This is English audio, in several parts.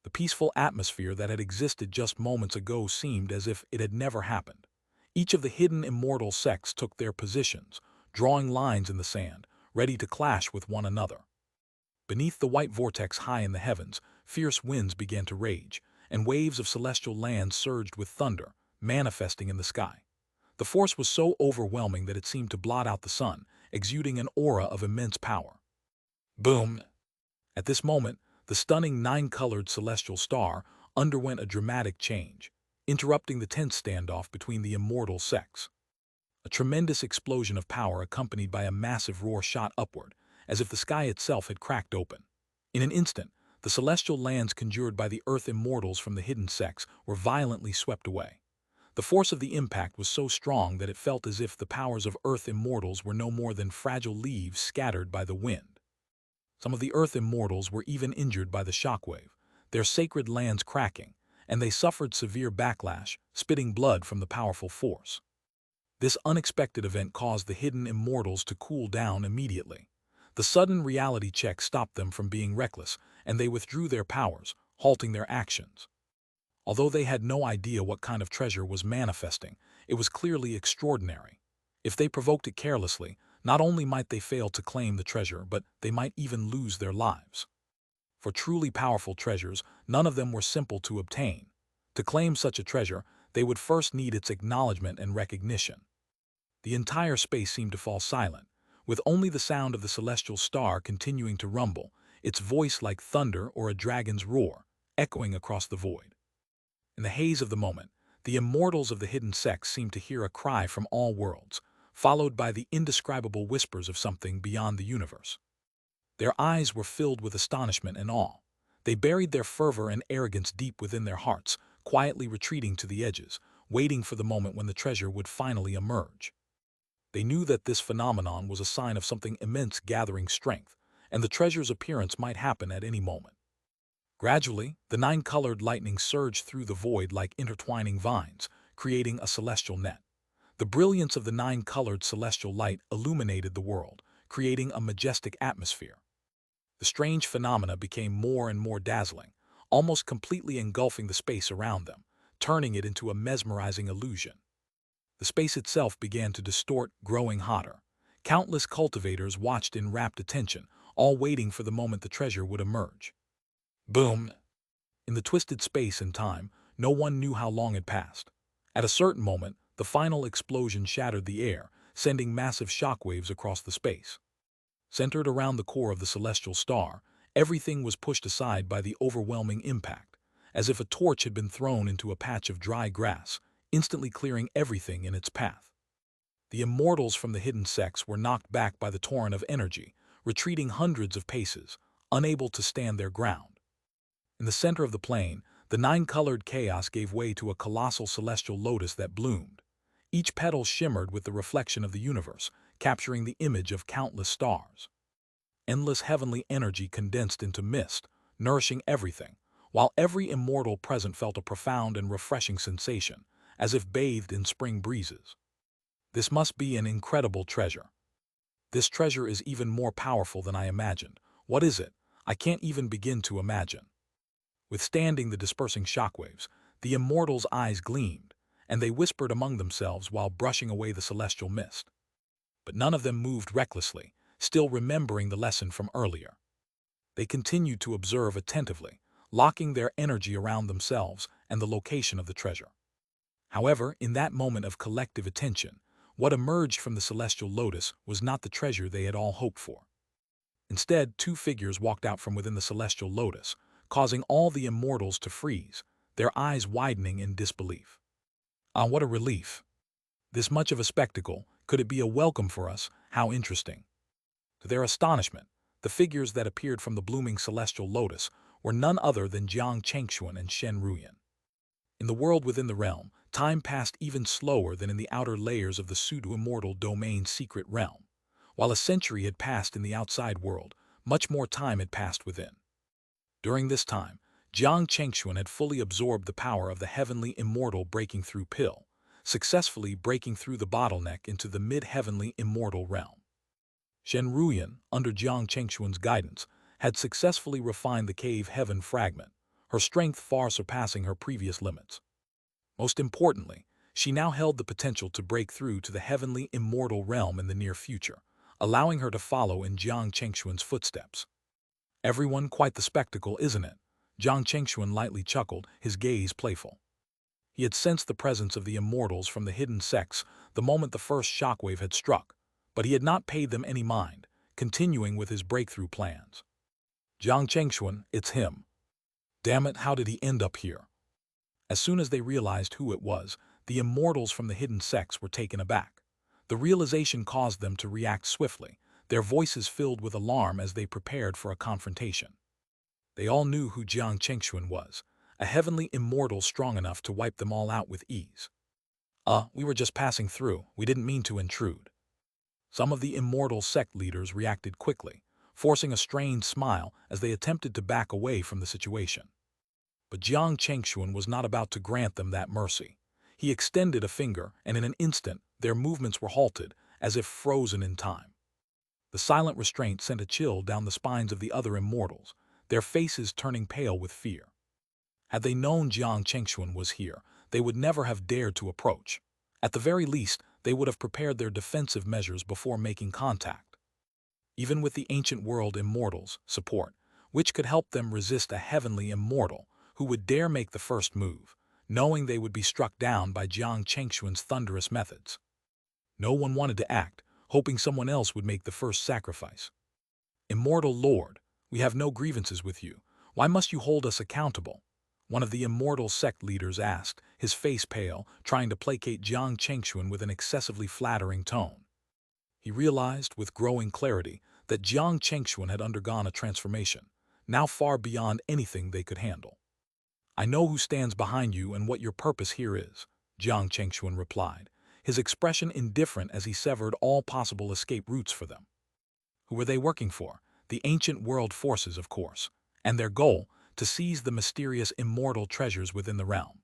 The peaceful atmosphere that had existed just moments ago seemed as if it had never happened. Each of the hidden immortal sects took their positions, drawing lines in the sand, ready to clash with one another. Beneath the white vortex high in the heavens, fierce winds began to rage, and waves of celestial land surged with thunder, manifesting in the sky. The force was so overwhelming that it seemed to blot out the sun, exuding an aura of immense power. Boom! At this moment, the stunning nine-colored celestial star underwent a dramatic change, interrupting the tense standoff between the immortal sects. A tremendous explosion of power accompanied by a massive roar shot upward, as if the sky itself had cracked open. In an instant, the celestial lands conjured by the earth immortals from the hidden sects were violently swept away. The force of the impact was so strong that it felt as if the powers of earth immortals were no more than fragile leaves scattered by the wind. Some of the earth immortals were even injured by the shockwave, their sacred lands cracking, and they suffered severe backlash, spitting blood from the powerful force. This unexpected event caused the hidden immortals to cool down immediately. The sudden reality check stopped them from being reckless, and they withdrew their powers, halting their actions. Although they had no idea what kind of treasure was manifesting, it was clearly extraordinary. If they provoked it carelessly, not only might they fail to claim the treasure, but they might even lose their lives. For truly powerful treasures, none of them were simple to obtain. To claim such a treasure, they would first need its acknowledgement and recognition. The entire space seemed to fall silent, with only the sound of the celestial star continuing to rumble, its voice like thunder or a dragon's roar, echoing across the void. In the haze of the moment, the immortals of the hidden sects seemed to hear a cry from all worlds, followed by the indescribable whispers of something beyond the universe. Their eyes were filled with astonishment and awe. They buried their fervor and arrogance deep within their hearts, quietly retreating to the edges, waiting for the moment when the treasure would finally emerge. They knew that this phenomenon was a sign of something immense gathering strength, and the treasure's appearance might happen at any moment. Gradually, the nine-colored lightning surged through the void like intertwining vines, creating a celestial net. The brilliance of the nine-colored celestial light illuminated the world, creating a majestic atmosphere. The strange phenomena became more and more dazzling, almost completely engulfing the space around them, turning it into a mesmerizing illusion. The space itself began to distort, growing hotter. Countless cultivators watched in rapt attention, all waiting for the moment the treasure would emerge. Boom! In the twisted space and time, no one knew how long had passed. At a certain moment, the final explosion shattered the air, sending massive shockwaves across the space. Centered around the core of the celestial star, everything was pushed aside by the overwhelming impact, as if a torch had been thrown into a patch of dry grass, instantly clearing everything in its path. The immortals from the hidden sects were knocked back by the torrent of energy, retreating hundreds of paces, unable to stand their ground. In the center of the plain, the nine-colored chaos gave way to a colossal celestial lotus that bloomed. Each petal shimmered with the reflection of the universe, capturing the image of countless stars. Endless heavenly energy condensed into mist, nourishing everything, while every immortal present felt a profound and refreshing sensation, as if bathed in spring breezes. This must be an incredible treasure. This treasure is even more powerful than I imagined. What is it? I can't even begin to imagine. Withstanding the dispersing shockwaves, the immortals' eyes gleamed, and they whispered among themselves while brushing away the celestial mist. But none of them moved recklessly, still remembering the lesson from earlier. They continued to observe attentively, locking their energy around themselves and the location of the treasure. However, in that moment of collective attention, what emerged from the celestial lotus was not the treasure they had all hoped for. Instead, two figures walked out from within the celestial lotus, causing all the immortals to freeze, their eyes widening in disbelief. Ah, what a relief! This much of a spectacle, could it be a welcome for us? How interesting! To their astonishment, the figures that appeared from the blooming celestial lotus were none other than Xianxia and Shenruyan. In the world within the realm, time passed even slower than in the outer layers of the pseudo-immortal domain's secret realm. While a century had passed in the outside world, much more time had passed within. During this time, Xianxia had fully absorbed the power of the heavenly immortal breaking through pill, successfully breaking through the bottleneck into the mid-heavenly immortal realm. Shenruyan, under Xianxia's guidance, had successfully refined the cave heaven fragment, her strength far surpassing her previous limits. Most importantly, she now held the potential to break through to the heavenly immortal realm in the near future, allowing her to follow in Jiang Chengxuan's footsteps. Everyone, quite the spectacle, isn't it? Jiang Chengxuan lightly chuckled, his gaze playful. He had sensed the presence of the immortals from the hidden sects the moment the first shockwave had struck, but he had not paid them any mind, continuing with his breakthrough plans. Jiang Chengxuan, it's him. Damn it, how did he end up here? As soon as they realized who it was, the immortals from the hidden sects were taken aback. The realization caused them to react swiftly, their voices filled with alarm as they prepared for a confrontation. They all knew who Jiang Chengxuan was, a heavenly immortal strong enough to wipe them all out with ease. We were just passing through, we didn't mean to intrude. Some of the immortal sect leaders reacted quickly, forcing a strained smile as they attempted to back away from the situation. But Jiang Chengxuan was not about to grant them that mercy. He extended a finger, and in an instant, their movements were halted, as if frozen in time. The silent restraint sent a chill down the spines of the other immortals, their faces turning pale with fear. Had they known Jiang Chengxuan was here, they would never have dared to approach. At the very least, they would have prepared their defensive measures before making contact. Even with the ancient world immortals' support, which could help them resist a heavenly immortal, who would dare make the first move, knowing they would be struck down by Jiang Chengxuan's thunderous methods. No one wanted to act, hoping someone else would make the first sacrifice. Immortal Lord, we have no grievances with you. Why must you hold us accountable? One of the immortal sect leaders asked, his face pale, trying to placate Jiang Chengxuan with an excessively flattering tone. He realized, with growing clarity, that Jiang Chengxuan had undergone a transformation, now far beyond anything they could handle. I know who stands behind you and what your purpose here is, Jiang Chengxuan replied, his expression indifferent as he severed all possible escape routes for them. Who were they working for? The ancient world forces, of course, and their goal, to seize the mysterious immortal treasures within the realm.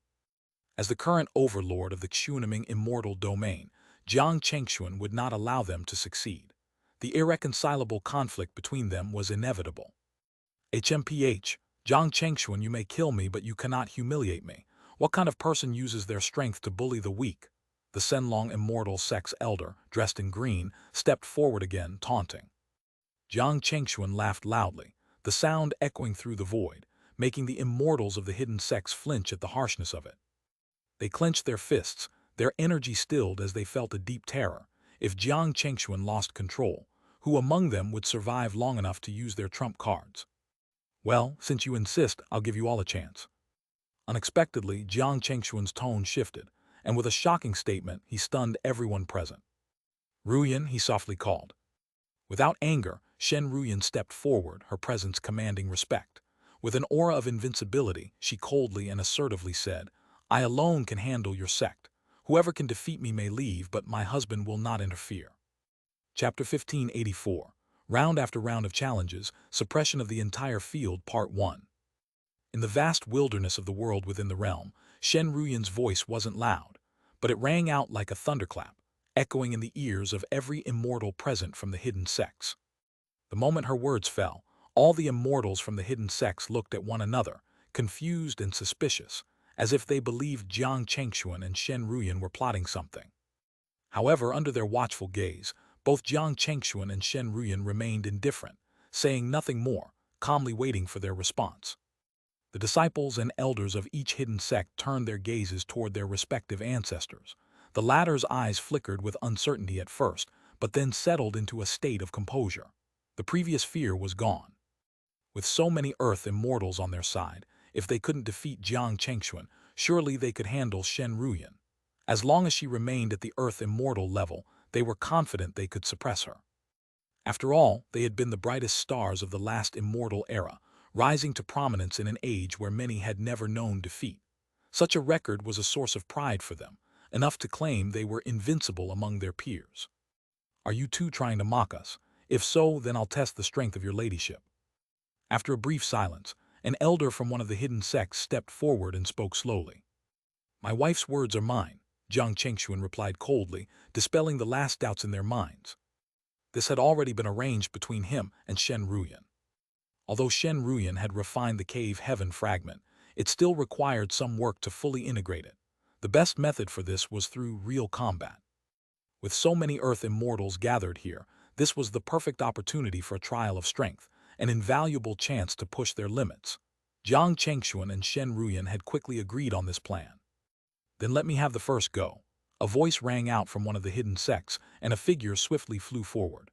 As the current overlord of the Xianxia immortal domain, Jiang Chengxuan would not allow them to succeed. The irreconcilable conflict between them was inevitable. HMPH, Jiang Chengxuan, you may kill me, but you cannot humiliate me. What kind of person uses their strength to bully the weak? The Senlong immortal sect's elder, dressed in green, stepped forward again, taunting. Jiang Chengxuan laughed loudly, the sound echoing through the void, making the immortals of the hidden sects flinch at the harshness of it. They clenched their fists, their energy stilled as they felt a deep terror. If Jiang Chengxuan lost control, who among them would survive long enough to use their trump cards? Well, since you insist, I'll give you all a chance. Unexpectedly, Jiang Chengxuan's tone shifted, and with a shocking statement, he stunned everyone present. Ruyan, he softly called. Without anger, Shen Ruyan stepped forward, her presence commanding respect. With an aura of invincibility, she coldly and assertively said, I alone can handle your sect. Whoever can defeat me may leave, but my husband will not interfere. Chapter 1584. Round after round of challenges, suppression of the entire field, Part 1. In the vast wilderness of the world within the realm, Shen Ruyan's voice wasn't loud, but it rang out like a thunderclap, echoing in the ears of every immortal present from the hidden sects. The moment her words fell, all the immortals from the hidden sects looked at one another, confused and suspicious, as if they believed Jiang Chengxuan and Shen Ruyan were plotting something. However, under their watchful gaze, both Jiang Chengxuan and Shen Ruyan remained indifferent, saying nothing more, calmly waiting for their response. The disciples and elders of each hidden sect turned their gazes toward their respective ancestors. The latter's eyes flickered with uncertainty at first, but then settled into a state of composure. The previous fear was gone. With so many Earth immortals on their side, if they couldn't defeat Jiang Chengxuan, surely they could handle Shen Ruyan. As long as she remained at the Earth immortal level, they were confident they could suppress her. After all, they had been the brightest stars of the last immortal era, rising to prominence in an age where many had never known defeat. Such a record was a source of pride for them, enough to claim they were invincible among their peers. Are you two trying to mock us? If so, then I'll test the strength of your ladyship. After a brief silence, an elder from one of the hidden sects stepped forward and spoke slowly. My wife's words are mine, Jiang Chengxuan replied coldly, dispelling the last doubts in their minds. This had already been arranged between him and Shen Ruyan. Although Shen Ruyan had refined the cave heaven fragment, it still required some work to fully integrate it. The best method for this was through real combat. With so many Earth immortals gathered here, this was the perfect opportunity for a trial of strength, an invaluable chance to push their limits. Jiang Chengxuan and Shen Ruyan had quickly agreed on this plan. Then let me have the first go. A voice rang out from one of the hidden sects, and a figure swiftly flew forward.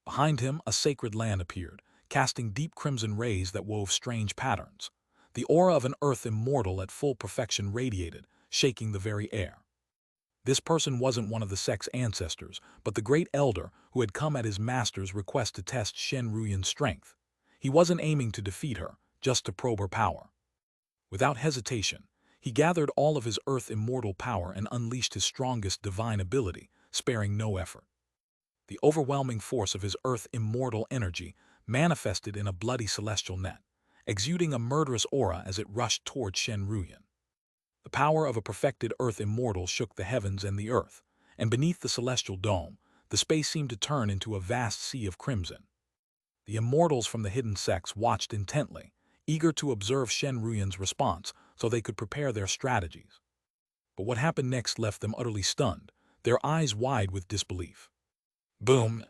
Behind him, a sacred land appeared, casting deep crimson rays that wove strange patterns. The aura of an Earth immortal at full perfection radiated, shaking the very air. This person wasn't one of the sect's ancestors, but the great elder who had come at his master's request to test Shen Ruyan's strength. He wasn't aiming to defeat her, just to probe her power. Without hesitation, he gathered all of his Earth immortal power and unleashed his strongest divine ability, sparing no effort. The overwhelming force of his Earth immortal energy manifested in a bloody celestial net, exuding a murderous aura as it rushed toward Shen Ruyan. The power of a perfected Earth immortal shook the heavens and the earth, and beneath the celestial dome, the space seemed to turn into a vast sea of crimson. The immortals from the hidden sects watched intently, eager to observe Shen Ruyan's response so they could prepare their strategies. But what happened next left them utterly stunned, their eyes wide with disbelief. Boom!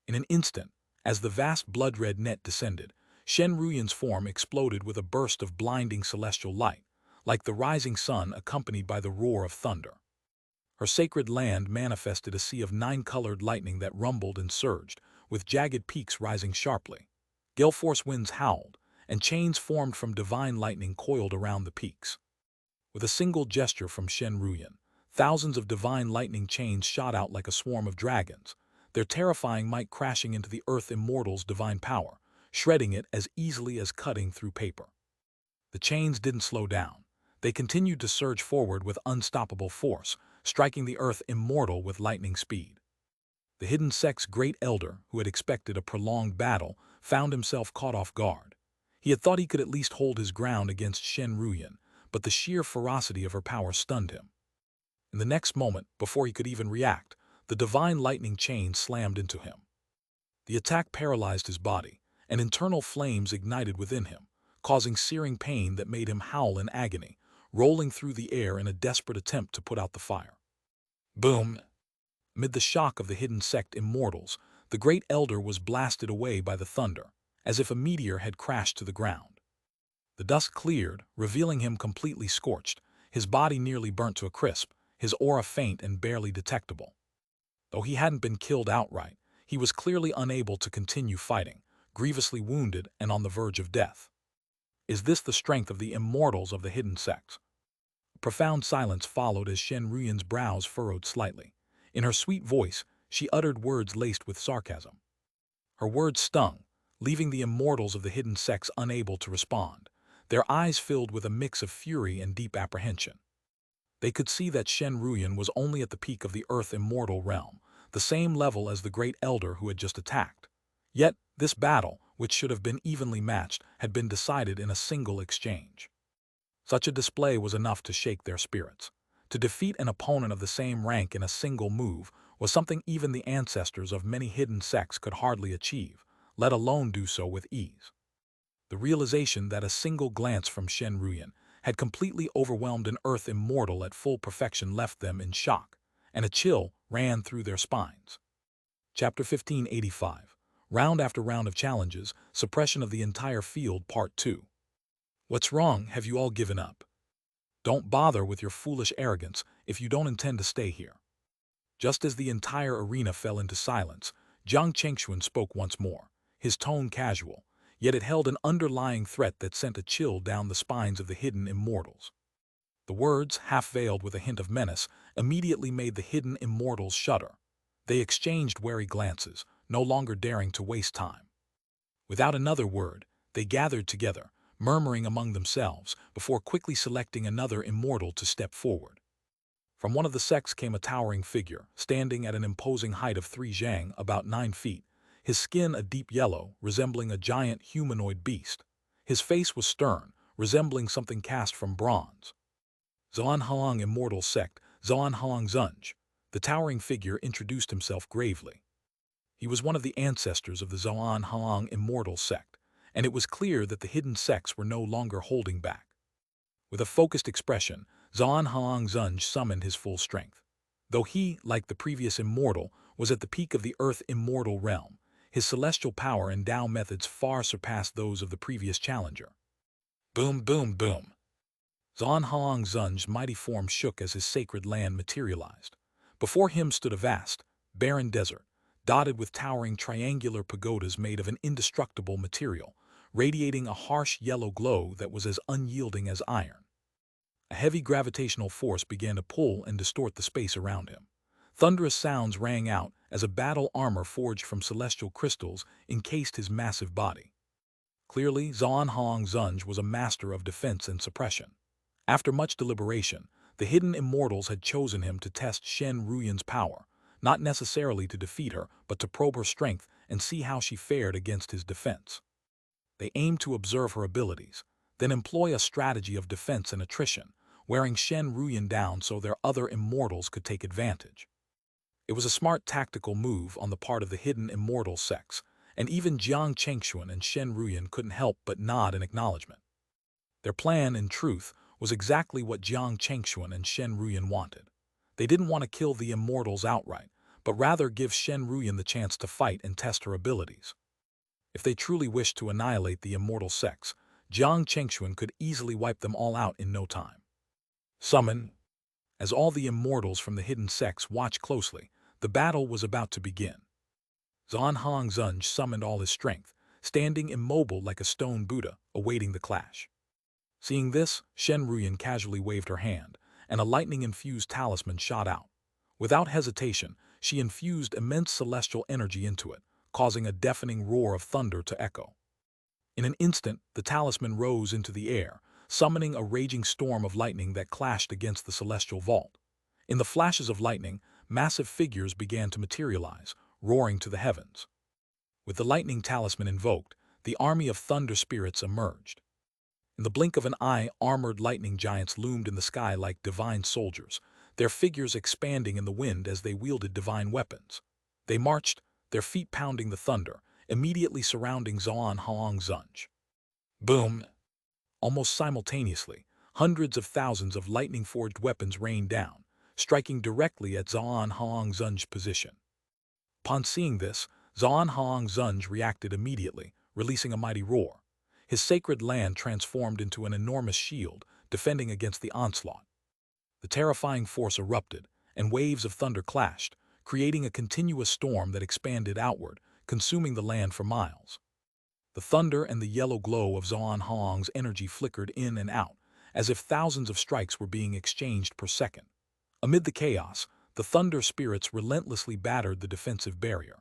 In an instant, as the vast blood-red net descended, Shen Ruyan's form exploded with a burst of blinding celestial light, like the rising sun accompanied by the roar of thunder. Her sacred land manifested a sea of nine-colored lightning that rumbled and surged, with jagged peaks rising sharply. Gale-force winds howled, and chains formed from divine lightning coiled around the peaks. With a single gesture from Shen Ruyan, thousands of divine lightning chains shot out like a swarm of dragons, their terrifying might crashing into the Earth immortal's divine power, shredding it as easily as cutting through paper. The chains didn't slow down. They continued to surge forward with unstoppable force, striking the Earth immortal with lightning speed. The hidden sect's great elder, who had expected a prolonged battle, found himself caught off guard. He had thought he could at least hold his ground against Shen Ruyan, but the sheer ferocity of her power stunned him. In the next moment, before he could even react, the divine lightning chain slammed into him. The attack paralyzed his body, and internal flames ignited within him, causing searing pain that made him howl in agony, rolling through the air in a desperate attempt to put out the fire. Boom! Amid the shock of the hidden sect immortals, the great elder was blasted away by the thunder, as if a meteor had crashed to the ground. The dust cleared, revealing him completely scorched, his body nearly burnt to a crisp, his aura faint and barely detectable. Though he hadn't been killed outright, he was clearly unable to continue fighting, grievously wounded and on the verge of death. Is this the strength of the immortals of the hidden sects? A profound silence followed as Shen Ruyan's brows furrowed slightly. In her sweet voice, she uttered words laced with sarcasm. Her words stung, leaving the immortals of the hidden sects unable to respond, their eyes filled with a mix of fury and deep apprehension. They could see that Shen Ruyan was only at the peak of the Earth immortal realm, the same level as the great elder who had just attacked. Yet, this battle, which should have been evenly matched, had been decided in a single exchange. Such a display was enough to shake their spirits. To defeat an opponent of the same rank in a single move was something even the ancestors of many hidden sects could hardly achieve, let alone do so with ease. The realization that a single glance from Shen Ruyan had completely overwhelmed an Earth immortal at full perfection left them in shock, and a chill ran through their spines. Chapter 1585. Round after round of challenges, suppression of the entire field, Part 2. What's wrong? Have you all given up? Don't bother with your foolish arrogance if you don't intend to stay here. Just as the entire arena fell into silence, Jiang Chengxuan spoke once more, his tone casual, yet it held an underlying threat that sent a chill down the spines of the hidden immortals. The words, half-veiled with a hint of menace, immediately made the hidden immortals shudder. They exchanged wary glances, no longer daring to waste time. Without another word, they gathered together, murmuring among themselves, before quickly selecting another immortal to step forward. From one of the sects came a towering figure, standing at an imposing height of 3 zhang, about 9 feet, his skin a deep yellow, resembling a giant humanoid beast. His face was stern, resembling something cast from bronze. Zhuan Halang Immortal Sect, Zhuan Halang Zunj. The towering figure introduced himself gravely. He was one of the ancestors of the Zhuan Halang Immortal Sect, and it was clear that the hidden sects were no longer holding back. With a focused expression, Xianxia summoned his full strength. Though he, like the previous immortal, was at the peak of the Earth immortal realm, his celestial power and Tao methods far surpassed those of the previous challenger. Boom, boom, boom. Xianxia's mighty form shook as his sacred land materialized. Before him stood a vast, barren desert, dotted with towering triangular pagodas made of an indestructible material, radiating a harsh yellow glow that was as unyielding as iron. A heavy gravitational force began to pull and distort the space around him. Thunderous sounds rang out as a battle armor forged from celestial crystals encased his massive body. Clearly, Xianxia was a master of defense and suppression. After much deliberation, the hidden immortals had chosen him to test Shen Ruyan's power, not necessarily to defeat her, but to probe her strength and see how she fared against his defense. They aimed to observe her abilities, then employ a strategy of defense and attrition, wearing Shen Ruyan down so their other immortals could take advantage. It was a smart tactical move on the part of the hidden immortal sex, and even Jiang Chengxuan and Shen Ruyan couldn't help but nod in acknowledgement. Their plan, in truth, was exactly what Jiang Chengxuan and Shen Ruyan wanted. They didn't want to kill the immortals outright, but rather give Shen Ruyan the chance to fight and test her abilities. If they truly wished to annihilate the immortal sex, Jiang Chengxuan could easily wipe them all out in no time. Summon. As all the immortals from the hidden sex watched closely, the battle was about to begin. Xianxia summoned all his strength, standing immobile like a stone Buddha, awaiting the clash. Seeing this, Shen Ruyan casually waved her hand, and a lightning-infused talisman shot out. Without hesitation, she infused immense celestial energy into it, causing a deafening roar of thunder to echo. In an instant, the talisman rose into the air, summoning a raging storm of lightning that clashed against the celestial vault. In the flashes of lightning, massive figures began to materialize, roaring to the heavens. With the lightning talisman invoked, the army of thunder spirits emerged. In the blink of an eye, armored lightning giants loomed in the sky like divine soldiers, their figures expanding in the wind as they wielded divine weapons. They marched, their feet pounding the thunder, immediately surrounding Xianxia. Boom! Almost simultaneously, hundreds of thousands of lightning-forged weapons rained down, striking directly at Xianxia's position. Upon seeing this, Xianxia reacted immediately, releasing a mighty roar. His sacred land transformed into an enormous shield, defending against the onslaught. The terrifying force erupted, and waves of thunder clashed, creating a continuous storm that expanded outward, consuming the land for miles. The thunder and the yellow glow of Xianxia's energy flickered in and out, as if thousands of strikes were being exchanged per second. Amid the chaos, the thunder spirits relentlessly battered the defensive barrier.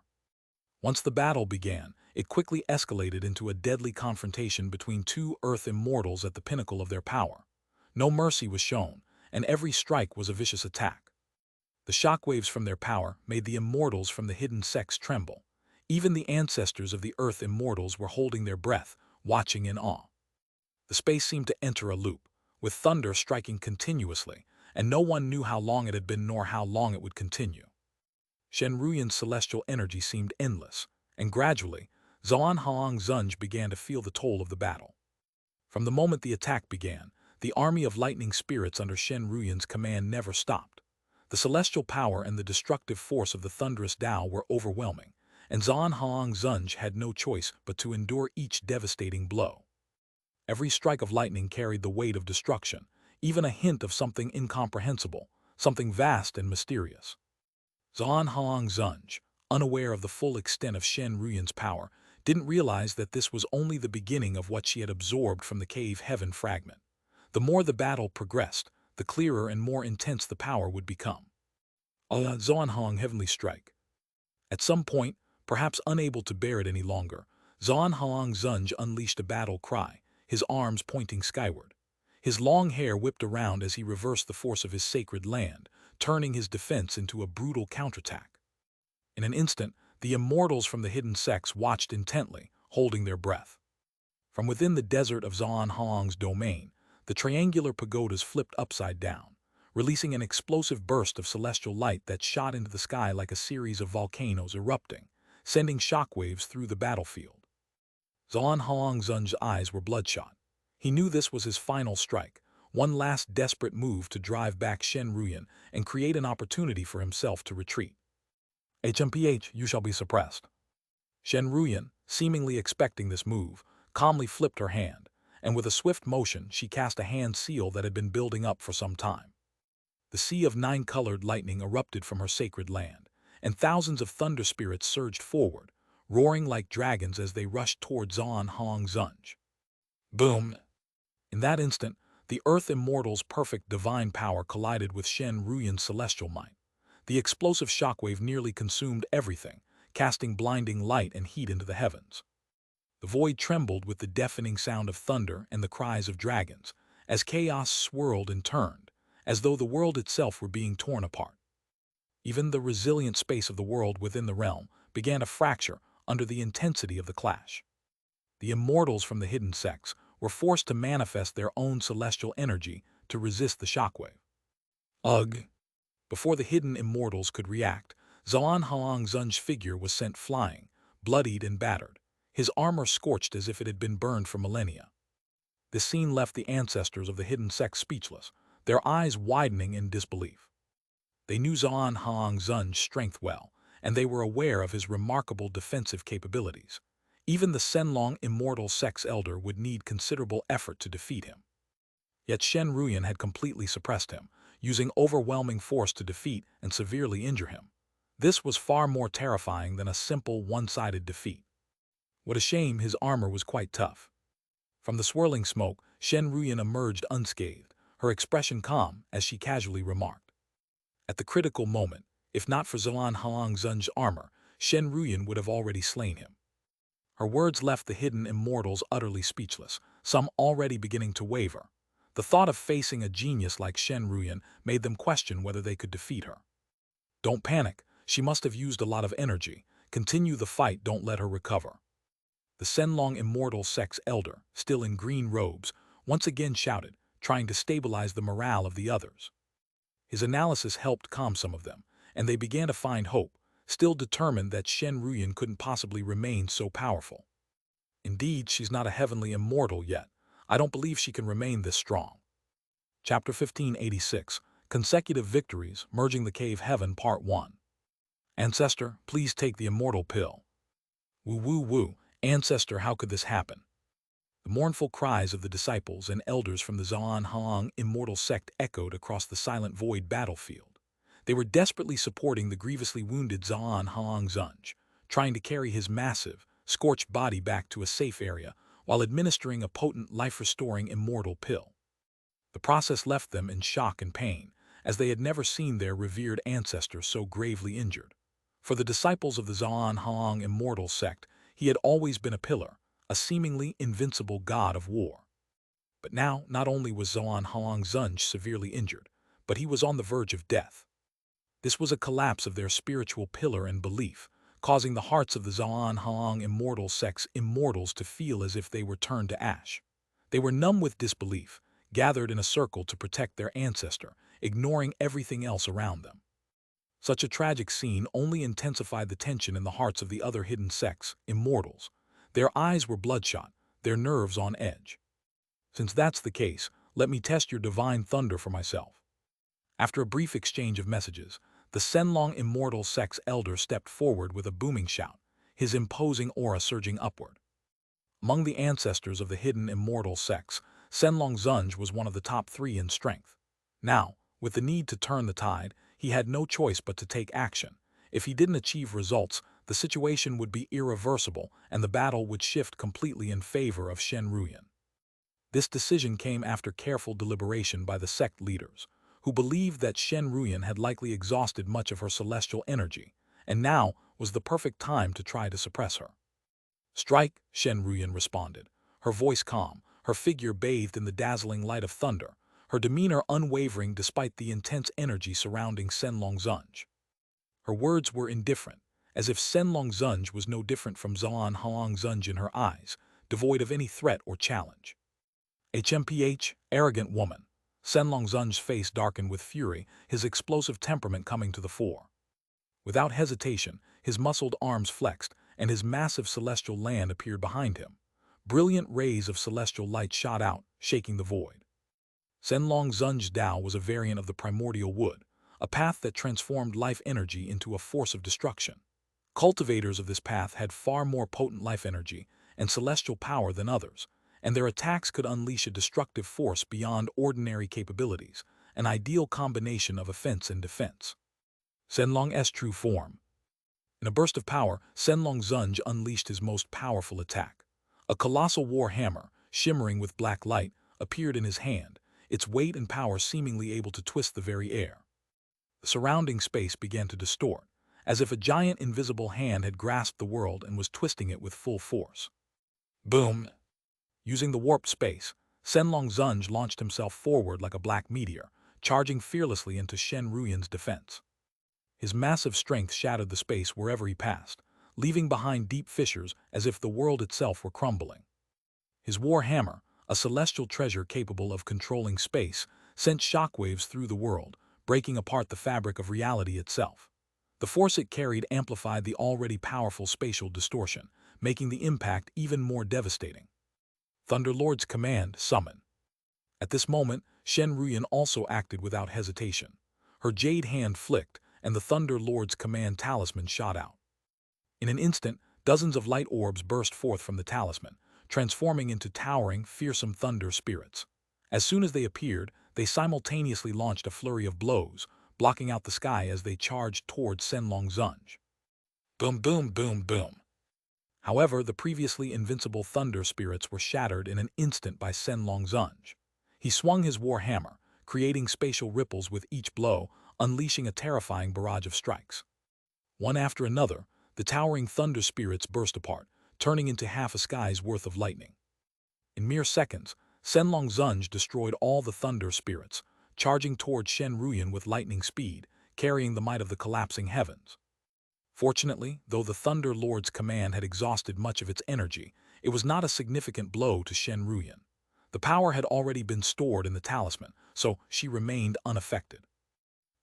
Once the battle began, it quickly escalated into a deadly confrontation between two Earth immortals at the pinnacle of their power. No mercy was shown, and every strike was a vicious attack. The shockwaves from their power made the immortals from the hidden sex tremble. Even the ancestors of the Earth immortals were holding their breath, watching in awe. The space seemed to enter a loop, with thunder striking continuously, and no one knew how long it had been nor how long it would continue. Shen Ruyan's celestial energy seemed endless, and gradually, Xianxia began to feel the toll of the battle. From the moment the attack began, the army of lightning spirits under Shen Ruyan's command never stopped. The celestial power and the destructive force of the thunderous Tao were overwhelming, and Xianxia had no choice but to endure each devastating blow. Every strike of lightning carried the weight of destruction, even a hint of something incomprehensible, something vast and mysterious. Xianxia, unaware of the full extent of Shen Ruyan's power, didn't realize that this was only the beginning of what she had absorbed from the cave heaven fragment. The more the battle progressed, the clearer and more intense the power would become. Xianxia heavenly strike. At some point, perhaps unable to bear it any longer, Xianxia unleashed a battle cry, his arms pointing skyward. His long hair whipped around as he reversed the force of his sacred land, turning his defense into a brutal counterattack. In an instant, the immortals from the hidden sex watched intently, holding their breath. From within the desert of Xianxia's domain, the triangular pagodas flipped upside down, releasing an explosive burst of celestial light that shot into the sky like a series of volcanoes erupting, sending shockwaves through the battlefield. Xianxia's eyes were bloodshot. He knew this was his final strike, one last desperate move to drive back Shen Ruyan and create an opportunity for himself to retreat. HMPH, you shall be suppressed. Shen Ruyan, seemingly expecting this move, calmly flipped her hand, and with a swift motion she cast a hand seal that had been building up for some time. The sea of nine-colored lightning erupted from her sacred land, and thousands of thunder spirits surged forward, roaring like dragons as they rushed toward Zhan Hong Zunj. Boom! In that instant, the Earth Immortal's perfect divine power collided with Shen Ruyan's celestial might. The explosive shockwave nearly consumed everything, casting blinding light and heat into the heavens. The void trembled with the deafening sound of thunder and the cries of dragons, as chaos swirled and turned, as though the world itself were being torn apart. Even the resilient space of the world within the realm began to fracture under the intensity of the clash. The immortals from the hidden sects were forced to manifest their own celestial energy to resist the shockwave. Ugh! Before the hidden immortals could react, Zhan Hong Zunj's figure was sent flying, bloodied and battered, his armor scorched as if it had been burned for millennia. This scene left the ancestors of the hidden sects speechless, their eyes widening in disbelief. They knew Zhan Hong Zunj's strength well, and they were aware of his remarkable defensive capabilities. Even the Shenlong immortal sect's elder would need considerable effort to defeat him. Yet Shen Ruyan had completely suppressed him, using overwhelming force to defeat and severely injure him. This was far more terrifying than a simple one-sided defeat. What a shame, his armor was quite tough. From the swirling smoke, Shen Ruyan emerged unscathed, her expression calm as she casually remarked. At the critical moment, if not for Zhan Hong Zunj's armor, Shen Ruyan would have already slain him. Her words left the hidden immortals utterly speechless, some already beginning to waver. The thought of facing a genius like Shen Ruyan made them question whether they could defeat her. Don't panic, she must have used a lot of energy. Continue the fight, don't let her recover. The Shenlong immortal sect's elder, still in green robes, once again shouted, trying to stabilize the morale of the others. His analysis helped calm some of them, and they began to find hope, still determined that Shen Ruyan couldn't possibly remain so powerful. Indeed, she's not a heavenly immortal yet. I don't believe she can remain this strong. Chapter 1586, Consecutive Victories, Merging the Cave Heaven, Part 1. Ancestor, please take the immortal pill. Woo woo woo, Ancestor, how could this happen? The mournful cries of the disciples and elders from the Zhan Hong immortal sect echoed across the silent void battlefield. They were desperately supporting the grievously wounded Zhan Hong Zunj, trying to carry his massive, scorched body back to a safe area while administering a potent life-restoring immortal pill. The process left them in shock and pain, as they had never seen their revered ancestor so gravely injured. For the disciples of the Zhan Hong immortal sect, he had always been a pillar, a seemingly invincible god of war. But now, not only was Zhan Hong Zunj severely injured, but he was on the verge of death. This was a collapse of their spiritual pillar and belief, causing the hearts of the Zhan Hong immortal sect's immortals to feel as if they were turned to ash. They were numb with disbelief, gathered in a circle to protect their ancestor, ignoring everything else around them. Such a tragic scene only intensified the tension in the hearts of the other hidden sects, immortals. Their eyes were bloodshot, their nerves on edge. Since that's the case, let me test your divine thunder for myself. After a brief exchange of messages, the Shenlong immortal sect's elder stepped forward with a booming shout, his imposing aura surging upward. Among the ancestors of the hidden immortal sects, Shenlong Zunj was one of the top 3 in strength. Now, with the need to turn the tide, he had no choice but to take action. If he didn't achieve results, the situation would be irreversible and the battle would shift completely in favor of Shen Ruyan. This decision came after careful deliberation by the sect leaders, who believed that Shen Ruyan had likely exhausted much of her celestial energy, and now was the perfect time to try to suppress her. Strike, Shen Ruyan responded, her voice calm, her figure bathed in the dazzling light of thunder, her demeanor unwavering despite the intense energy surrounding Shenlong Zunj. Her words were indifferent, as if Shenlong Zunj was no different from Zhan Hong Zunj in her eyes, devoid of any threat or challenge. HMPH, arrogant woman. Shenlong Zunj's face darkened with fury, his explosive temperament coming to the fore. Without hesitation, his muscled arms flexed, and his massive celestial land appeared behind him. Brilliant rays of celestial light shot out, shaking the void. Shenlong Zun's Tao was a variant of the primordial wood, a path that transformed life energy into a force of destruction. Cultivators of this path had far more potent life energy and celestial power than others, and their attacks could unleash a destructive force beyond ordinary capabilities, an ideal combination of offense and defense. Shenlong's true form. In a burst of power, Shenlong Zunj unleashed his most powerful attack. A colossal war hammer, shimmering with black light, appeared in his hand, its weight and power seemingly able to twist the very air. The surrounding space began to distort, as if a giant invisible hand had grasped the world and was twisting it with full force. Boom! Using the warped space, Shenlong Zunj launched himself forward like a black meteor, charging fearlessly into Shen Ruyan's defense. His massive strength shattered the space wherever he passed, leaving behind deep fissures as if the world itself were crumbling. His war hammer, a celestial treasure capable of controlling space, sent shockwaves through the world, breaking apart the fabric of reality itself. The force it carried amplified the already powerful spatial distortion, making the impact even more devastating. Thunderlord's command, summon. At this moment, Shen Ruyan also acted without hesitation. Her jade hand flicked, and the Thunder Lord's command talisman shot out. In an instant, dozens of light orbs burst forth from the talisman, transforming into towering, fearsome thunder spirits. As soon as they appeared, they simultaneously launched a flurry of blows, blocking out the sky as they charged towards Shenlong Zunj. Boom, boom, boom, boom. However, the previously invincible thunder spirits were shattered in an instant by Shenlong Zunj. He swung his war hammer, creating spatial ripples with each blow, unleashing a terrifying barrage of strikes. One after another, the towering thunder spirits burst apart, turning into half a sky's worth of lightning. In mere seconds, Shenlong Zunj destroyed all the thunder spirits, charging toward Shen Ruyan with lightning speed, carrying the might of the collapsing heavens. Fortunately, though the Thunder Lord's command had exhausted much of its energy, it was not a significant blow to Shen Ruyan. The power had already been stored in the talisman, so she remained unaffected.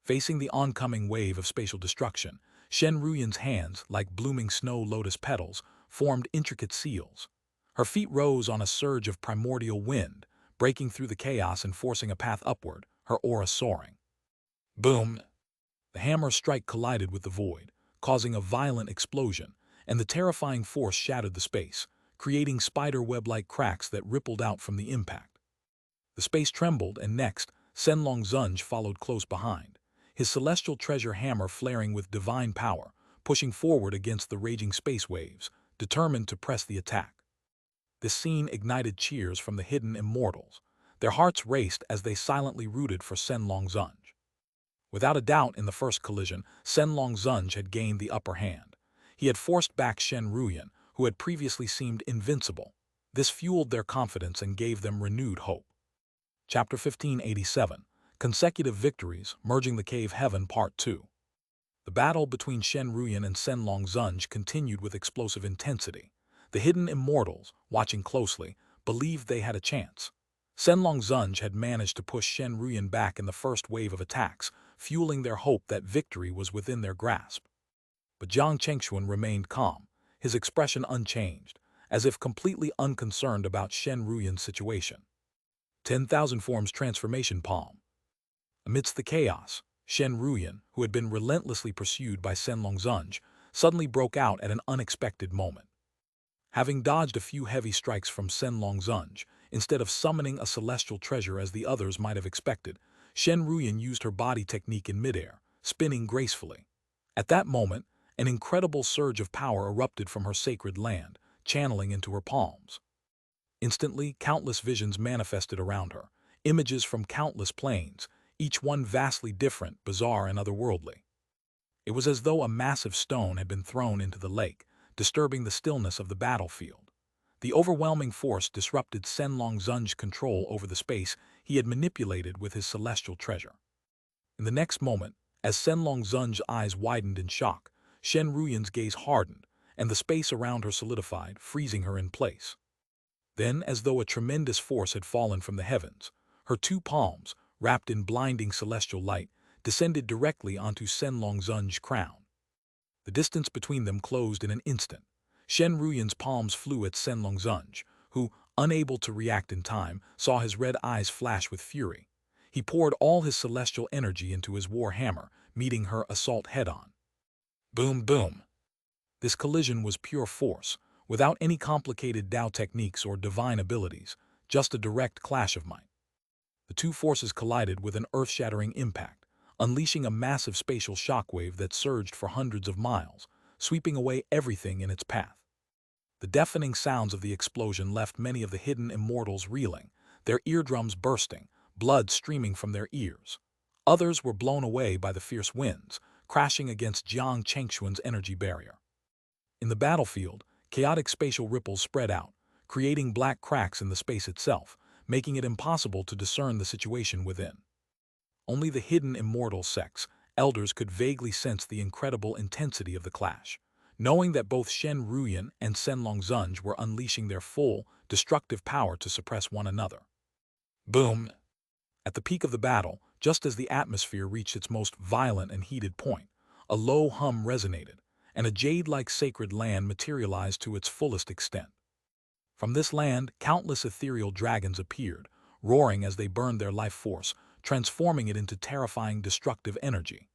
Facing the oncoming wave of spatial destruction, Shen Ruyan's hands, like blooming snow lotus petals, formed intricate seals. Her feet rose on a surge of primordial wind, breaking through the chaos and forcing a path upward, her aura soaring. Boom! The hammer strike collided with the void, causing a violent explosion, and the terrifying force shattered the space, creating spider-web-like cracks that rippled out from the impact. The space trembled, and next, Shenlong Zunj followed close behind, his celestial treasure hammer flaring with divine power, pushing forward against the raging space waves, determined to press the attack. This scene ignited cheers from the hidden immortals. Their hearts raced as they silently rooted for Shenlong Zunj. Without a doubt, in the first collision, Shenlong Zunj had gained the upper hand. He had forced back Shen Ruyan, who had previously seemed invincible. This fueled their confidence and gave them renewed hope. Chapter 1587. Consecutive Victories, Merging the Cave Heaven Part 2. The battle between Shen Ruyan and Shenlong Zunj continued with explosive intensity. The hidden immortals, watching closely, believed they had a chance. Shenlong Zunj had managed to push Shen Ruyan back in the first wave of attacks, fueling their hope that victory was within their grasp. But Jiang Chengxuan remained calm, his expression unchanged, as if completely unconcerned about Shen Ruyan's situation. 10,000 Forms Transformation Palm. Amidst the chaos, Shen Ruyan, who had been relentlessly pursued by Shenlong Zunj, suddenly broke out at an unexpected moment. Having dodged a few heavy strikes from Shenlong Zunj, instead of summoning a celestial treasure as the others might have expected, Shen Ruyan used her body technique in midair, spinning gracefully. At that moment, an incredible surge of power erupted from her sacred land, channeling into her palms. Instantly, countless visions manifested around her, images from countless planes, each one vastly different, bizarre, and otherworldly. It was as though a massive stone had been thrown into the lake, disturbing the stillness of the battlefield. The overwhelming force disrupted Shenlong Zunj's control over the space he had manipulated with his celestial treasure. In the next moment, as Shenlong Zunj's eyes widened in shock, Shen Ruyan's gaze hardened, and the space around her solidified, freezing her in place. Then, as though a tremendous force had fallen from the heavens, her two palms, wrapped in blinding celestial light, descended directly onto Shenlong Zunj's crown. The distance between them closed in an instant. Shen Ruyan's palms flew at Shenlong Zunj, who, unable to react in time, saw his red eyes flash with fury. He poured all his celestial energy into his war hammer, meeting her assault head-on. Boom, boom. This collision was pure force, without any complicated Tao techniques or divine abilities, just a direct clash of might. The two forces collided with an earth-shattering impact, unleashing a massive spatial shockwave that surged for hundreds of miles, sweeping away everything in its path. The deafening sounds of the explosion left many of the hidden immortals reeling, their eardrums bursting, blood streaming from their ears. Others were blown away by the fierce winds, crashing against Jiang Chengxuan's energy barrier. In the battlefield, chaotic spatial ripples spread out, creating black cracks in the space itself, making it impossible to discern the situation within. Only the hidden immortal sects, elders, could vaguely sense the incredible intensity of the clash, knowing that both Shen Ruyan and Senlong Zunj were unleashing their full, destructive power to suppress one another. Boom! At the peak of the battle, just as the atmosphere reached its most violent and heated point, a low hum resonated, and a jade-like sacred land materialized to its fullest extent. From this land, countless ethereal dragons appeared, roaring as they burned their life force, transforming it into terrifying destructive energy.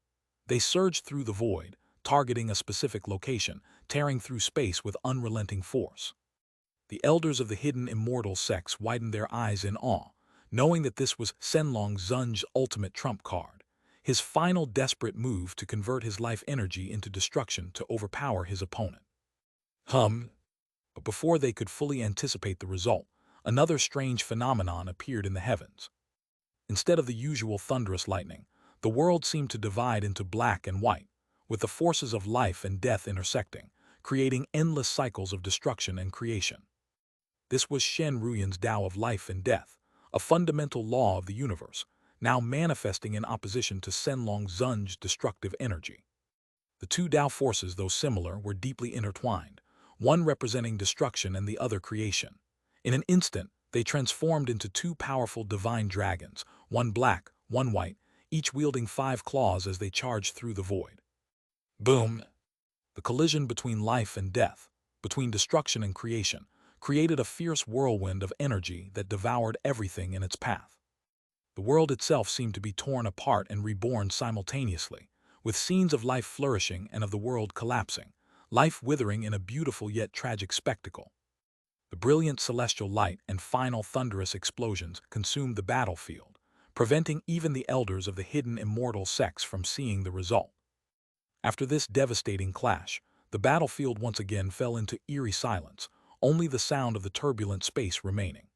They surged through the void, targeting a specific location, tearing through space with unrelenting force. The elders of the hidden immortal sects widened their eyes in awe, knowing that this was Senlong Zunj's ultimate trump card, his final desperate move to convert his life energy into destruction to overpower his opponent. But before they could fully anticipate the result, another strange phenomenon appeared in the heavens. Instead of the usual thunderous lightning, the world seemed to divide into black and white, with the forces of life and death intersecting, creating endless cycles of destruction and creation. This was Shen Ruyan's Tao of life and death, a fundamental law of the universe, now manifesting in opposition to Senlong Zunj's destructive energy. The two Tao forces, though similar, were deeply intertwined, one representing destruction and the other creation. In an instant, they transformed into two powerful divine dragons, one black, one white, each wielding 5 claws as they charged through the void. Boom! The collision between life and death, between destruction and creation, created a fierce whirlwind of energy that devoured everything in its path. The world itself seemed to be torn apart and reborn simultaneously, with scenes of life flourishing and of the world collapsing, life withering in a beautiful yet tragic spectacle. The brilliant celestial light and final thunderous explosions consumed the battlefield, preventing even the elders of the hidden immortal sects from seeing the result. After this devastating clash, the battlefield once again fell into eerie silence, only the sound of the turbulent space remaining.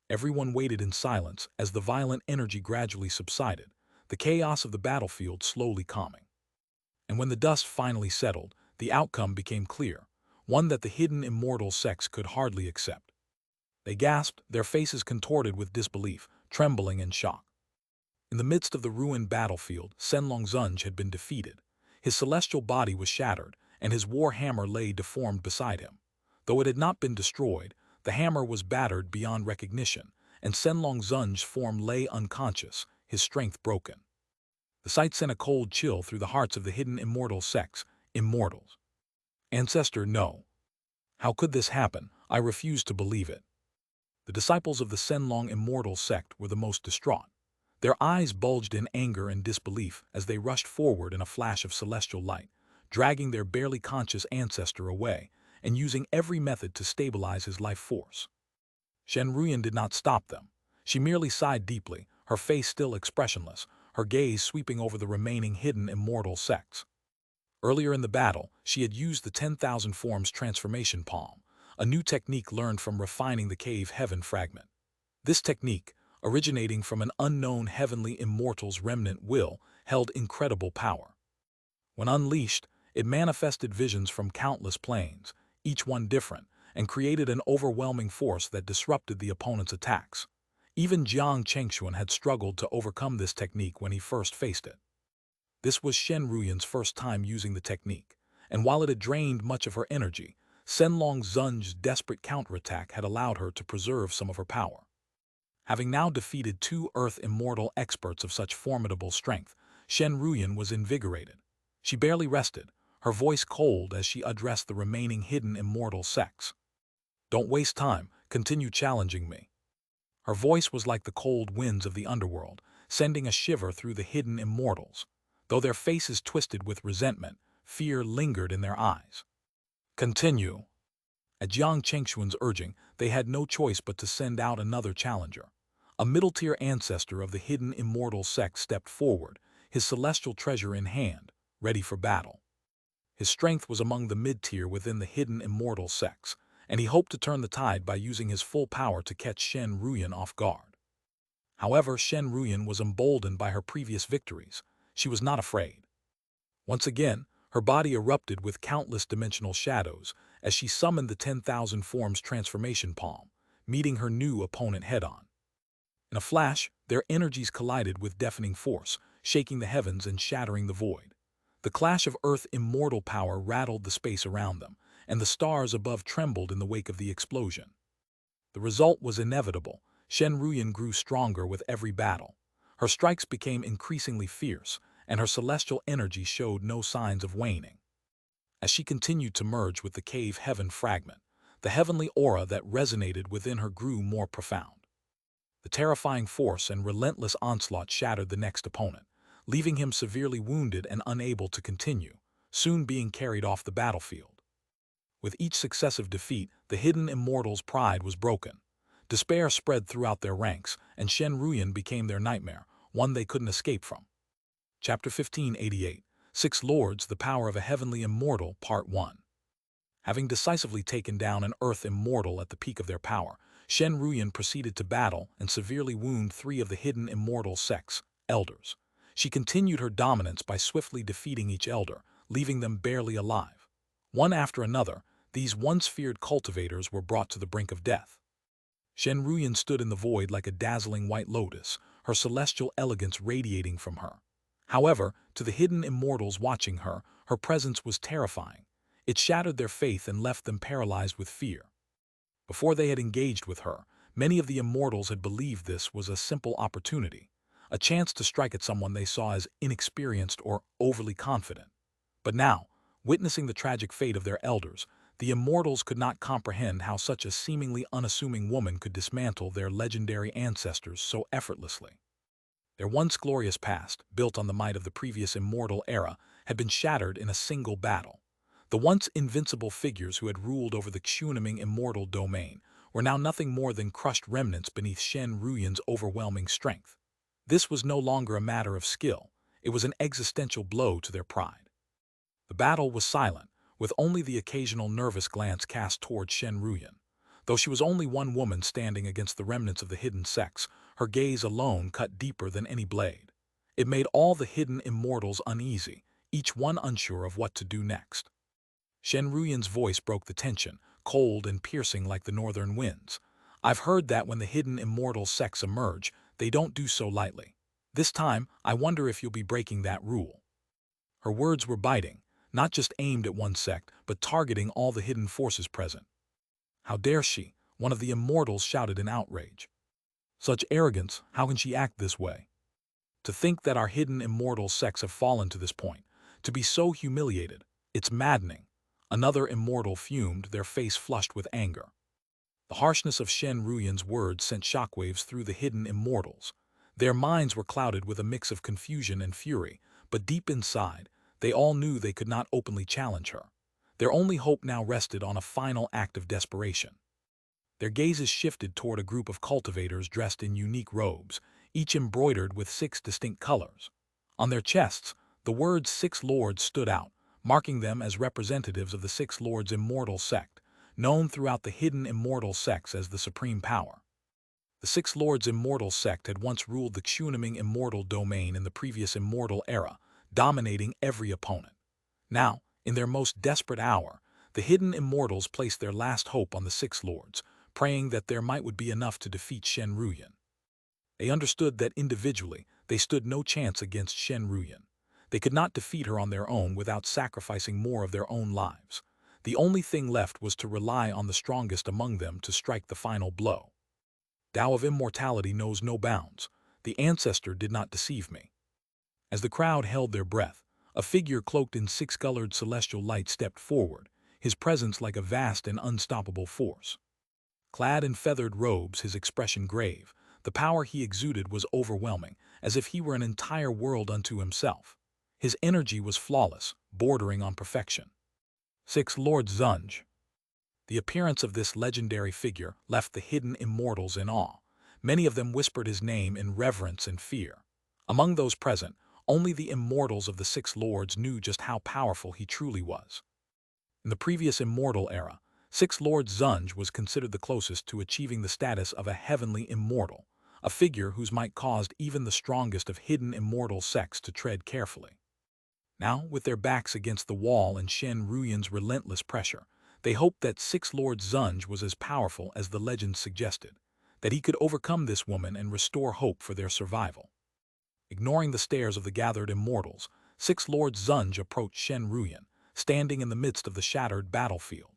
Everyone waited in silence as the violent energy gradually subsided, the chaos of the battlefield slowly calming. And when the dust finally settled, the outcome became clear, one that the hidden immortal sects could hardly accept. They gasped, their faces contorted with disbelief, trembling in shock. In the midst of the ruined battlefield, Senlong Zunj had been defeated. His celestial body was shattered, and his war hammer lay deformed beside him. Though it had not been destroyed, the hammer was battered beyond recognition, and Senlong Zunj's form lay unconscious, his strength broken. The sight sent a cold chill through the hearts of the hidden immortal sects, immortals. Ancestor, no. How could this happen? I refuse to believe it. The disciples of the Senlong immortal sect were the most distraught. Their eyes bulged in anger and disbelief as they rushed forward in a flash of celestial light, dragging their barely conscious ancestor away and using every method to stabilize his life force. Shen Ruyan did not stop them. She merely sighed deeply, her face still expressionless, her gaze sweeping over the remaining hidden immortal sects. Earlier in the battle, she had used the 10,000 forms transformation palm, a new technique learned from refining the cave heaven fragment. This technique, originating from an unknown heavenly immortal's remnant will, held incredible power. When unleashed, it manifested visions from countless planes, each one different, and created an overwhelming force that disrupted the opponent's attacks. Even Jiang Chengxuan had struggled to overcome this technique when he first faced it. This was Shen Ruyan's first time using the technique, and while it had drained much of her energy, Senlong Zunj's desperate counterattack had allowed her to preserve some of her power. Having now defeated 2 Earth immortal experts of such formidable strength, Shen Ruyan was invigorated. She barely rested, her voice cold as she addressed the remaining hidden immortal sects. Don't waste time, continue challenging me. Her voice was like the cold winds of the underworld, sending a shiver through the hidden immortals. Though their faces twisted with resentment, fear lingered in their eyes. Continue. At Jiang Chengxuan's urging, they had no choice but to send out another challenger. A middle-tier ancestor of the hidden immortal sect stepped forward, his celestial treasure in hand, ready for battle. His strength was among the mid-tier within the hidden immortal sects, and he hoped to turn the tide by using his full power to catch Shen Ruyan off guard. However, Shen Ruyan was emboldened by her previous victories. She was not afraid. Once again, her body erupted with countless dimensional shadows as she summoned the 10,000 forms transformation palm, meeting her new opponent head-on. In a flash, their energies collided with deafening force, shaking the heavens and shattering the void. The clash of Earth immortal power rattled the space around them, and the stars above trembled in the wake of the explosion. The result was inevitable. Shen Ruyan grew stronger with every battle. Her strikes became increasingly fierce, and her celestial energy showed no signs of waning. As she continued to merge with the cave heaven fragment, the heavenly aura that resonated within her grew more profound. The terrifying force and relentless onslaught shattered the next opponent, leaving him severely wounded and unable to continue, soon being carried off the battlefield. With each successive defeat, the hidden immortal's pride was broken. Despair spread throughout their ranks, and Shen Ruyan became their nightmare, one they couldn't escape from. Chapter 1588, Six Lords, The Power of a Heavenly Immortal, Part 1. Having decisively taken down an Earth immortal at the peak of their power, Shen Ruyan proceeded to battle and severely wound three of the hidden immortal sects, elders. She continued her dominance by swiftly defeating each elder, leaving them barely alive. One after another, these once feared cultivators were brought to the brink of death. Shen Ruyan stood in the void like a dazzling white lotus, her celestial elegance radiating from her. However, to the hidden immortals watching her, her presence was terrifying. It shattered their faith and left them paralyzed with fear. Before they had engaged with her, many of the immortals had believed this was a simple opportunity, a chance to strike at someone they saw as inexperienced or overly confident. But now, witnessing the tragic fate of their elders, the immortals could not comprehend how such a seemingly unassuming woman could dismantle their legendary ancestors so effortlessly. Their once glorious past, built on the might of the previous immortal era, had been shattered in a single battle. The once invincible figures who had ruled over the Xianxia immortal domain were now nothing more than crushed remnants beneath Shen Ruyan's overwhelming strength. This was no longer a matter of skill, it was an existential blow to their pride. The battle was silent, with only the occasional nervous glance cast toward Shen Ruyan. Though she was only one woman standing against the remnants of the hidden sects, her gaze alone cut deeper than any blade. It made all the hidden immortals uneasy, each one unsure of what to do next. Shen Ruyan's voice broke the tension, cold and piercing like the northern winds. I've heard that when the hidden immortal sects emerge, they don't do so lightly. This time, I wonder if you'll be breaking that rule. Her words were biting, not just aimed at one sect, but targeting all the hidden forces present. How dare she? One of the immortals shouted in outrage. Such arrogance, how can she act this way? To think that our hidden immortal sects have fallen to this point, to be so humiliated, it's maddening. Another immortal fumed, their face flushed with anger. The harshness of Shen Ruyan's words sent shockwaves through the hidden immortals. Their minds were clouded with a mix of confusion and fury, but deep inside, they all knew they could not openly challenge her. Their only hope now rested on a final act of desperation. Their gazes shifted toward a group of cultivators dressed in unique robes, each embroidered with 6 distinct colors. On their chests, the words 6 Lords stood out, marking them as representatives of the 6 Lords immortal sect, known throughout the hidden immortal sects as the supreme power. The 6 Lords immortal sect had once ruled the Xianxia immortal domain in the previous immortal era, dominating every opponent. Now, in their most desperate hour, the hidden immortals placed their last hope on the 6 Lords, praying that their might would be enough to defeat Shen Ruyan. They understood that individually, they stood no chance against Shen Ruyan. They could not defeat her on their own without sacrificing more of their own lives. The only thing left was to rely on the strongest among them to strike the final blow. Tao of immortality knows no bounds. The ancestor did not deceive me. As the crowd held their breath, a figure cloaked in 6-colored celestial light stepped forward, his presence like a vast and unstoppable force. Clad in feathered robes, his expression grave, The power he exuded was overwhelming, as if he were an entire world unto himself. His energy was flawless, bordering on perfection. 6. Lord Zunj. The appearance of this legendary figure left the hidden immortals in awe. Many of them whispered his name in reverence and fear. Among those present, only the immortals of the Six Lords knew just how powerful he truly was. In the previous immortal era, Six Lord Zunj was considered the closest to achieving the status of a heavenly immortal, a figure whose might caused even the strongest of hidden immortal sects to tread carefully. Now, with their backs against the wall and Shen Ruyan's relentless pressure, they hoped that Six Lord Zunj was as powerful as the legend suggested, that he could overcome this woman and restore hope for their survival. Ignoring the stares of the gathered immortals, Six Lord Zunj approached Shen Ruyan, standing in the midst of the shattered battlefield.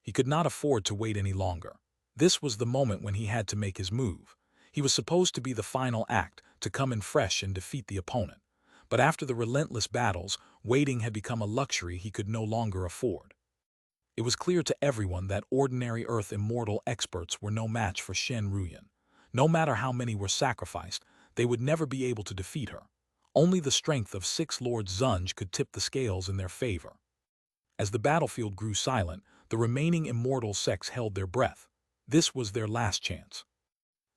He could not afford to wait any longer. This was the moment when he had to make his move. He was supposed to be the final act, to come in fresh and defeat the opponent. But after the relentless battles, waiting had become a luxury he could no longer afford. It was clear to everyone that ordinary Earth immortal experts were no match for Shen Ruyan. No matter how many were sacrificed, they would never be able to defeat her. Only the strength of Six Lord Zunj could tip the scales in their favor. As the battlefield grew silent, the remaining immortal sects held their breath. This was their last chance.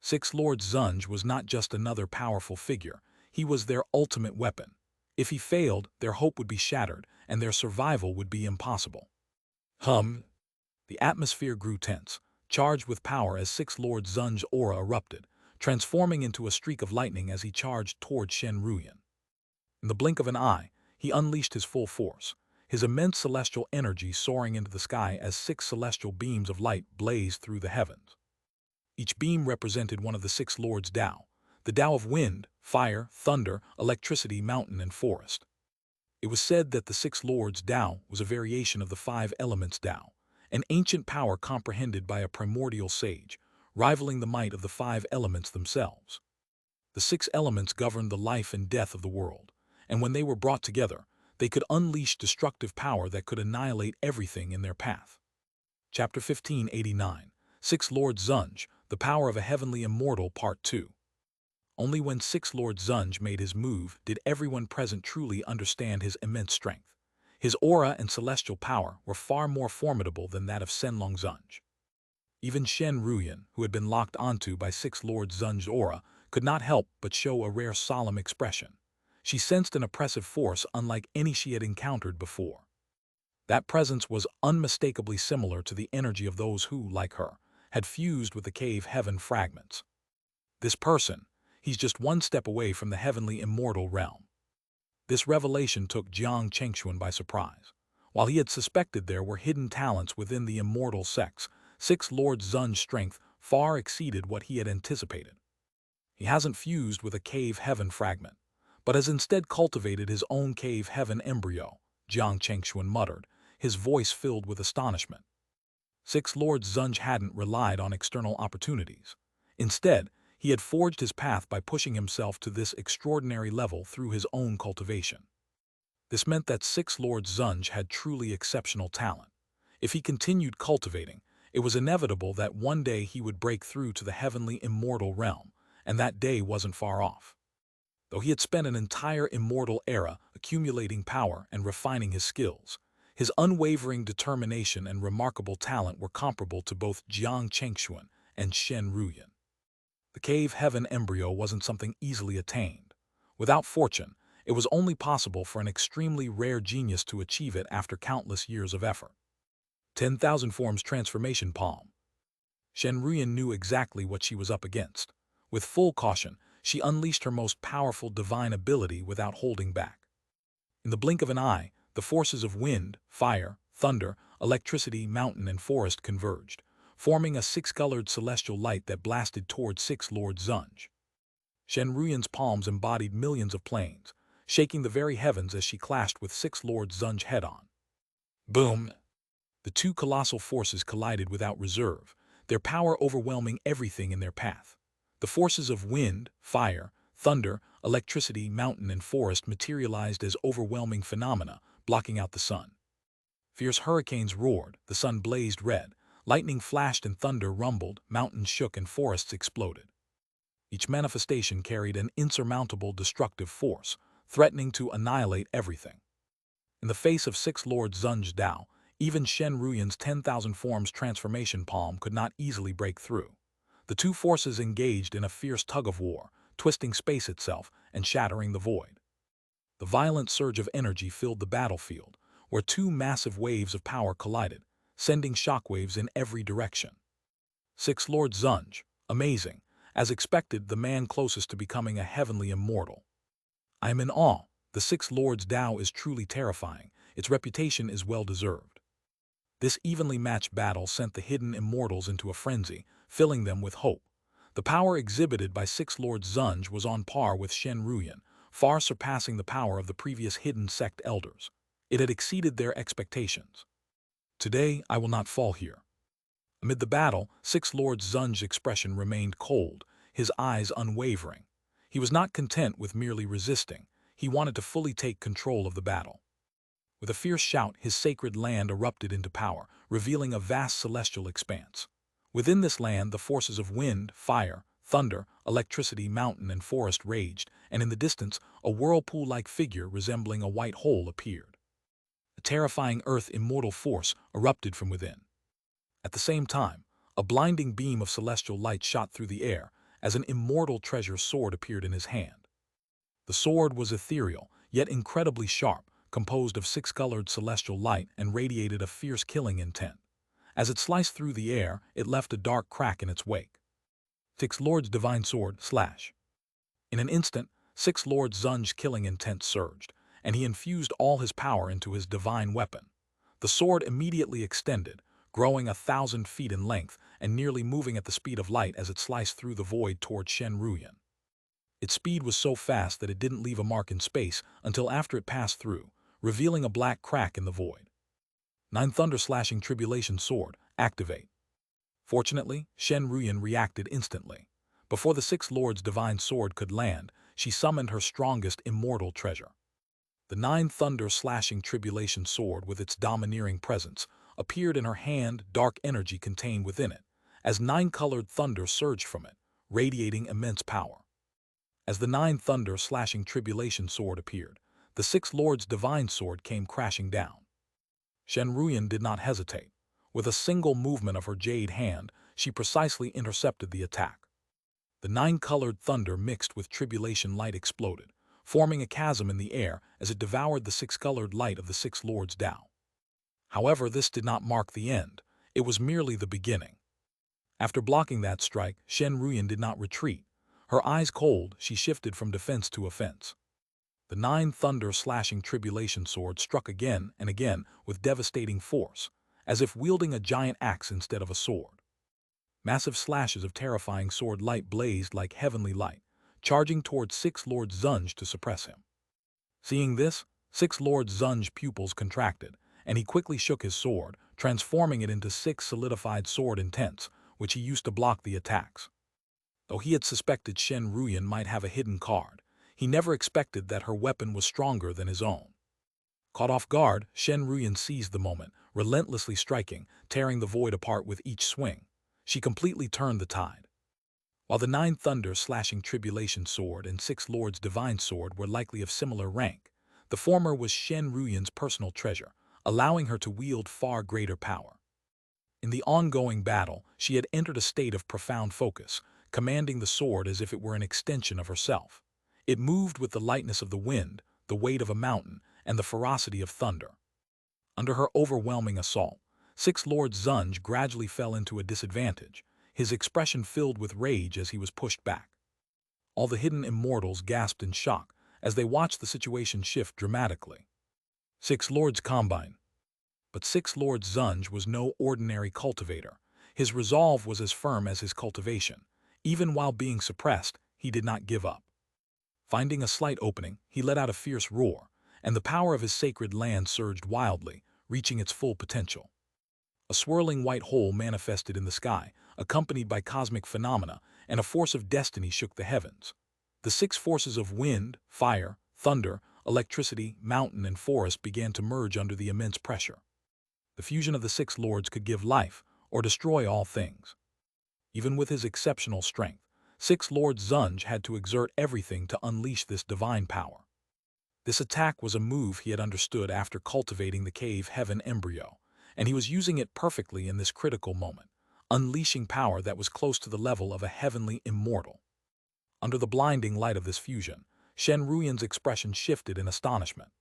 Six Lord Zunj was not just another powerful figure, he was their ultimate weapon. If he failed, their hope would be shattered, and their survival would be impossible. The atmosphere grew tense, charged with power as Six Lord Zunj's aura erupted, transforming into a streak of lightning as he charged toward Shen Ruyan. In the blink of an eye, he unleashed his full force, his immense celestial energy soaring into the sky as 6 celestial beams of light blazed through the heavens. Each beam represented one of the Six Lords' Tao, the Tao of wind, fire, thunder, electricity, mountain, and forest. It was said that the Six Lords' Tao was a variation of the 5 elements Tao, an ancient power comprehended by a primordial sage, rivaling the might of the 5 elements themselves. The 6 elements governed the life and death of the world, and when they were brought together, they could unleash destructive power that could annihilate everything in their path. Chapter 1589, Six Lord Zunj, The Power of a Heavenly Immortal, Part 2. Only when Six Lord Zunj made his move did everyone present truly understand his immense strength. His aura and celestial power were far more formidable than that of Senlong Zunj. Even Shen Ruyan, who had been locked onto by Six Lord Zunj's aura, could not help but show a rare solemn expression. She sensed an oppressive force unlike any she had encountered before. That presence was unmistakably similar to the energy of those who, like her, had fused with the cave heaven fragments. This person, he's just one step away from the heavenly immortal realm. This revelation took Jiang Chengxuan by surprise. While he had suspected there were hidden talents within the immortal sects, Six Lord Zunj's strength far exceeded what he had anticipated. He hasn't fused with a cave heaven fragment, but has instead cultivated his own cave heaven embryo, Jiang Chengxuan muttered, his voice filled with astonishment. Six Lord Zunj hadn't relied on external opportunities. Instead, he had forged his path by pushing himself to this extraordinary level through his own cultivation. This meant that Six Lord Zunj had truly exceptional talent. If he continued cultivating, it was inevitable that one day he would break through to the heavenly immortal realm, and that day wasn't far off. Though he had spent an entire immortal era accumulating power and refining his skills, his unwavering determination and remarkable talent were comparable to both Jiang Chengxuan and Shen Ruyan. The cave heaven embryo wasn't something easily attained. Without fortune, it was only possible for an extremely rare genius to achieve it after countless years of effort. 10,000 forms transformation palm. Shen Ruyan knew exactly what she was up against. With full caution, she unleashed her most powerful divine ability without holding back. In the blink of an eye, the forces of wind, fire, thunder, electricity, mountain, and forest converged, forming a 6-colored celestial light that blasted toward Six Lord Zunj. Shen Ruyan's palms embodied millions of planes, shaking the very heavens as she clashed with Six Lord Zunj head-on. Boom! The two colossal forces collided without reserve, their power overwhelming everything in their path. The forces of wind, fire, thunder, electricity, mountain, and forest materialized as overwhelming phenomena, blocking out the sun. Fierce hurricanes roared, the sun blazed red, lightning flashed and thunder rumbled, mountains shook and forests exploded. Each manifestation carried an insurmountable destructive force, threatening to annihilate everything. In the face of Six Lord Zunj Dao, even Shen Ruyan's 10,000 forms transformation palm could not easily break through. The two forces engaged in a fierce tug-of-war, twisting space itself and shattering the void. The violent surge of energy filled the battlefield, where two massive waves of power collided, sending shockwaves in every direction. Six Lord Zunj, amazing, as expected, the man closest to becoming a heavenly immortal. I am in awe. The Six Lords Dao is truly terrifying. Its reputation is well-deserved. This evenly matched battle sent the hidden immortals into a frenzy, filling them with hope. The power exhibited by Six Lord Zunj was on par with Shen Ruyan, far surpassing the power of the previous hidden sect elders. It had exceeded their expectations. Today, I will not fall here. Amid the battle, Six Lord Zunj's expression remained cold, his eyes unwavering. He was not content with merely resisting. He wanted to fully take control of the battle. With a fierce shout, his sacred land erupted into power, revealing a vast celestial expanse. Within this land, the forces of wind, fire, thunder, electricity, mountain, and forest raged, and in the distance, a whirlpool-like figure resembling a white hole appeared. A terrifying earth immortal force erupted from within. At the same time, a blinding beam of celestial light shot through the air as an immortal treasure sword appeared in his hand. The sword was ethereal, yet incredibly sharp, composed of six-colored celestial light and radiated a fierce killing intent. As it sliced through the air, it left a dark crack in its wake. Six Lords' divine sword, slash. In an instant, Six Lord Zunj's killing intent surged, and he infused all his power into his divine weapon. The sword immediately extended, growing 1,000 feet in length and nearly moving at the speed of light as it sliced through the void toward Shen Ruyan. Its speed was so fast that it didn't leave a mark in space until after it passed through, revealing a black crack in the void. 9 Thunder Slashing Tribulation Sword, activate. Fortunately, Shen Ruyan reacted instantly. Before the Six Lords' divine sword could land, she summoned her strongest immortal treasure. The 9 Thunder Slashing Tribulation Sword, with its domineering presence, appeared in her hand, dark energy contained within it, as 9-colored thunder surged from it, radiating immense power. As the 9 Thunder Slashing Tribulation Sword appeared, the Six Lords' divine sword came crashing down. Shen Ruyan did not hesitate. With a single movement of her jade hand, she precisely intercepted the attack. The 9-colored thunder mixed with tribulation light exploded, forming a chasm in the air as it devoured the 6-colored light of the Six Lords Dao. However, this did not mark the end. It was merely the beginning. After blocking that strike, Shen Ruyan did not retreat. Her eyes cold, she shifted from defense to offense. The 9 Thunder Slashing Tribulation Sword struck again and again with devastating force, as if wielding a giant axe instead of a sword. Massive slashes of terrifying sword light blazed like heavenly light, charging towards Six Lord Zunj to suppress him. Seeing this, Six Lord Zunj's pupils contracted, and he quickly shook his sword, transforming it into 6 solidified sword intents, which he used to block the attacks. Though he had suspected Shen Ruyan might have a hidden card, he never expected that her weapon was stronger than his own. Caught off guard, Shen Ruyan seized the moment, relentlessly striking, tearing the void apart with each swing. She completely turned the tide. While the 9 Thunder Slashing Tribulation Sword and Six Lords' Divine Sword were likely of similar rank, the former was Shen Ruyan's personal treasure, allowing her to wield far greater power. In the ongoing battle, she had entered a state of profound focus, commanding the sword as if it were an extension of herself. It moved with the lightness of the wind, the weight of a mountain, and the ferocity of thunder. Under her overwhelming assault, Six Lord Zunj gradually fell into a disadvantage, his expression filled with rage as he was pushed back. All the hidden immortals gasped in shock as they watched the situation shift dramatically. Six Lords combine. But Six Lord Zunj was no ordinary cultivator. His resolve was as firm as his cultivation. Even while being suppressed, he did not give up. Finding a slight opening, he let out a fierce roar, and the power of his sacred land surged wildly, reaching its full potential. A swirling white hole manifested in the sky, accompanied by cosmic phenomena, and a force of destiny shook the heavens. The 6 forces of wind, fire, thunder, electricity, mountain, and forest began to merge under the immense pressure. The fusion of the 6 lords could give life or destroy all things. Even with his exceptional strength, Six Lord Zunge had to exert everything to unleash this divine power. This attack was a move he had understood after cultivating the cave heaven embryo, and he was using it perfectly in this critical moment, unleashing power that was close to the level of a heavenly immortal. Under the blinding light of this fusion, Shen Ruyan's expression shifted in astonishment.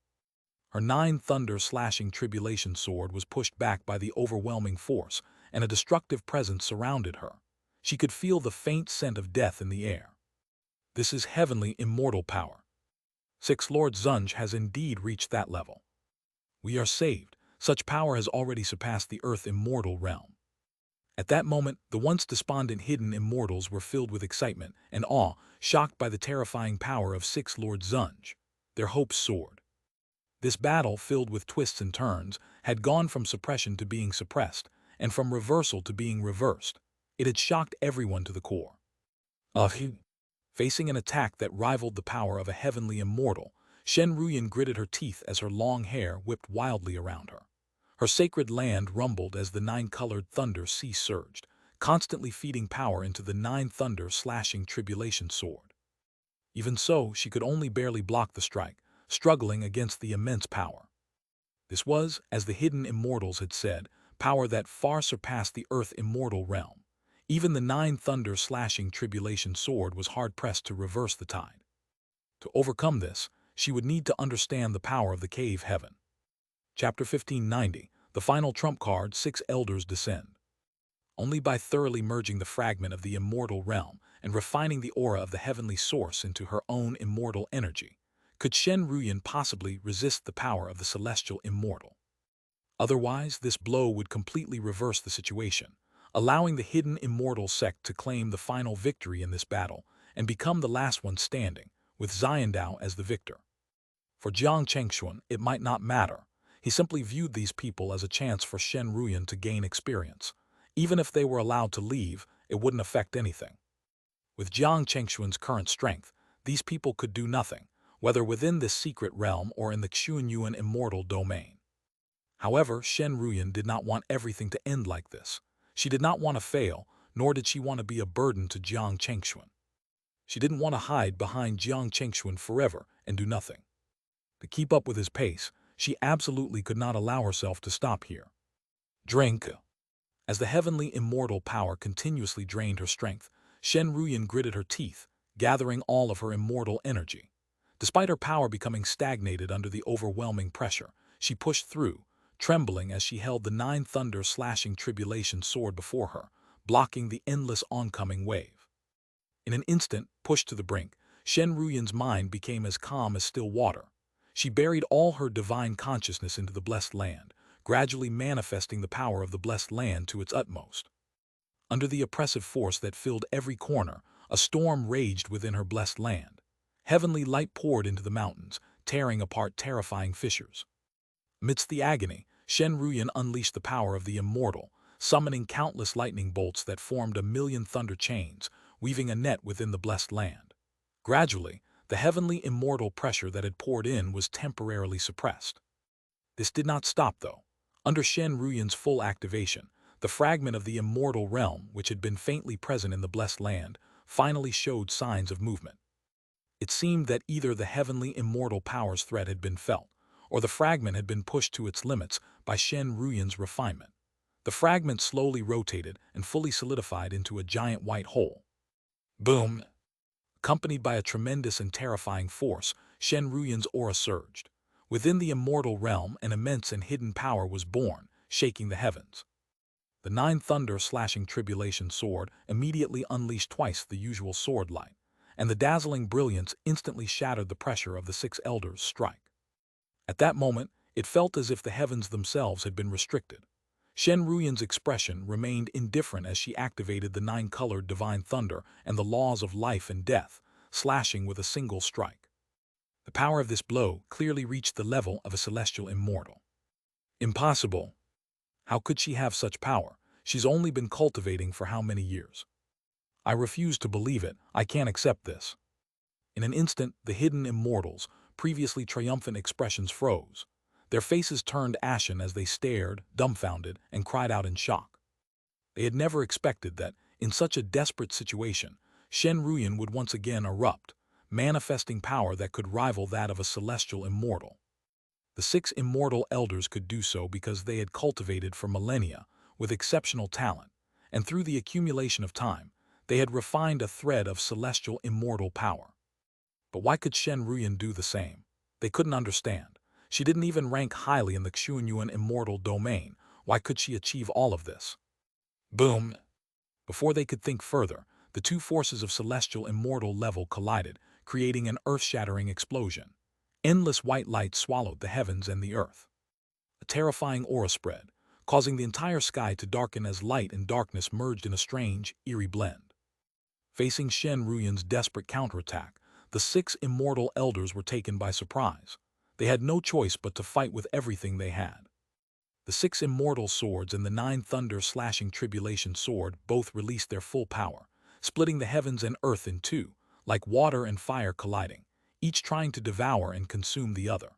Her nine thunder-slashing tribulation sword was pushed back by the overwhelming force, and a destructive presence surrounded her. She could feel the faint scent of death in the air. This is heavenly immortal power. Six Lord Zunge has indeed reached that level. We are saved. Such power has already surpassed the earth immortal realm. At that moment, the once despondent hidden immortals were filled with excitement and awe, shocked by the terrifying power of Six Lord Zunge. Their hopes soared. This battle, filled with twists and turns, had gone from suppression to being suppressed, and from reversal to being reversed. It had shocked everyone to the core. Facing an attack that rivaled the power of a heavenly immortal, Shen Ruyan gritted her teeth as her long hair whipped wildly around her. Her sacred land rumbled as the nine-colored thunder sea surged, constantly feeding power into the nine thunder-slashing tribulation sword. Even so, she could only barely block the strike, struggling against the immense power. This was, as the hidden immortals had said, power that far surpassed the earth immortal realm. Even the nine thunder-slashing tribulation sword was hard-pressed to reverse the tide. To overcome this, she would need to understand the power of the cave heaven. Chapter 1590, the final trump card, Six Elders Descend. Only by thoroughly merging the fragment of the immortal realm and refining the aura of the heavenly source into her own immortal energy could Shen Ruyan possibly resist the power of the celestial immortal. Otherwise, this blow would completely reverse the situation, allowing the hidden immortal sect to claim the final victory in this battle and become the last one standing, with Xiandao as the victor. For Jiang Chengxuan, it might not matter. He simply viewed these people as a chance for Shen Ruyan to gain experience. Even if they were allowed to leave, it wouldn't affect anything. With Jiang Chengxuan's current strength, these people could do nothing, whether within this secret realm or in the Xuanyuan immortal domain. However, Shen Ruyan did not want everything to end like this. She did not want to fail, nor did she want to be a burden to Jiang Chengxuan. She didn't want to hide behind Jiang Chengxuan forever and do nothing. To keep up with his pace, she absolutely could not allow herself to stop here. Drink. As the heavenly immortal power continuously drained her strength, Shen Ruyan gritted her teeth, gathering all of her immortal energy. Despite her power becoming stagnated under the overwhelming pressure, she pushed through, trembling as she held the nine thunder-slashing tribulation sword before her, blocking the endless oncoming wave. In an instant, pushed to the brink, Shen Ruyan's mind became as calm as still water. She buried all her divine consciousness into the blessed land, gradually manifesting the power of the blessed land to its utmost. Under the oppressive force that filled every corner, a storm raged within her blessed land. Heavenly light poured into the mountains, tearing apart terrifying fissures. Amidst the agony, Shen Ruyan unleashed the power of the immortal, summoning countless lightning bolts that formed a million thunder chains, weaving a net within the blessed land. Gradually, the heavenly immortal pressure that had poured in was temporarily suppressed. This did not stop, though. Under Shen Ruyan's full activation, the fragment of the immortal realm, which had been faintly present in the blessed land, finally showed signs of movement. It seemed that either the heavenly immortal power's threat had been felt, or the fragment had been pushed to its limits by Shen Ruyan's refinement. The fragment slowly rotated and fully solidified into a giant white hole. Boom! Accompanied by a tremendous and terrifying force, Shen Ruyan's aura surged. Within the immortal realm, an immense and hidden power was born, shaking the heavens. The nine thunder-slashing tribulation sword immediately unleashed twice the usual sword light, and the dazzling brilliance instantly shattered the pressure of the six elders' strike. At that moment, it felt as if the heavens themselves had been restricted. Shen Ruyan's expression remained indifferent as she activated the nine-colored divine thunder and the laws of life and death, slashing with a single strike. The power of this blow clearly reached the level of a celestial immortal. Impossible. How could she have such power? She's only been cultivating for how many years? I refuse to believe it. I can't accept this. In an instant, the hidden immortals, previously triumphant expressions froze. Their faces turned ashen as they stared, dumbfounded, and cried out in shock. They had never expected that, in such a desperate situation, Shen Ruyan would once again erupt, manifesting power that could rival that of a celestial immortal. The six immortal elders could do so because they had cultivated for millennia with exceptional talent, and through the accumulation of time, they had refined a thread of celestial immortal power. But why could Shen Ruyan do the same? They couldn't understand. She didn't even rank highly in the Xuanyuan immortal domain. Why could she achieve all of this? Boom! Before they could think further, the two forces of celestial immortal level collided, creating an earth-shattering explosion. Endless white light swallowed the heavens and the earth. A terrifying aura spread, causing the entire sky to darken as light and darkness merged in a strange, eerie blend. Facing Shen Ruyan's desperate counterattack, the six immortal elders were taken by surprise. They had no choice but to fight with everything they had. The six immortal swords and the nine thunder-slashing tribulation sword both released their full power, splitting the heavens and earth in two, like water and fire colliding, each trying to devour and consume the other.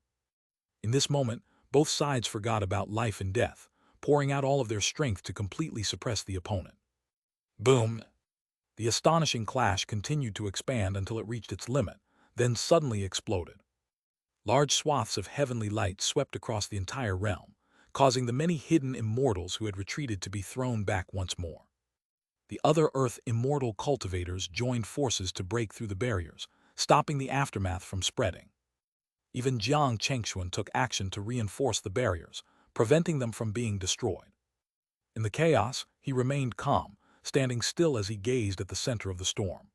In this moment, both sides forgot about life and death, pouring out all of their strength to completely suppress the opponent. Boom! The astonishing clash continued to expand until it reached its limit, then suddenly exploded. Large swaths of heavenly light swept across the entire realm, causing the many hidden immortals who had retreated to be thrown back once more. The other Earth immortal cultivators joined forces to break through the barriers, stopping the aftermath from spreading. Even Jiang Chengxuan took action to reinforce the barriers, preventing them from being destroyed. In the chaos, he remained calm, standing still as he gazed at the center of the storm.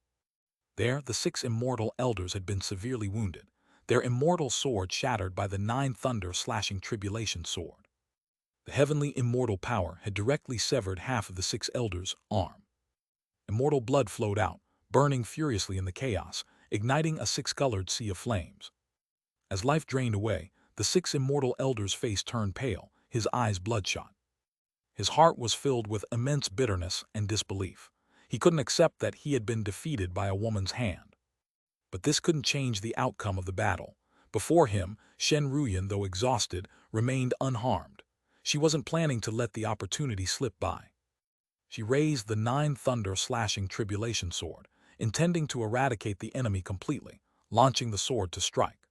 There, the six immortal elders had been severely wounded, their immortal sword shattered by the nine thunder-slashing tribulation sword. The heavenly immortal power had directly severed half of the six elders' arm. Immortal blood flowed out, burning furiously in the chaos, igniting a six-colored sea of flames. As life drained away, the six immortal elders' face turned pale, his eyes bloodshot. His heart was filled with immense bitterness and disbelief. He couldn't accept that he had been defeated by a woman's hand. But this couldn't change the outcome of the battle. Before him, Shen Ruyan, though exhausted, remained unharmed. She wasn't planning to let the opportunity slip by. She raised the nine thunder-slashing tribulation sword, intending to eradicate the enemy completely, launching the sword to strike.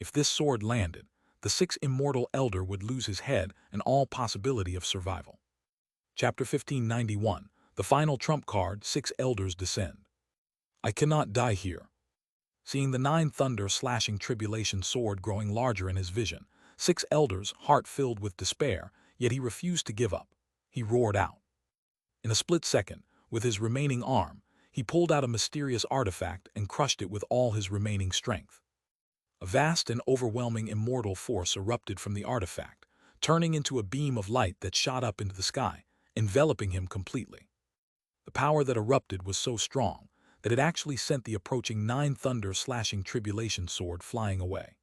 If this sword landed, the six immortal elder would lose his head and all possibility of survival. Chapter 1591, the final trump card, six elders descend. I cannot die here. Seeing the nine thunder-slashing tribulation sword growing larger in his vision, six elders, heart filled with despair, yet he refused to give up. He roared out. In a split second, with his remaining arm, he pulled out a mysterious artifact and crushed it with all his remaining strength. A vast and overwhelming immortal force erupted from the artifact, turning into a beam of light that shot up into the sky, enveloping him completely. The power that erupted was so strong that it actually sent the approaching nine thunder-slashing tribulation sword flying away.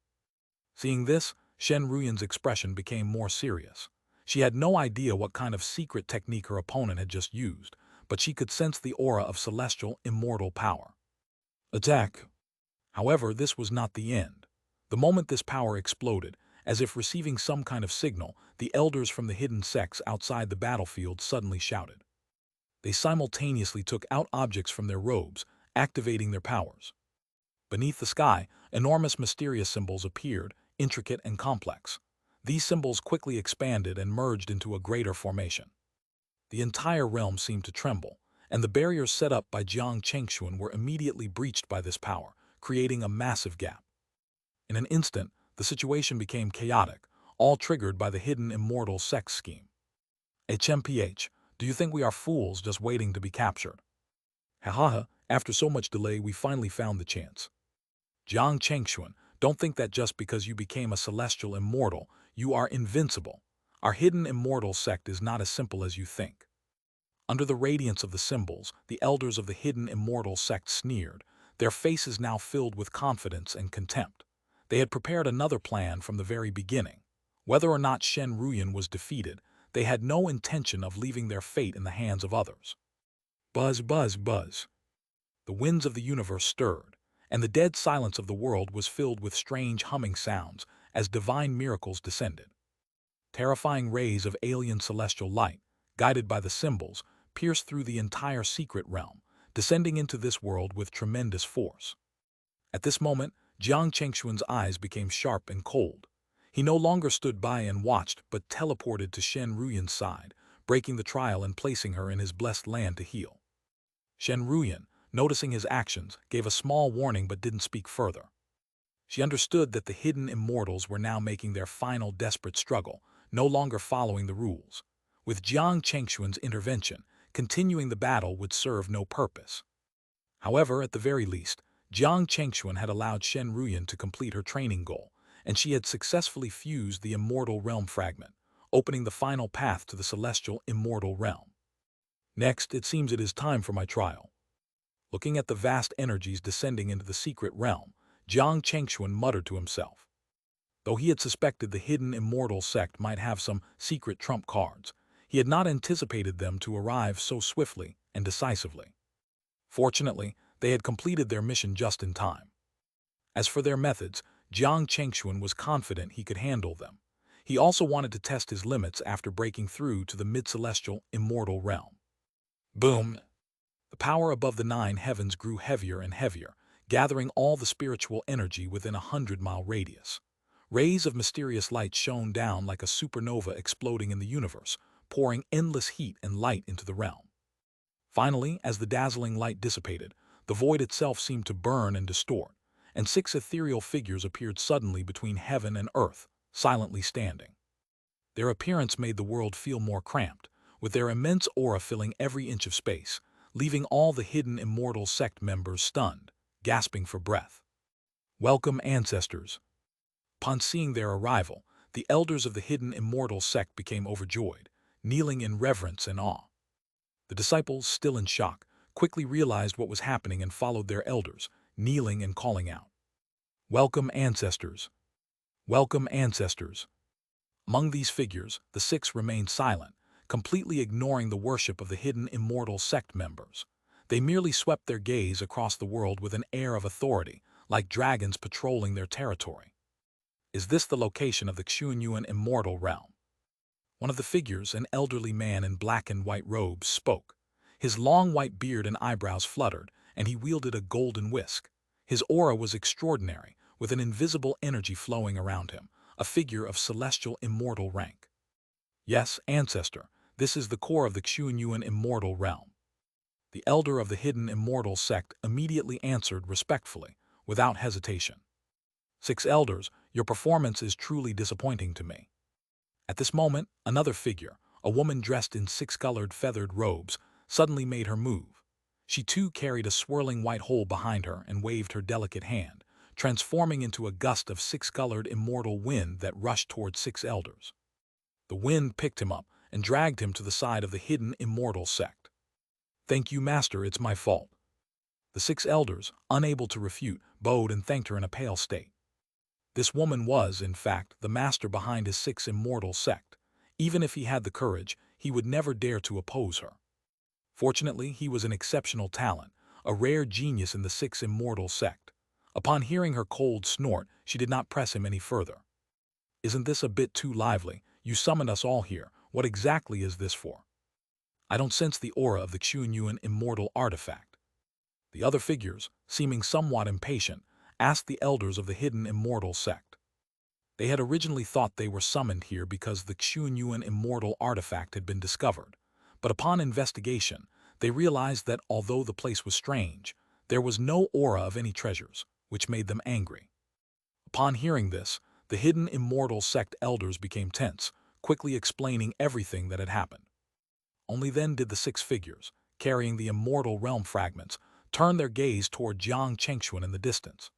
Seeing this, Shen Ruyan's expression became more serious. She had no idea what kind of secret technique her opponent had just used, but she could sense the aura of celestial immortal power. Attack! However, this was not the end. The moment this power exploded, as if receiving some kind of signal, the elders from the hidden sects outside the battlefield suddenly shouted. They simultaneously took out objects from their robes, activating their powers. Beneath the sky, enormous mysterious symbols appeared, intricate and complex. These symbols quickly expanded and merged into a greater formation. The entire realm seemed to tremble, and the barriers set up by Jiang Chengxuan were immediately breached by this power, creating a massive gap. In an instant, the situation became chaotic, all triggered by the hidden immortal sex scheme. HMPH, do you think we are fools just waiting to be captured? Hahaha, after so much delay we finally found the chance. Jiang Chengxuan, don't think that just because you became a celestial immortal, you are invincible. Our hidden immortal sect is not as simple as you think. Under the radiance of the symbols, the elders of the hidden immortal sect sneered, their faces now filled with confidence and contempt. They had prepared another plan from the very beginning. Whether or not Shen Ruyan was defeated, they had no intention of leaving their fate in the hands of others. Buzz, buzz, buzz. The winds of the universe stirred, and the dead silence of the world was filled with strange humming sounds as divine miracles descended. Terrifying rays of alien celestial light, guided by the symbols, pierced through the entire secret realm, descending into this world with tremendous force. At this moment, Jiang Chengxuan's eyes became sharp and cold. He no longer stood by and watched, but teleported to Shen Ruyan's side, breaking the trial and placing her in his blessed land to heal. Shen Ruyan, noticing his actions, gave a small warning but didn't speak further. She understood that the hidden immortals were now making their final desperate struggle, no longer following the rules. With Jiang Chengxuan's intervention, continuing the battle would serve no purpose. However, at the very least, Jiang Chengxuan had allowed Shen Ruyan to complete her training goal, and she had successfully fused the immortal realm fragment, opening the final path to the celestial immortal realm. Next, it seems it is time for my trial. Looking at the vast energies descending into the secret realm, Jiang Chengxuan muttered to himself. Though he had suspected the hidden immortal sect might have some secret trump cards, he had not anticipated them to arrive so swiftly and decisively. Fortunately, they had completed their mission just in time. As for their methods, Jiang Chengxuan was confident he could handle them. He also wanted to test his limits after breaking through to the mid-celestial immortal realm. Boom! The power above the 9 heavens grew heavier and heavier, gathering all the spiritual energy within a 100-mile radius. Rays of mysterious light shone down like a supernova exploding in the universe, pouring endless heat and light into the realm. Finally, as the dazzling light dissipated, the void itself seemed to burn and distort, and 6 ethereal figures appeared suddenly between heaven and earth, silently standing. Their appearance made the world feel more cramped, with their immense aura filling every inch of space, leaving all the hidden immortal sect members stunned, gasping for breath. Welcome, ancestors. Upon seeing their arrival, the elders of the hidden immortal sect became overjoyed, kneeling in reverence and awe. The disciples, still in shock, quickly realized what was happening and followed their elders, kneeling and calling out, "Welcome, ancestors! Welcome, ancestors!" Among these figures, the 6 remained silent, completely ignoring the worship of the hidden immortal sect members. They merely swept their gaze across the world with an air of authority, like dragons patrolling their territory. Is this the location of the Xianxia immortal realm? One of the figures, an elderly man in black and white robes, spoke. His long white beard and eyebrows fluttered, and he wielded a golden whisk. His aura was extraordinary, with an invisible energy flowing around him, a figure of celestial immortal rank. Yes, ancestor, this is the core of the Xianxia immortal realm. The elder of the hidden immortal sect immediately answered respectfully, without hesitation. 6 elders, your performance is truly disappointing to me. At this moment, another figure, a woman dressed in 6-colored feathered robes, suddenly made her move. She too carried a swirling white hole behind her and waved her delicate hand, transforming into a gust of 6-colored immortal wind that rushed toward 6 elders. The wind picked him up and dragged him to the side of the hidden immortal sect. Thank you, master, it's my fault. The 6 elders, unable to refute, bowed and thanked her in a pale state. This woman was, in fact, the master behind his 6 immortal sect. Even if he had the courage, he would never dare to oppose her. Fortunately, he was an exceptional talent, a rare genius in the 6 immortal sect. Upon hearing her cold snort, she did not press him any further. Isn't this a bit too lively? You summoned us all here. What exactly is this for? I don't sense the aura of the Xianxia immortal artifact. The other figures, seeming somewhat impatient, asked the elders of the hidden immortal sect. They had originally thought they were summoned here because the Xianxia immortal artifact had been discovered, but upon investigation, they realized that although the place was strange, there was no aura of any treasures, which made them angry. Upon hearing this, the hidden immortal sect elders became tense, quickly explaining everything that had happened. Only then did the 6 figures, carrying the immortal realm fragments, turn their gaze toward Jiang Chengxuan in the distance.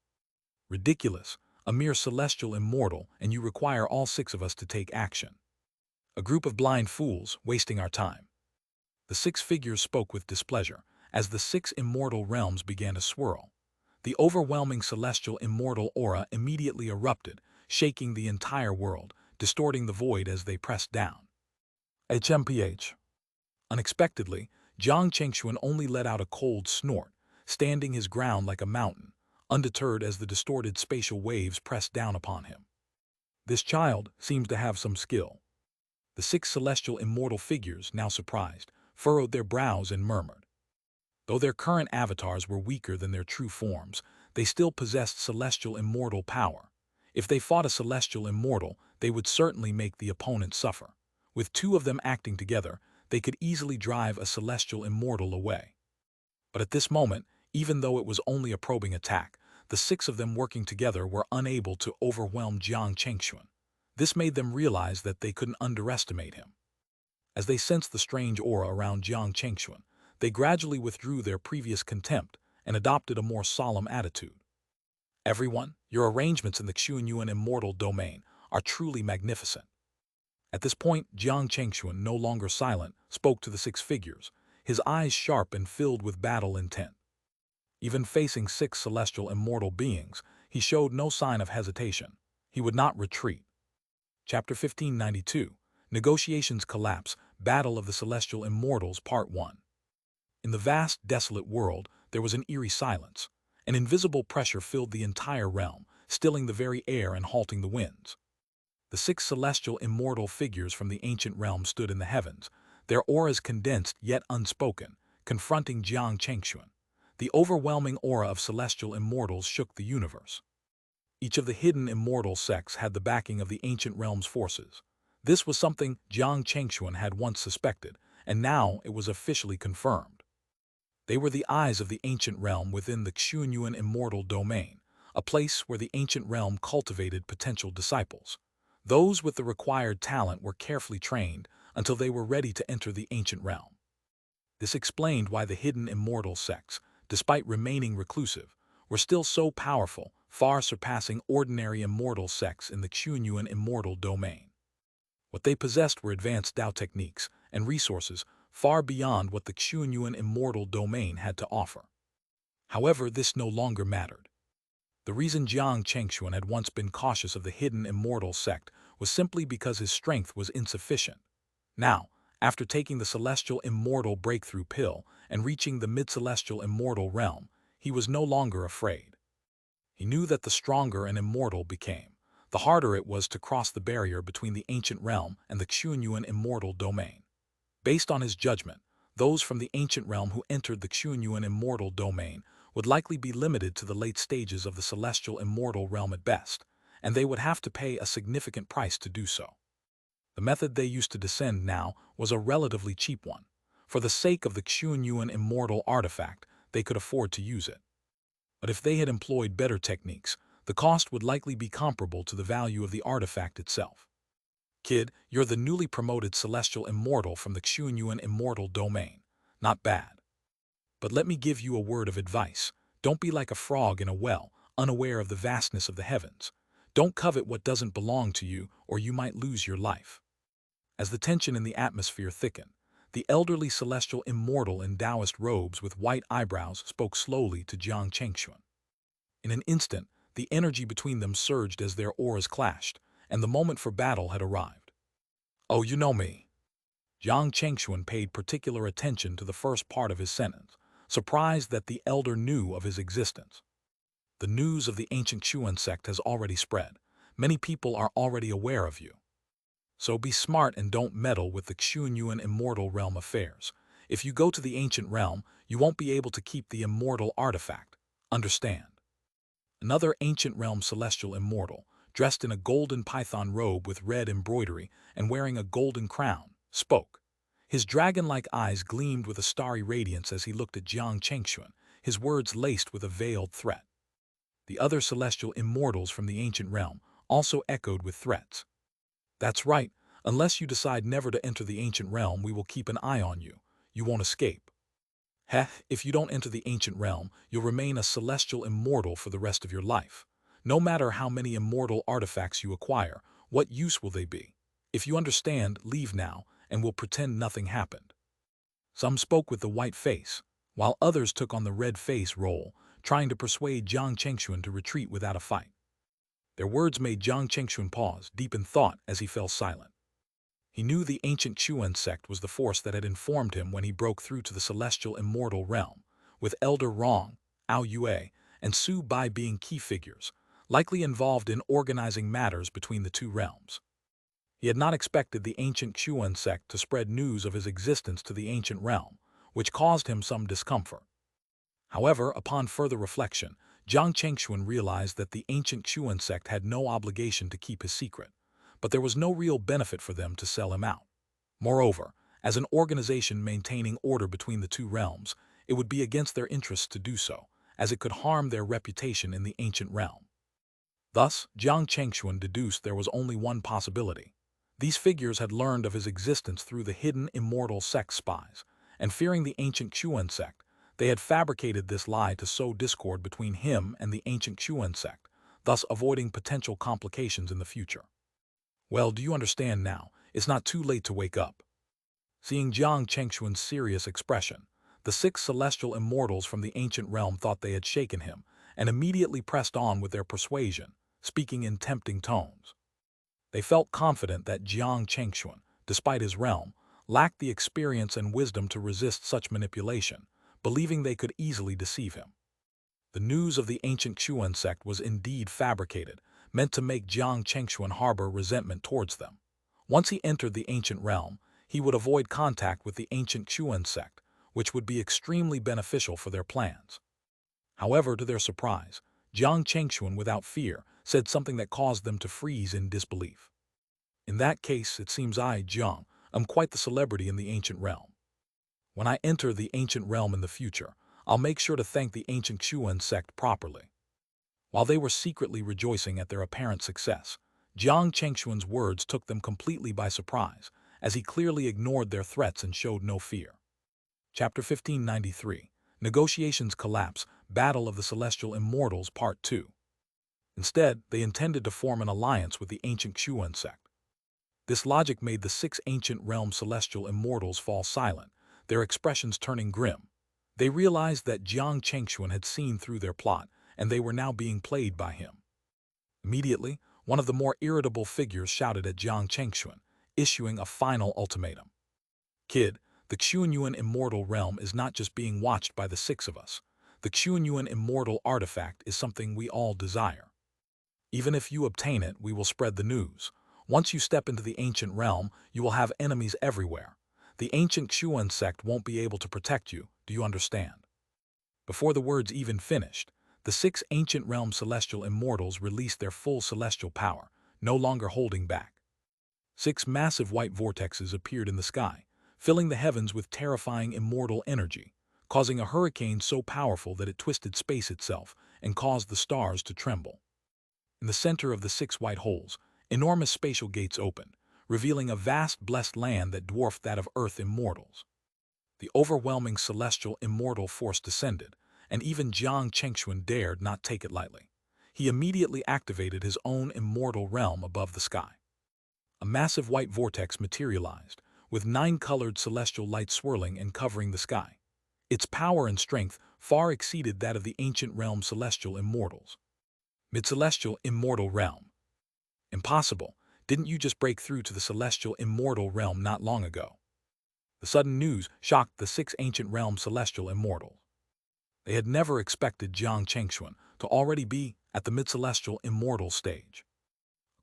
Ridiculous, a mere celestial immortal, and you require all 6 of us to take action. A group of blind fools, wasting our time. The 6 figures spoke with displeasure, as the 6 immortal realms began to swirl. The overwhelming celestial immortal aura immediately erupted, shaking the entire world, distorting the void as they pressed down. HMPH. Unexpectedly, Jiang Chengxuan only let out a cold snort, standing his ground like a mountain, undeterred as the distorted spatial waves pressed down upon him. This child seems to have some skill. The 6 celestial immortal figures, now surprised, furrowed their brows and murmured. Though their current avatars were weaker than their true forms, they still possessed celestial immortal power. If they fought a celestial immortal, they would certainly make the opponent suffer. With two of them acting together, they could easily drive a celestial immortal away. But at this moment, even though it was only a probing attack, the six of them working together were unable to overwhelm Jiang Chengxuan. This made them realize that they couldn't underestimate him. As they sensed the strange aura around Jiang Chengxuan, they gradually withdrew their previous contempt and adopted a more solemn attitude. Everyone, your arrangements in the Xianxia immortal domain are truly magnificent. At this point, Jiang Chengxuan, no longer silent, spoke to the six figures, his eyes sharp and filled with battle intent. Even facing six celestial immortal beings, he showed no sign of hesitation. He would not retreat. Chapter 1592, Negotiations Collapse, Battle of the Celestial Immortals, Part 1. In the vast, desolate world, there was an eerie silence. An invisible pressure filled the entire realm, stilling the very air and halting the winds. The six celestial immortal figures from the ancient realm stood in the heavens, their auras condensed yet unspoken, confronting Jiang Chengxuan. The overwhelming aura of celestial immortals shook the universe. Each of the hidden immortal sects had the backing of the ancient realm's forces. This was something Jiang Chengxuan had once suspected, and now it was officially confirmed. They were the eyes of the ancient realm within the Xianxia immortal domain, a place where the ancient realm cultivated potential disciples. Those with the required talent were carefully trained until they were ready to enter the ancient realm. This explained why the hidden immortal sects, despite remaining reclusive, were still so powerful, far surpassing ordinary immortal sects in the Xianxia immortal domain. What they possessed were advanced Dao techniques and resources far beyond what the Xianxia immortal domain had to offer. However, this no longer mattered. The reason Jiang Chengxuan had once been cautious of the hidden immortal sect was simply because his strength was insufficient. Now, after taking the celestial immortal breakthrough pill and reaching the mid-celestial immortal realm, he was no longer afraid. He knew that the stronger an immortal became, the harder it was to cross the barrier between the ancient realm and the Xianxia immortal domain. Based on his judgment, those from the ancient realm who entered the Xianxia immortal domain would likely be limited to the late stages of the celestial immortal realm at best, and they would have to pay a significant price to do so. The method they used to descend now was a relatively cheap one. For the sake of the Xianxia immortal artifact, they could afford to use it. But if they had employed better techniques, the cost would likely be comparable to the value of the artifact itself. Kid, you're the newly promoted celestial immortal from the Xianxia immortal domain. Not bad. But let me give you a word of advice. Don't be like a frog in a well, unaware of the vastness of the heavens. Don't covet what doesn't belong to you, or you might lose your life. As the tension in the atmosphere thickened, the elderly celestial immortal in Taoist robes with white eyebrows spoke slowly to Jiang Chengxuan. In an instant, the energy between them surged as their auras clashed, and the moment for battle had arrived. "Oh, you know me." Jiang Chengxuan paid particular attention to the first part of his sentence, surprised that the elder knew of his existence. The news of the ancient Xuan sect has already spread. Many people are already aware of you. So be smart and don't meddle with the Xianxia immortal realm affairs. If you go to the ancient realm, you won't be able to keep the immortal artifact. Understand? Another ancient realm celestial immortal, dressed in a golden python robe with red embroidery and wearing a golden crown, spoke. His dragon-like eyes gleamed with a starry radiance as he looked at Jiang Chengxuan, his words laced with a veiled threat. The other celestial immortals from the ancient realm also echoed with threats. "That's right. Unless you decide never to enter the ancient realm, we will keep an eye on you. You won't escape. Heh, if you don't enter the ancient realm, you'll remain a celestial immortal for the rest of your life. No matter how many immortal artifacts you acquire, what use will they be? If you understand, leave now, and we'll pretend nothing happened." Some spoke with the white face, while others took on the red face role, trying to persuade Jiang Chengxuan to retreat without a fight. Their words made Jiang Chengxuan pause, deep in thought, as he fell silent. He knew the ancient Xuan sect was the force that had informed him when he broke through to the celestial immortal realm, with Elder Rong, Ao Yue, and Su Bai being key figures, likely involved in organizing matters between the two realms. He had not expected the ancient Xuan sect to spread news of his existence to the ancient realm, which caused him some discomfort. However, upon further reflection, Jiang Chengxuan realized that the ancient Xuan sect had no obligation to keep his secret, but there was no real benefit for them to sell him out. Moreover, as an organization maintaining order between the two realms, it would be against their interests to do so, as it could harm their reputation in the ancient realm. Thus, Jiang Chengxuan deduced there was only one possibility. These figures had learned of his existence through the hidden immortal sect spies, and fearing the ancient Xuan sect, they had fabricated this lie to sow discord between him and the ancient Xuan sect, thus avoiding potential complications in the future. Well, do you understand now? It's not too late to wake up. Seeing Jiang Chengxuan's serious expression, the 6 celestial immortals from the ancient realm thought they had shaken him, and immediately pressed on with their persuasion, speaking in tempting tones. They felt confident that Jiang Chengxuan, despite his realm, lacked the experience and wisdom to resist such manipulation, believing they could easily deceive him. The news of the ancient Xuan sect was indeed fabricated, meant to make Jiang Chengxuan harbor resentment towards them. Once he entered the ancient realm, he would avoid contact with the ancient Xuan sect, which would be extremely beneficial for their plans. However, to their surprise, Jiang Chengxuan, without fear, said something that caused them to freeze in disbelief. In that case, it seems I, Jiang, am quite the celebrity in the ancient realm. When I enter the ancient realm in the future, I'll make sure to thank the ancient Xuan sect properly. While they were secretly rejoicing at their apparent success, Jiang Chengxuan's words took them completely by surprise, as he clearly ignored their threats and showed no fear. Chapter 1593, Negotiations Collapse, Battle of the Celestial Immortals, Part 2. Instead, they intended to form an alliance with the ancient Xuan sect. This logic made the 6 ancient realm celestial immortals fall silent, their expressions turning grim. They realized that Jiang Chengxuan had seen through their plot, and they were now being played by him. Immediately, one of the more irritable figures shouted at Jiang Chengxuan, issuing a final ultimatum. Kid, the Xuanyuan immortal realm is not just being watched by the 6 of us. The Xuanyuan immortal artifact is something we all desire. Even if you obtain it, we will spread the news. Once you step into the ancient realm, you will have enemies everywhere. The ancient Xuan sect won't be able to protect you, do you understand? Before the words even finished, the 6 ancient realm celestial immortals released their full celestial power, no longer holding back. 6 massive white vortexes appeared in the sky, filling the heavens with terrifying immortal energy, causing a hurricane so powerful that it twisted space itself and caused the stars to tremble. In the center of the 6 white holes, enormous spatial gates opened, revealing a vast blessed land that dwarfed that of Earth immortals. The overwhelming celestial immortal force descended, and even Jiang Chengxuan dared not take it lightly. He immediately activated his own immortal realm above the sky. A massive white vortex materialized, with 9-colored celestial light swirling and covering the sky. Its power and strength far exceeded that of the ancient realm celestial immortals. Mid-celestial immortal realm. Impossible, didn't you just break through to the celestial immortal realm not long ago? The sudden news shocked the 6 ancient realm celestial immortals. They had never expected Jiang Chengxuan to already be at the mid-celestial immortal stage.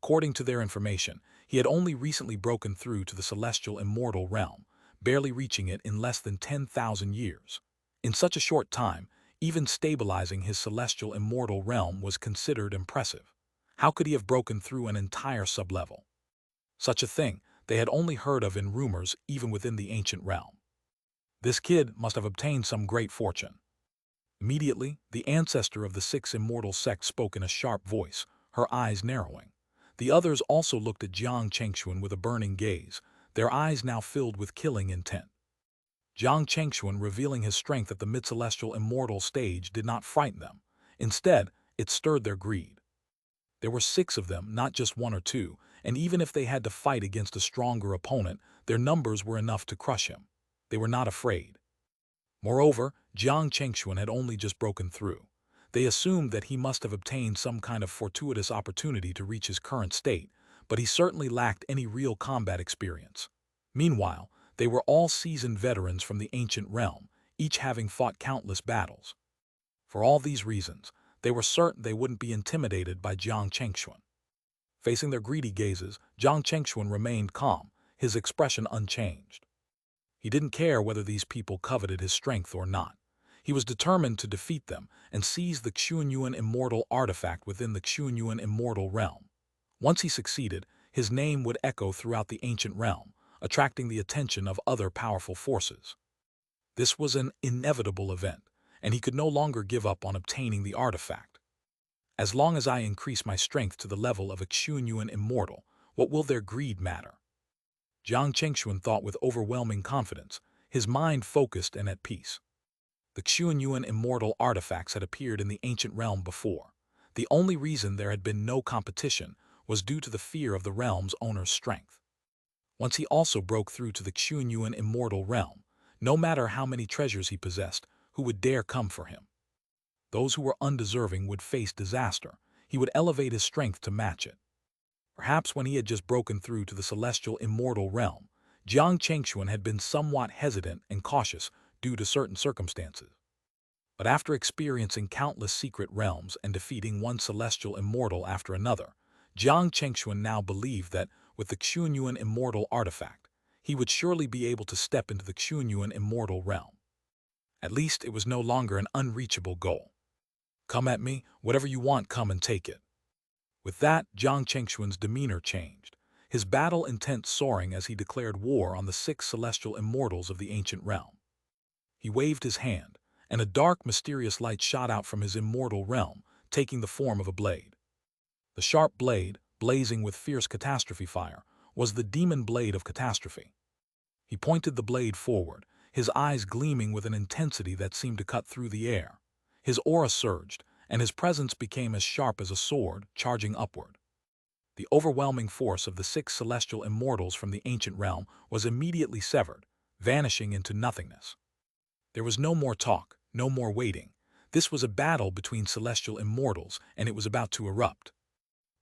According to their information, he had only recently broken through to the celestial immortal realm, barely reaching it in less than 10,000 years. In such a short time, even stabilizing his celestial immortal realm was considered impressive. How could he have broken through an entire sublevel? Such a thing they had only heard of in rumors even within the ancient realm. This kid must have obtained some great fortune. Immediately, the ancestor of the 6 immortal sect spoke in a sharp voice, her eyes narrowing. The others also looked at Jiang Chengxuan with a burning gaze, their eyes now filled with killing intent. Jiang Chengxuan, revealing his strength at the mid-celestial immortal stage, did not frighten them. Instead, it stirred their greed. There were 6 of them, not just 1 or 2, and even if they had to fight against a stronger opponent, their numbers were enough to crush him. They were not afraid. Moreover, Jiang Chengxuan had only just broken through. They assumed that he must have obtained some kind of fortuitous opportunity to reach his current state, but he certainly lacked any real combat experience. Meanwhile, they were all seasoned veterans from the ancient realm, each having fought countless battles. For all these reasons, they were certain they wouldn't be intimidated by Jiang Chengxuan. Facing their greedy gazes, Jiang Chengxuan remained calm, his expression unchanged. He didn't care whether these people coveted his strength or not. He was determined to defeat them and seize the Xianxia immortal artifact within the Xianxia immortal realm. Once he succeeded, his name would echo throughout the ancient realm, attracting the attention of other powerful forces. This was an inevitable event, and he could no longer give up on obtaining the artifact. As long as I increase my strength to the level of a Xianxia immortal, what will their greed matter? Jiang Chengxuan thought with overwhelming confidence, his mind focused and at peace. The Xianxia immortal artifacts had appeared in the ancient realm before. The only reason there had been no competition was due to the fear of the realm's owner's strength. Once he also broke through to the Xianxia immortal realm, no matter how many treasures he possessed, who would dare come for him? Those who were undeserving would face disaster. He would elevate his strength to match it. Perhaps when he had just broken through to the celestial immortal realm, Jiang Chengxuan had been somewhat hesitant and cautious due to certain circumstances. But after experiencing countless secret realms and defeating one celestial immortal after another, Jiang Chengxuan now believed that, with the Xianxia immortal artifact, he would surely be able to step into the Xianxia immortal realm. At least it was no longer an unreachable goal. Come at me, whatever you want, come and take it. With that, Jiang Chengxuan's demeanor changed, his battle intent soaring as he declared war on the 6 celestial immortals of the ancient realm. He waved his hand, and a dark, mysterious light shot out from his immortal realm, taking the form of a blade. The sharp blade, blazing with fierce catastrophe fire, was the demon blade of catastrophe. He pointed the blade forward, his eyes gleaming with an intensity that seemed to cut through the air. His aura surged, and his presence became as sharp as a sword, charging upward. The overwhelming force of the 6 celestial immortals from the ancient realm was immediately severed, vanishing into nothingness. There was no more talk, no more waiting. This was a battle between celestial immortals, and it was about to erupt.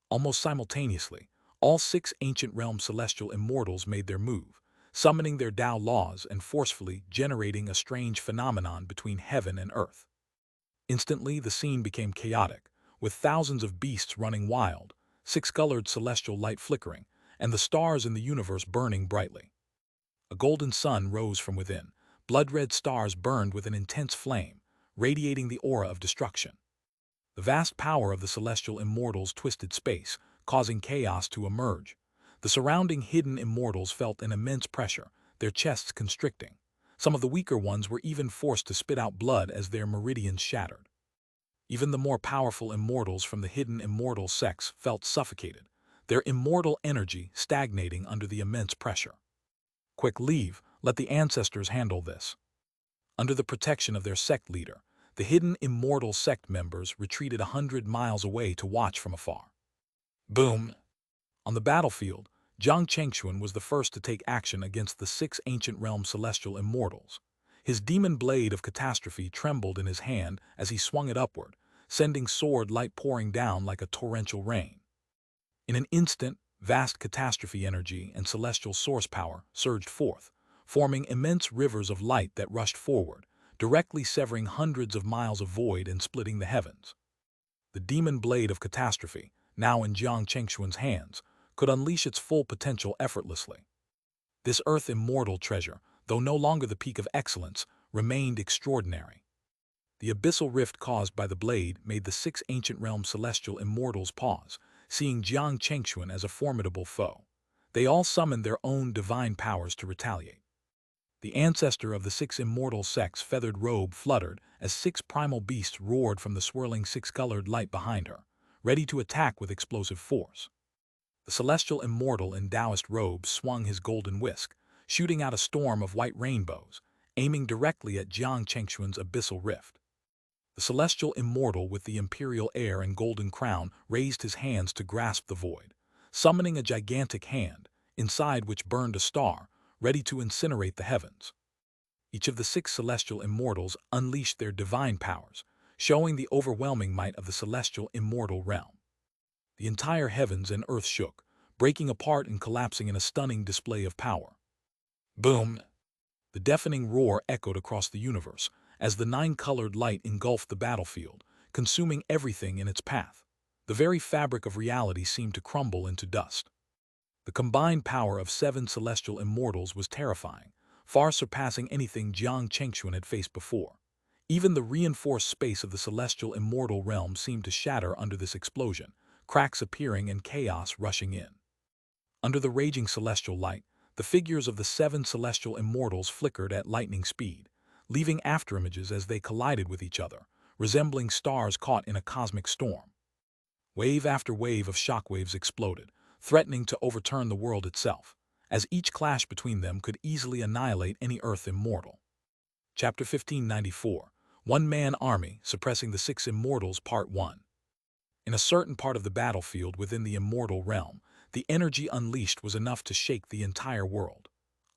Almost simultaneously, all 6 ancient realm celestial immortals made their move, summoning their Tao laws and forcefully generating a strange phenomenon between heaven and earth. Instantly, the scene became chaotic, with thousands of beasts running wild, 6-colored celestial light flickering, and the stars in the universe burning brightly. A golden sun rose from within. Blood-red stars burned with an intense flame, radiating the aura of destruction. The vast power of the celestial immortals twisted space, causing chaos to emerge. The surrounding hidden immortals felt an immense pressure, their chests constricting. Some of the weaker ones were even forced to spit out blood as their meridians shattered. Even the more powerful immortals from the hidden immortal sects felt suffocated, their immortal energy stagnating under the immense pressure. Quick, leave, let the ancestors handle this. Under the protection of their sect leader, the hidden immortal sect members retreated 100 miles away to watch from afar. Boom! On the battlefield, Jiang Chengxuan was the first to take action against the 6 ancient realm celestial immortals. His demon blade of catastrophe trembled in his hand as he swung it upward, sending sword light pouring down like a torrential rain. In an instant, vast catastrophe energy and celestial source power surged forth, forming immense rivers of light that rushed forward, directly severing hundreds of miles of void and splitting the heavens. The demon blade of catastrophe, now in Jiang Chengxuan's hands, could unleash its full potential effortlessly. This earth immortal treasure, though no longer the peak of excellence, remained extraordinary. The abyssal rift caused by the blade made the 6 ancient realm celestial immortals pause, seeing Jiang Chengxuan as a formidable foe. They all summoned their own divine powers to retaliate. The ancestor of the 6 immortal sects' feathered robe fluttered as 6 primal beasts roared from the swirling 6-colored light behind her, ready to attack with explosive force. The celestial immortal in Taoist robes swung his golden whisk, shooting out a storm of white rainbows, aiming directly at Jiang Chengxuan's abyssal rift. The celestial immortal with the imperial air and golden crown raised his hands to grasp the void, summoning a gigantic hand, inside which burned a star, ready to incinerate the heavens. Each of the 6 celestial immortals unleashed their divine powers, showing the overwhelming might of the celestial immortal realm. The entire heavens and earth shook, breaking apart and collapsing in a stunning display of power. Boom! The deafening roar echoed across the universe as the 9-colored light engulfed the battlefield, consuming everything in its path. The very fabric of reality seemed to crumble into dust. The combined power of 7 celestial immortals was terrifying, far surpassing anything Jiang Chengxuan had faced before. Even the reinforced space of the celestial immortal realm seemed to shatter under this explosion, cracks appearing and chaos rushing in. Under the raging celestial light, the figures of the seven celestial immortals flickered at lightning speed, leaving afterimages as they collided with each other, resembling stars caught in a cosmic storm. Wave after wave of shockwaves exploded, threatening to overturn the world itself, as each clash between them could easily annihilate any Earth immortal. Chapter 1594, One-Man Army Suppressing the Six Immortals Part 1. In a certain part of the battlefield within the immortal realm, the energy unleashed was enough to shake the entire world.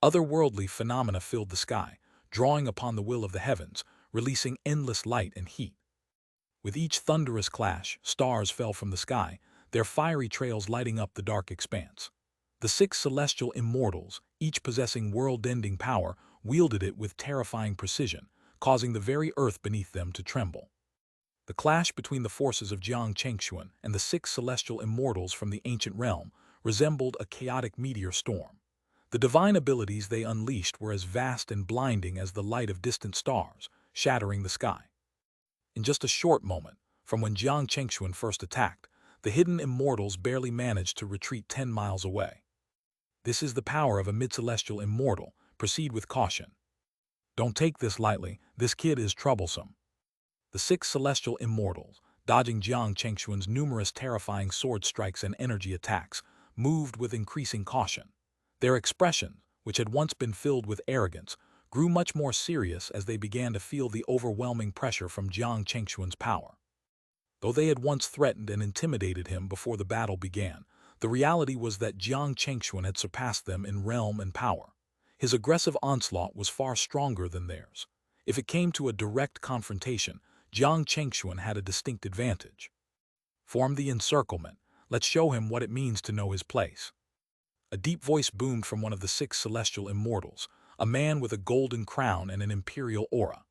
Otherworldly phenomena filled the sky, drawing upon the will of the heavens, releasing endless light and heat. With each thunderous clash, stars fell from the sky, their fiery trails lighting up the dark expanse. The six celestial immortals, each possessing world-ending power, wielded it with terrifying precision, causing the very earth beneath them to tremble. The clash between the forces of Jiang Chengxuan and the six celestial immortals from the ancient realm resembled a chaotic meteor storm. The divine abilities they unleashed were as vast and blinding as the light of distant stars, shattering the sky. In just a short moment, from when Jiang Chengxuan first attacked, the hidden immortals barely managed to retreat 10 miles away. This is the power of a mid-celestial immortal. Proceed with caution. Don't take this lightly, this kid is troublesome. The six celestial immortals, dodging Jiang Chengxuan's numerous terrifying sword strikes and energy attacks, moved with increasing caution. Their expression, which had once been filled with arrogance, grew much more serious as they began to feel the overwhelming pressure from Jiang Chengxuan's power. Though they had once threatened and intimidated him before the battle began, the reality was that Jiang Chengxuan had surpassed them in realm and power. His aggressive onslaught was far stronger than theirs. If it came to a direct confrontation, Jiang Chengxuan had a distinct advantage. Form the encirclement. Let's show him what it means to know his place. A deep voice boomed from one of the six celestial immortals, a man with a golden crown and an imperial aura.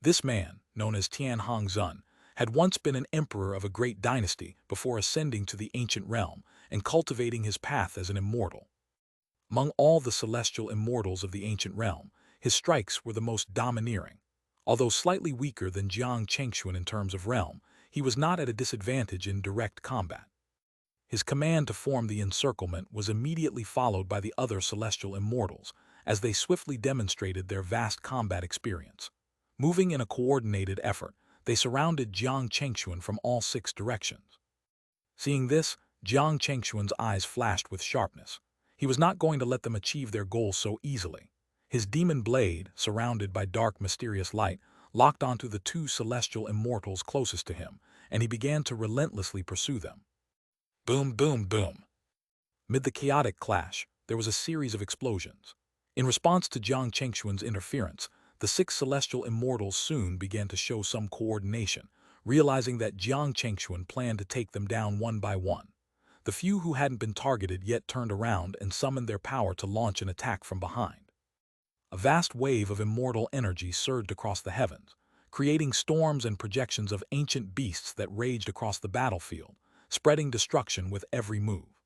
This man, known as Tian Hongzun, had once been an emperor of a great dynasty before ascending to the ancient realm and cultivating his path as an immortal. Among all the celestial immortals of the ancient realm, his strikes were the most domineering. Although slightly weaker than Jiang Chengxuan in terms of realm, he was not at a disadvantage in direct combat. His command to form the encirclement was immediately followed by the other celestial immortals, as they swiftly demonstrated their vast combat experience. Moving in a coordinated effort, they surrounded Jiang Chengxuan from all six directions. Seeing this, Jiang Chengxuan's eyes flashed with sharpness. He was not going to let them achieve their goal so easily. His demon blade, surrounded by dark, mysterious light, locked onto the two celestial immortals closest to him, and he began to relentlessly pursue them. Boom, boom, boom. Mid the chaotic clash, there was a series of explosions. In response to Jiang Chengxuan's interference, the six celestial immortals soon began to show some coordination, realizing that Jiang Chengxuan planned to take them down one by one. The few who hadn't been targeted yet turned around and summoned their power to launch an attack from behind. A vast wave of immortal energy surged across the heavens, creating storms and projections of ancient beasts that raged across the battlefield, spreading destruction with every move.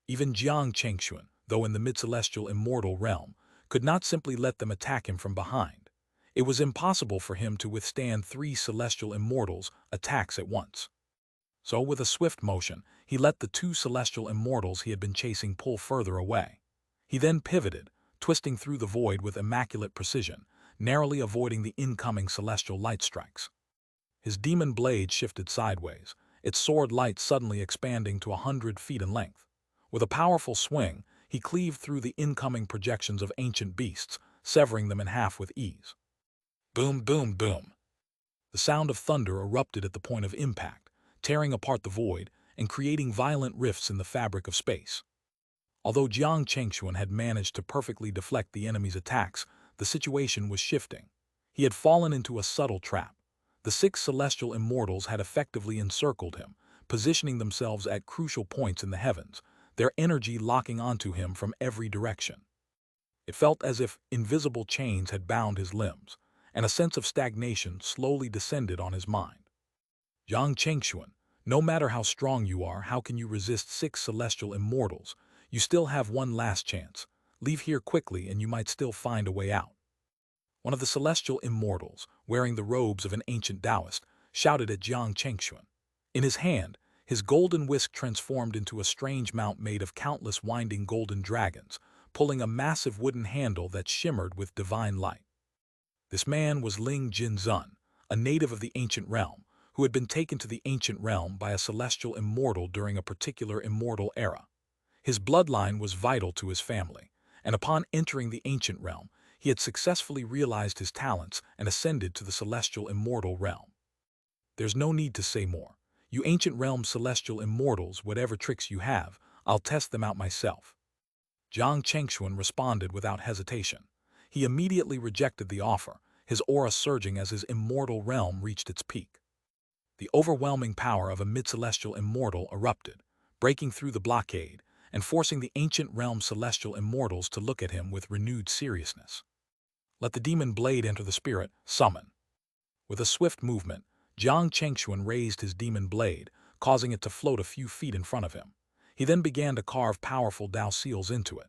Even Jiang Chengxuan, though in the mid-celestial immortal realm, could not simply let them attack him from behind. It was impossible for him to withstand three celestial immortals' attacks at once. So, with a swift motion, he let the two celestial immortals he had been chasing pull further away. He then pivoted, twisting through the void with immaculate precision, narrowly avoiding the incoming celestial light strikes. His demon blade shifted sideways, its sword light suddenly expanding to 100 feet in length. With a powerful swing, he cleaved through the incoming projections of ancient beasts, severing them in half with ease. Boom, boom, boom. The sound of thunder erupted at the point of impact, tearing apart the void and creating violent rifts in the fabric of space. Although Jiang Chengxuan had managed to perfectly deflect the enemy's attacks, the situation was shifting. He had fallen into a subtle trap. The six celestial immortals had effectively encircled him, positioning themselves at crucial points in the heavens, their energy locking onto him from every direction. It felt as if invisible chains had bound his limbs, and a sense of stagnation slowly descended on his mind. Jiang Chengxuan, no matter how strong you are, how can you resist six celestial immortals? You still have one last chance. Leave here quickly and you might still find a way out. one of the celestial immortals, wearing the robes of an ancient Taoist, shouted at Jiang Chengxuan. In his hand, his golden whisk transformed into a strange mount made of countless winding golden dragons, pulling a massive wooden handle that shimmered with divine light. This man was Ling Jinzun, a native of the ancient realm, who had been taken to the ancient realm by a celestial immortal during a particular immortal era. His bloodline was vital to his family, and upon entering the ancient realm, he had successfully realized his talents and ascended to the celestial immortal realm. There's no need to say more. You ancient realm celestial immortals, whatever tricks you have, I'll test them out myself. Jiang Chengxuan responded without hesitation. He immediately rejected the offer, his aura surging as his immortal realm reached its peak. The overwhelming power of a mid-celestial immortal erupted, breaking through the blockade and forcing the ancient realm celestial immortals to look at him with renewed seriousness. Let the demon blade enter the spirit, summon. With a swift movement, Jiang Chengxuan raised his demon blade, causing it to float a few feet in front of him. He then began to carve powerful Dao seals into it.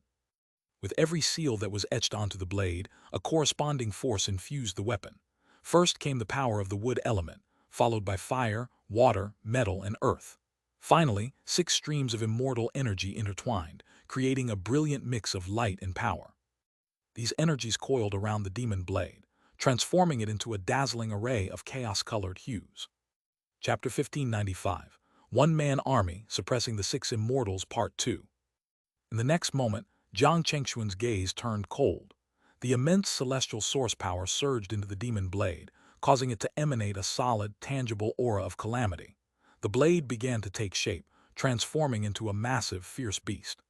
With every seal that was etched onto the blade, a corresponding force infused the weapon. First came the power of the wood element, followed by fire, water, metal, and earth. Finally, 6 streams of immortal energy intertwined, creating a brilliant mix of light and power. These energies coiled around the demon blade, transforming it into a dazzling array of chaos-colored hues. Chapter 1595, One-Man Army Suppressing the 6 Immortals Part 2. In the next moment, Jiang Chengxuan's gaze turned cold. The immense celestial source power surged into the demon blade, causing it to emanate a solid, tangible aura of calamity. The blade began to take shape, transforming into a massive, fierce beast.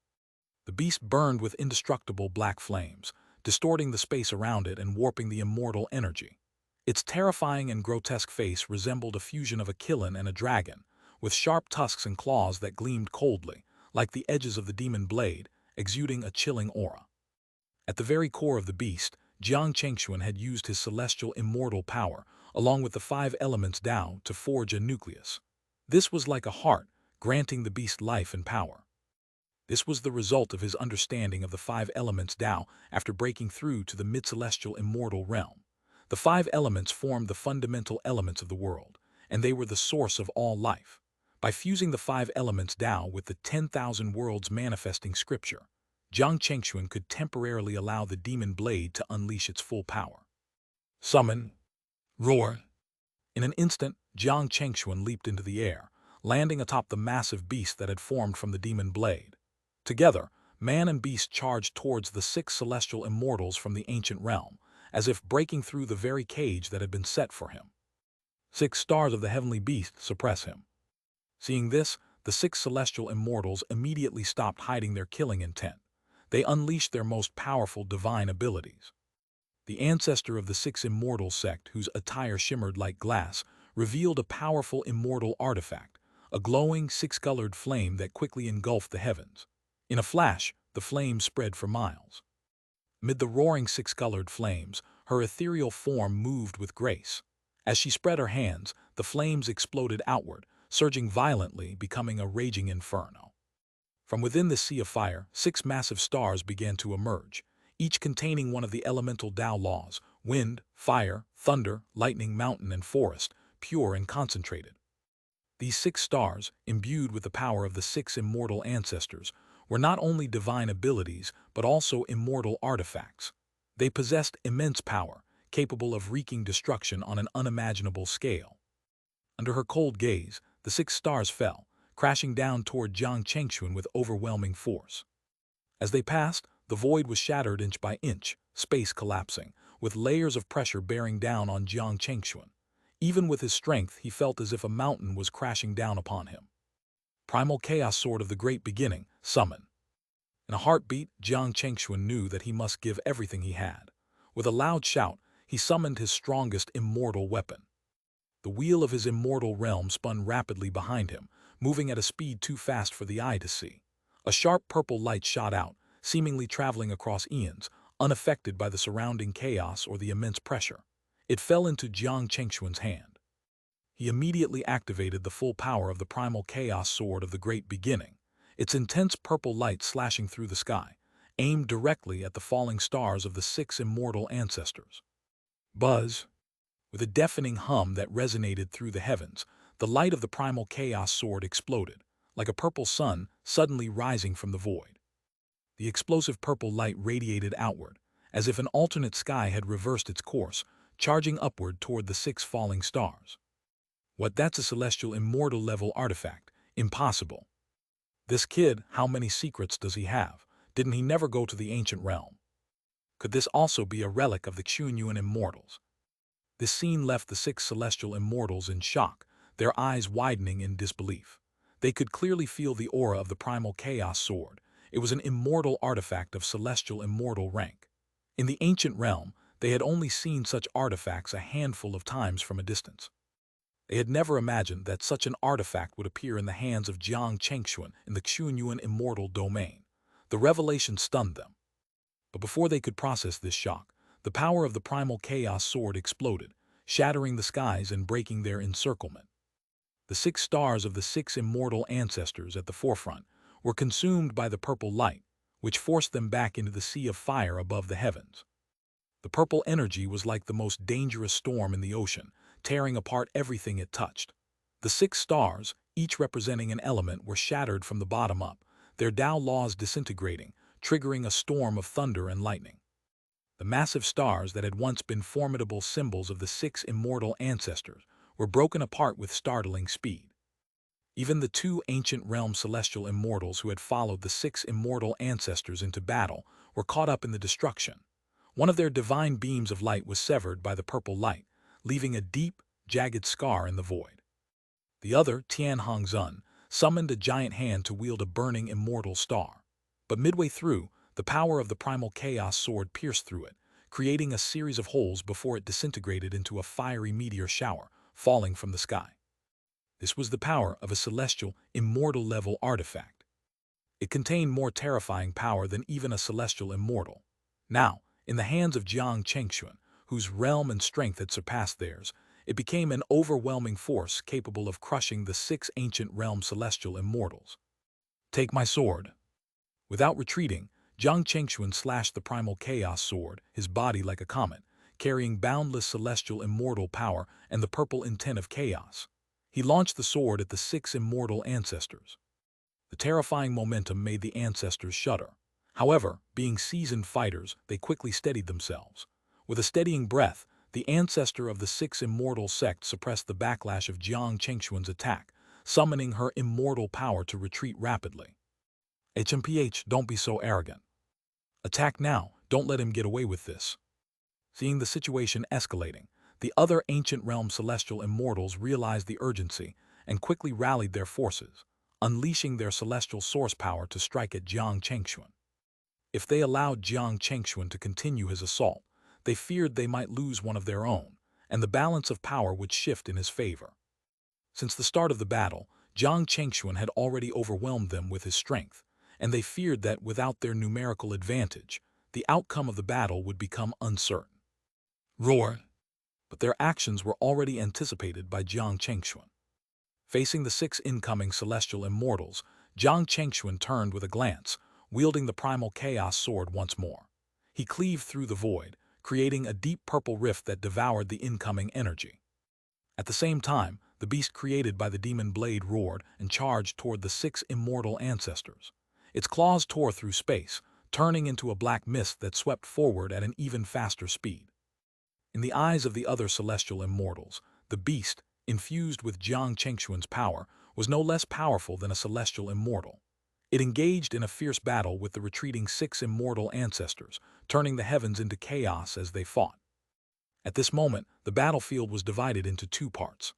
The beast burned with indestructible black flames, distorting the space around it and warping the immortal energy. Its terrifying and grotesque face resembled a fusion of a Qilin and a dragon, with sharp tusks and claws that gleamed coldly, like the edges of the demon blade, exuding a chilling aura. At the very core of the beast, Jiang Chengxuan had used his celestial immortal power, along with the 5 elements Dao, to forge a nucleus. This was like a heart, granting the beast life and power. This was the result of his understanding of the 5 elements Dao after breaking through to the mid-celestial immortal realm. The 5 elements formed the fundamental elements of the world, and they were the source of all life. By fusing the 5 elements Dao with the 10,000 worlds manifesting scripture, Jiang Chengxuan could temporarily allow the demon blade to unleash its full power. Summon. Roar. In an instant, Jiang Chengxuan leaped into the air, landing atop the massive beast that had formed from the demon blade. Together, man and beast charged towards the 6 celestial immortals from the ancient realm, as if breaking through the very cage that had been set for him. 6 stars of the heavenly beast suppress him. Seeing this, the 6 celestial immortals immediately stopped hiding their killing intent. They unleashed their most powerful divine abilities. The ancestor of the 6 immortal sect, whose attire shimmered like glass, revealed a powerful immortal artifact, a glowing 6-colored flame that quickly engulfed the heavens. In a flash, the flame spread for miles. Amid the roaring 6-colored flames, her ethereal form moved with grace. As she spread her hands, the flames exploded outward, surging violently, becoming a raging inferno. From within the sea of fire, 6 massive stars began to emerge, each containing one of the elemental Tao laws: wind, fire, thunder, lightning, mountain, and forest, pure and concentrated. These 6 stars, imbued with the power of the 6 immortal ancestors, were not only divine abilities but also immortal artifacts. They possessed immense power, capable of wreaking destruction on an unimaginable scale. Under her cold gaze, the 6 stars fell, crashing down toward Jiang Chengxuan with overwhelming force. As they passed, the void was shattered inch by inch, space collapsing, with layers of pressure bearing down on Jiang Chengxuan. Even with his strength, he felt as if a mountain was crashing down upon him. Primal Chaos Sword of the Great Beginning, summon. In a heartbeat, Jiang Chengxuan knew that he must give everything he had. With a loud shout, he summoned his strongest immortal weapon. The wheel of his immortal realm spun rapidly behind him, moving at a speed too fast for the eye to see. A sharp purple light shot out, seemingly traveling across eons, unaffected by the surrounding chaos or the immense pressure. It fell into Jiang Chengxuan's hand. He immediately activated the full power of the Primal Chaos Sword of the Great Beginning, its intense purple light slashing through the sky, aimed directly at the falling stars of the 6 immortal ancestors. Buzz! With a deafening hum that resonated through the heavens, the light of the primal chaos sword exploded, like a purple sun suddenly rising from the void. The explosive purple light radiated outward, as if an alternate sky had reversed its course, charging upward toward the 6 falling stars. What, that's a celestial immortal level artifact? Impossible. This kid, how many secrets does he have? Didn't he never go to the ancient realm? Could this also be a relic of the Xianxia immortals? This scene left the 6 celestial immortals in shock, their eyes widening in disbelief. They could clearly feel the aura of the primal chaos sword. It was an immortal artifact of celestial immortal rank. In the ancient realm, they had only seen such artifacts a handful of times from a distance. They had never imagined that such an artifact would appear in the hands of Jiang Chengxuan in the Xianxia immortal domain. The revelation stunned them. But before they could process this shock, the power of the primal chaos sword exploded, shattering the skies and breaking their encirclement. The 6 stars of the 6 immortal ancestors at the forefront were consumed by the purple light, which forced them back into the sea of fire above the heavens. The purple energy was like the most dangerous storm in the ocean, tearing apart everything it touched. The 6 stars, each representing an element, were shattered from the bottom up, their Tao laws disintegrating, triggering a storm of thunder and lightning. The massive stars that had once been formidable symbols of the 6 immortal ancestors were broken apart with startling speed. Even the 2 ancient realm celestial immortals who had followed the 6 immortal ancestors into battle were caught up in the destruction. One of their divine beams of light was severed by the purple light, leaving a deep, jagged scar in the void. The other, Tian Hongzun, summoned a giant hand to wield a burning immortal star. But midway through, the power of the primal chaos sword pierced through it, creating a series of holes before it disintegrated into a fiery meteor shower, falling from the sky. This was the power of a celestial, immortal-level artifact. It contained more terrifying power than even a celestial immortal. Now, in the hands of Jiang Chengxuan, whose realm and strength had surpassed theirs, it became an overwhelming force capable of crushing the 6 ancient realm celestial immortals. Take my sword. Without retreating, Jiang Chengxuan slashed the primal chaos sword, his body like a comet, carrying boundless celestial immortal power and the purple intent of chaos. He launched the sword at the 6 immortal ancestors. The terrifying momentum made the ancestors shudder. However, being seasoned fighters, they quickly steadied themselves. With a steadying breath, the ancestor of the 6 immortal sect suppressed the backlash of Jiang Chengxuan's attack, summoning her immortal power to retreat rapidly. HMPH, don't be so arrogant. Attack now, don't let him get away with this. Seeing the situation escalating, the other ancient realm celestial immortals realized the urgency and quickly rallied their forces, unleashing their celestial source power to strike at Jiang Chengxuan. If they allowed Jiang Chengxuan to continue his assault, they feared they might lose one of their own, and the balance of power would shift in his favor. Since the start of the battle, Jiang Chengxuan had already overwhelmed them with his strength, and they feared that without their numerical advantage, the outcome of the battle would become uncertain. Roar! But their actions were already anticipated by Jiang Chengxuan. Facing the 6 incoming celestial immortals, Jiang Chengxuan turned with a glance, wielding the primal chaos sword once more. He cleaved through the void, creating a deep purple rift that devoured the incoming energy. At the same time, the beast created by the demon blade roared and charged toward the 6 immortal ancestors. Its claws tore through space, turning into a black mist that swept forward at an even faster speed. In the eyes of the other celestial immortals, the beast, infused with Jiang Chengxuan's power, was no less powerful than a celestial immortal. It engaged in a fierce battle with the retreating 6 immortal ancestors, turning the heavens into chaos as they fought. At this moment, the battlefield was divided into 2 parts.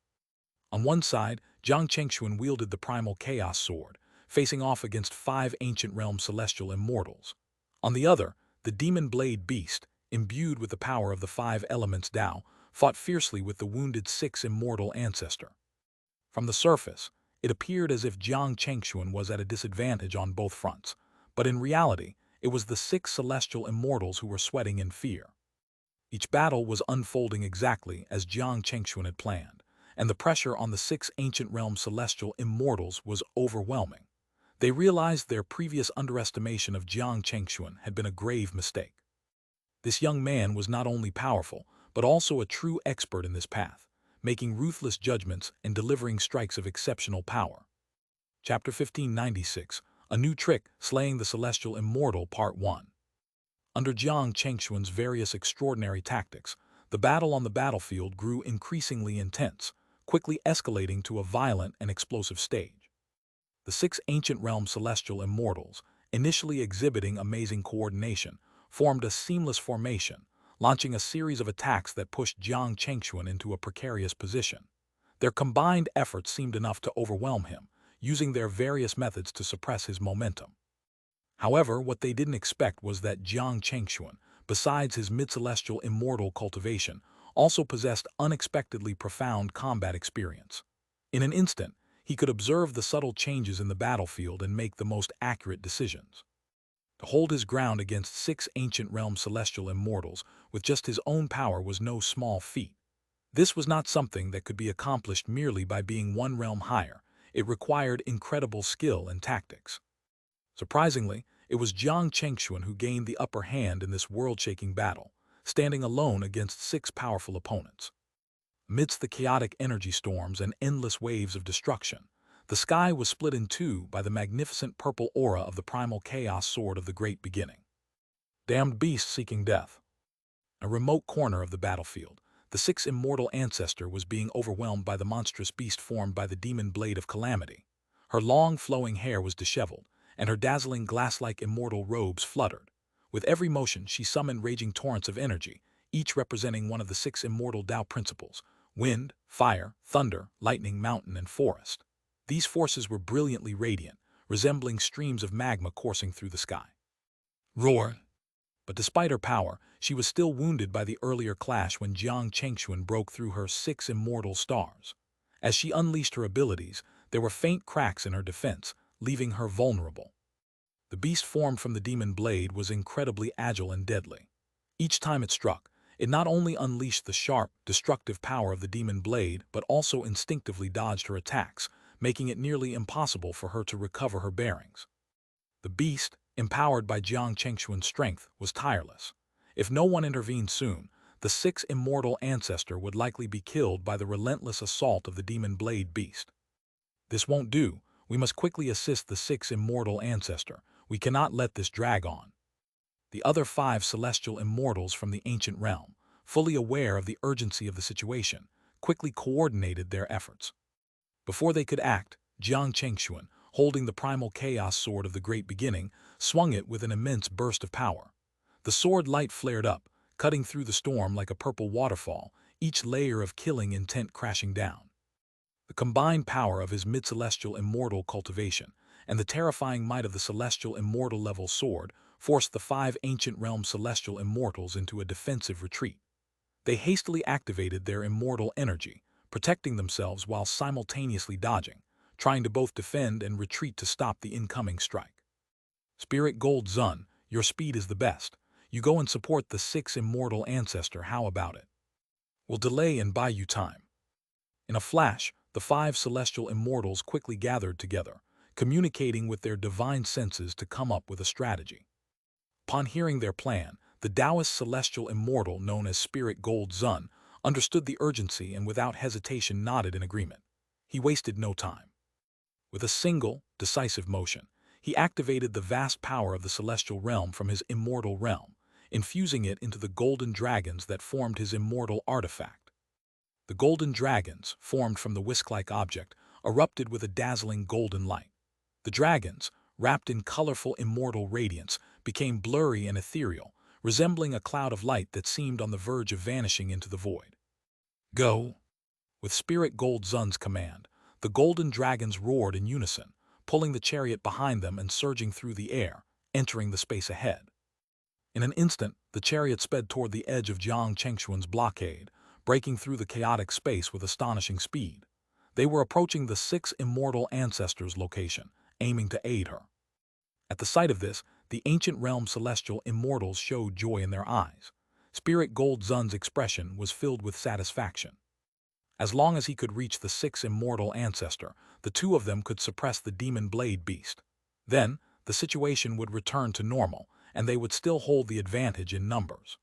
On one side, Jiang Chengxuan wielded the primal chaos sword, facing off against 5 ancient realm celestial immortals. On the other, the demon blade beast, imbued with the power of the 5 elements Tao, fought fiercely with the wounded 6 immortal ancestor. From the surface, it appeared as if Jiang Chengxuan was at a disadvantage on both fronts, but in reality, it was the 6 celestial immortals who were sweating in fear. Each battle was unfolding exactly as Jiang Chengxuan had planned, and the pressure on the 6 ancient realm celestial immortals was overwhelming. They realized their previous underestimation of Jiang Chengxuan had been a grave mistake. This young man was not only powerful, but also a true expert in this path, making ruthless judgments and delivering strikes of exceptional power. Chapter 1596, A New Trick, Slaying the Celestial Immortal, Part 1. Under Jiang Chengxuan's various extraordinary tactics, the battle on the battlefield grew increasingly intense, quickly escalating to a violent and explosive stage. The six ancient realm celestial immortals, initially exhibiting amazing coordination, formed a seamless formation, launching a series of attacks that pushed Jiang Chengxuan into a precarious position. Their combined efforts seemed enough to overwhelm him, using their various methods to suppress his momentum. However, what they didn't expect was that Jiang Chengxuan, besides his mid-celestial immortal cultivation, also possessed unexpectedly profound combat experience. In an instant, he could observe the subtle changes in the battlefield and make the most accurate decisions. To hold his ground against six ancient realm celestial immortals with just his own power was no small feat. This was not something that could be accomplished merely by being one realm higher. It required incredible skill and tactics. Surprisingly, it was Jiang Chengxuan who gained the upper hand in this world-shaking battle, standing alone against six powerful opponents. Amidst the chaotic energy storms and endless waves of destruction, the sky was split in two by the magnificent purple aura of the primal chaos sword of the great beginning. Damned beast seeking death. In a remote corner of the battlefield, the six immortal ancestor was being overwhelmed by the monstrous beast formed by the demon blade of calamity. Her long flowing hair was disheveled, and her dazzling glass-like immortal robes fluttered. With every motion, she summoned raging torrents of energy, each representing one of the six immortal Tao principles: wind, fire, thunder, lightning, mountain, and forest. These forces were brilliantly radiant, resembling streams of magma coursing through the sky. Roar! But despite her power, she was still wounded by the earlier clash when Jiang Chengxuan broke through her six immortal stars. As she unleashed her abilities, there were faint cracks in her defense, leaving her vulnerable. The beast formed from the demon blade was incredibly agile and deadly. Each time it struck, it not only unleashed the sharp, destructive power of the demon blade, but also instinctively dodged her attacks, making it nearly impossible for her to recover her bearings. The beast, empowered by Jiang Chengxuan's strength, was tireless. If no one intervened soon, the six immortal ancestor would likely be killed by the relentless assault of the demon blade beast. This won't do. We must quickly assist the six immortal ancestor. We cannot let this drag on. The other five celestial immortals from the ancient realm, fully aware of the urgency of the situation, quickly coordinated their efforts. Before they could act, Jiang Chengxuan, holding the primal chaos sword of the great beginning, swung it with an immense burst of power. The sword light flared up, cutting through the storm like a purple waterfall, each layer of killing intent crashing down. The combined power of his mid-celestial immortal cultivation and the terrifying might of the celestial immortal level sword forced the five ancient realm celestial immortals into a defensive retreat. They hastily activated their immortal energy, protecting themselves while simultaneously dodging, trying to both defend and retreat to stop the incoming strike. Spirit Gold Zun, your speed is the best. You go and support the six immortal ancestor, how about it? We'll delay and buy you time. In a flash, the five celestial immortals quickly gathered together, communicating with their divine senses to come up with a strategy. Upon hearing their plan, the Taoist celestial immortal known as Spirit Gold Zun understood the urgency and without hesitation nodded in agreement. He wasted no time. With a single, decisive motion, he activated the vast power of the celestial realm from his immortal realm, infusing it into the golden dragons that formed his immortal artifact. The golden dragons, formed from the whisk-like object, erupted with a dazzling golden light. The dragons, wrapped in colorful immortal radiance, became blurry and ethereal, resembling a cloud of light that seemed on the verge of vanishing into the void. Go! With Spirit Gold Zun's command, the golden dragons roared in unison, pulling the chariot behind them and surging through the air, entering the space ahead. In an instant, the chariot sped toward the edge of Jiang Chengxuan's blockade, breaking through the chaotic space with astonishing speed. They were approaching the six immortal ancestors' location, aiming to aid her. At the sight of this, the ancient realm celestial immortals showed joy in their eyes. Spirit Gold Zun's expression was filled with satisfaction. As long as he could reach the six immortal ancestor, the two of them could suppress the demon blade beast. Then, the situation would return to normal, and they would still hold the advantage in numbers.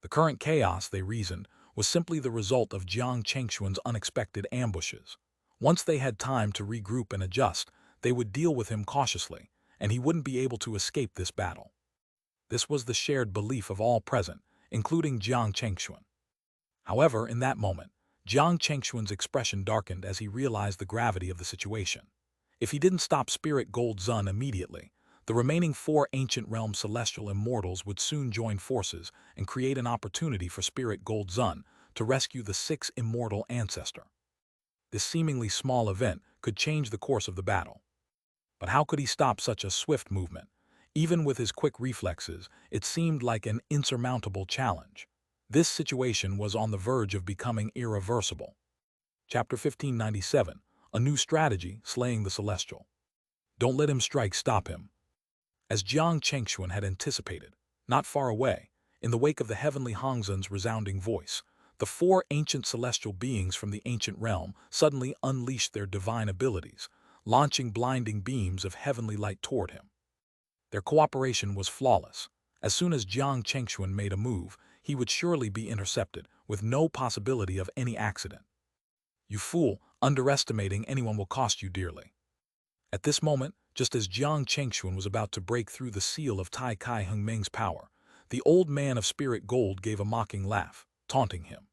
The current chaos, they reasoned, was simply the result of Jiang Chengxuan's unexpected ambushes. Once they had time to regroup and adjust, they would deal with him cautiously, and he wouldn't be able to escape this battle. This was the shared belief of all present, including Jiang Chengxuan. However, in that moment, Jiang Chengxuan's expression darkened as he realized the gravity of the situation. If he didn't stop Spirit Gold Zun immediately, the remaining 4 ancient realm celestial immortals would soon join forces and create an opportunity for Spirit Gold Zun to rescue the 6th immortal ancestor. This seemingly small event could change the course of the battle. But how could he stop such a swift movement? Even with his quick reflexes, it seemed like an insurmountable challenge. This situation was on the verge of becoming irreversible. Chapter 1597, A New Strategy, Slaying the Celestial. Don't let him strike, stop him. As Jiang Chengxuan had anticipated, not far away, in the wake of the heavenly Hongzhen's resounding voice, the 4 ancient celestial beings from the ancient realm suddenly unleashed their divine abilities, launching blinding beams of heavenly light toward him. Their cooperation was flawless. As soon as Jiang Chengxuan made a move, he would surely be intercepted, with no possibility of any accident. You fool, underestimating anyone will cost you dearly. At this moment, just as Jiang Chengxuan was about to break through the seal of Tai Kai Hengmeng's power, the old man of spirit gold gave a mocking laugh, taunting him.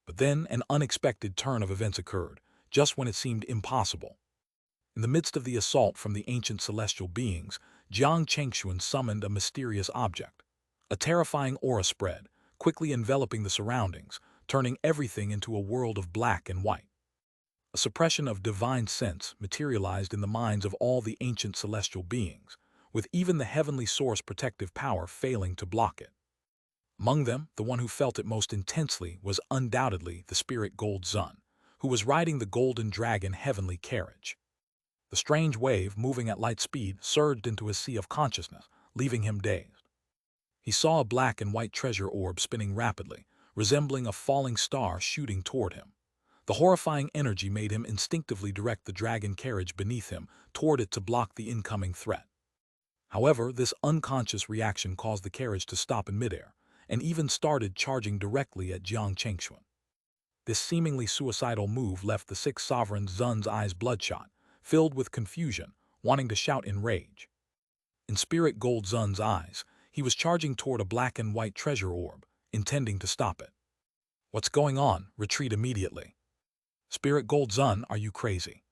But then an unexpected turn of events occurred, just when it seemed impossible. In the midst of the assault from the ancient celestial beings, Jiang Chengxuan summoned a mysterious object. A terrifying aura spread, quickly enveloping the surroundings, turning everything into a world of black and white. A suppression of divine sense materialized in the minds of all the ancient celestial beings, with even the heavenly source protective power failing to block it. Among them, the one who felt it most intensely was undoubtedly the Spirit Gold Zun, who was riding the golden dragon heavenly carriage. The strange wave, moving at light speed, surged into his sea of consciousness, leaving him dazed. He saw a black and white treasure orb spinning rapidly, resembling a falling star shooting toward him. The horrifying energy made him instinctively direct the dragon carriage beneath him toward it to block the incoming threat. However, this unconscious reaction caused the carriage to stop in midair, and even started charging directly at Jiang Chengxuan. This seemingly suicidal move left the 6th sovereign Zun's eyes bloodshot, filled with confusion, wanting to shout in rage. In Spirit Gold Zun's eyes, he was charging toward a black and white treasure orb, intending to stop it. What's going on? Retreat immediately. Spirit Gold Zun, are you crazy?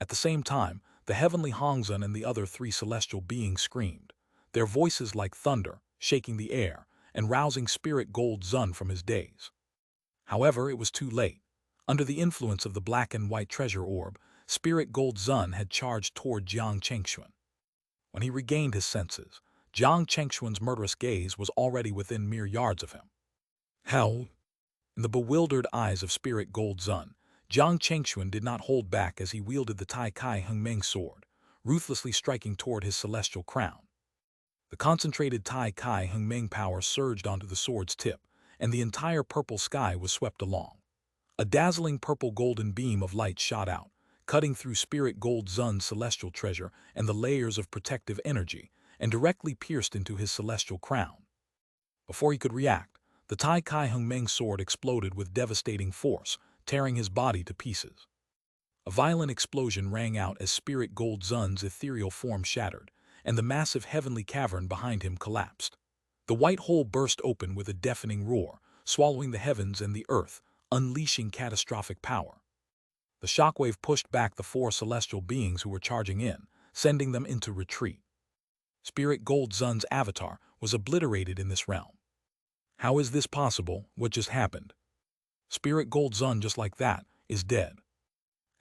At the same time, the heavenly Hongzhen and the other 3 celestial beings screamed, their voices like thunder, shaking the air and rousing Spirit Gold Zun from his daze. However, it was too late. Under the influence of the black and white treasure orb, Spirit Gold Zun had charged toward Jiang Chengxuan. When he regained his senses, Jiang Chengxuan's murderous gaze was already within mere yards of him. How? In the bewildered eyes of Spirit Gold Zun, Jiang Chengxuan did not hold back as he wielded the Tai Kai Hengmeng sword, ruthlessly striking toward his celestial crown. The concentrated Tai Kai Hengmeng power surged onto the sword's tip, and the entire purple sky was swept along. A dazzling purple-golden beam of light shot out, cutting through Spirit Gold Zun's celestial treasure and the layers of protective energy, and directly pierced into his celestial crown. Before he could react, the Tai Kai Hengmeng sword exploded with devastating force, tearing his body to pieces. A violent explosion rang out as Spirit Gold Zun's ethereal form shattered, and the massive heavenly cavern behind him collapsed. The white hole burst open with a deafening roar, swallowing the heavens and the earth, unleashing catastrophic power. The shockwave pushed back the 4 celestial beings who were charging in, sending them into retreat. Spirit Gold Zun's avatar was obliterated in this realm. How is this possible? What just happened? Spirit Gold Zun, just like that, is dead.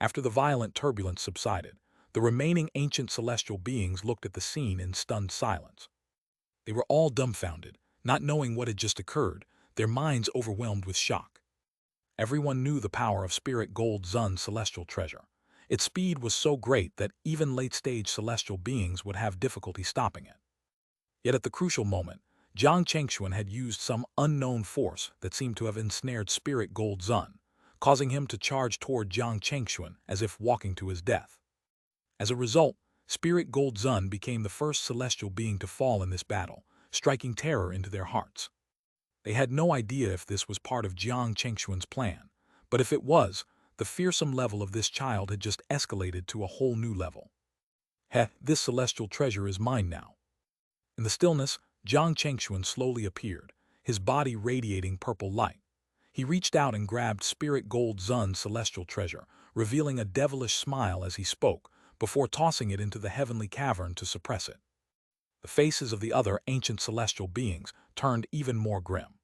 After the violent turbulence subsided, the remaining ancient celestial beings looked at the scene in stunned silence. They were all dumbfounded, not knowing what had just occurred, their minds overwhelmed with shock. Everyone knew the power of Spirit Gold Zun's celestial treasure. Its speed was so great that even late-stage celestial beings would have difficulty stopping it. Yet at the crucial moment, Jiang Chengxuan had used some unknown force that seemed to have ensnared Spirit Gold Zun, causing him to charge toward Jiang Chengxuan as if walking to his death. As a result, Spirit Gold Zun became the first celestial being to fall in this battle, striking terror into their hearts. They had no idea if this was part of Jiang Chengxuan's plan, but if it was, the fearsome level of this child had just escalated to a whole new level. Heh, this celestial treasure is mine now. In the stillness, Jiang Chengxuan slowly appeared, his body radiating purple light. He reached out and grabbed Spirit Gold Zun's celestial treasure, revealing a devilish smile as he spoke, before tossing it into the heavenly cavern to suppress it. The faces of the other ancient celestial beings turned even more grim.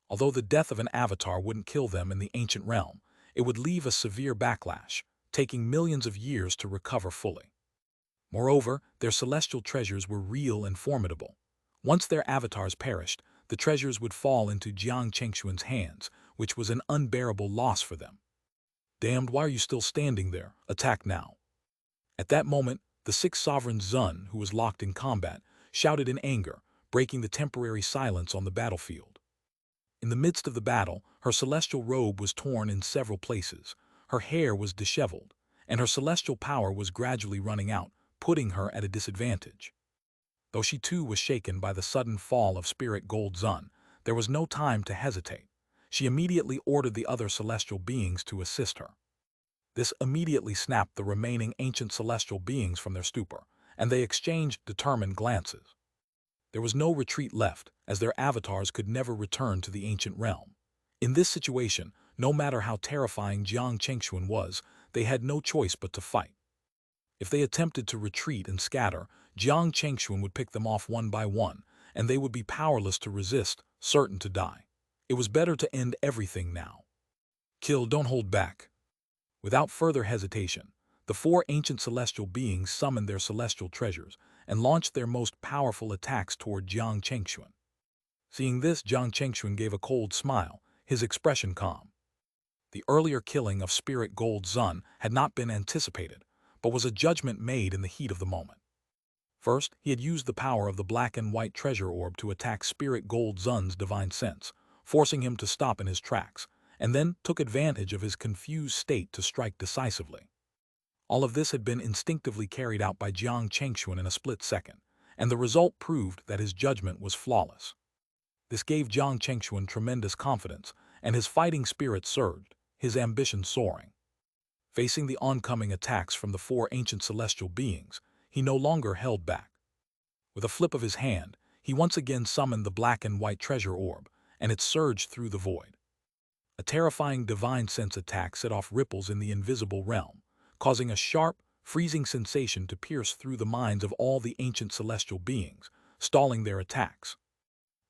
Although the death of an avatar wouldn't kill them in the ancient realm, it would leave a severe backlash, taking millions of years to recover fully. Moreover, their celestial treasures were real and formidable. Once their avatars perished, the treasures would fall into Jiang Chengxuan's hands, which was an unbearable loss for them. Damned, why are you still standing there? Attack now. At that moment, the sixth sovereign Zun, who was locked in combat, shouted in anger, breaking the temporary silence on the battlefield. In the midst of the battle, her celestial robe was torn in several places, her hair was disheveled, and her celestial power was gradually running out, putting her at a disadvantage. Though she too was shaken by the sudden fall of Spirit Gold Zun, there was no time to hesitate. She immediately ordered the other celestial beings to assist her. This immediately snapped the remaining ancient celestial beings from their stupor, and they exchanged determined glances. There was no retreat left, as their avatars could never return to the ancient realm. In this situation, no matter how terrifying Jiang Chengxuan was, they had no choice but to fight. If they attempted to retreat and scatter, Jiang Chengxuan would pick them off one by one, and they would be powerless to resist, certain to die. It was better to end everything now. Kill, don't hold back. Without further hesitation, the four ancient celestial beings summoned their celestial treasures and launched their most powerful attacks toward Jiang Chengxuan. Seeing this, Jiang Chengxuan gave a cold smile, his expression calm. The earlier killing of Spirit Gold Zun had not been anticipated, but was a judgment made in the heat of the moment. First, he had used the power of the black and white treasure orb to attack Spirit Gold Zun's divine sense, forcing him to stop in his tracks, and then took advantage of his confused state to strike decisively. All of this had been instinctively carried out by Jiang Chengxuan in a split second, and the result proved that his judgment was flawless. This gave Jiang Chengxuan tremendous confidence, and his fighting spirit surged, his ambition soaring. Facing the oncoming attacks from the four ancient celestial beings, he no longer held back. With a flip of his hand, he once again summoned the black and white treasure orb, and it surged through the void. A terrifying divine sense attack set off ripples in the invisible realm, causing a sharp, freezing sensation to pierce through the minds of all the ancient celestial beings, stalling their attacks.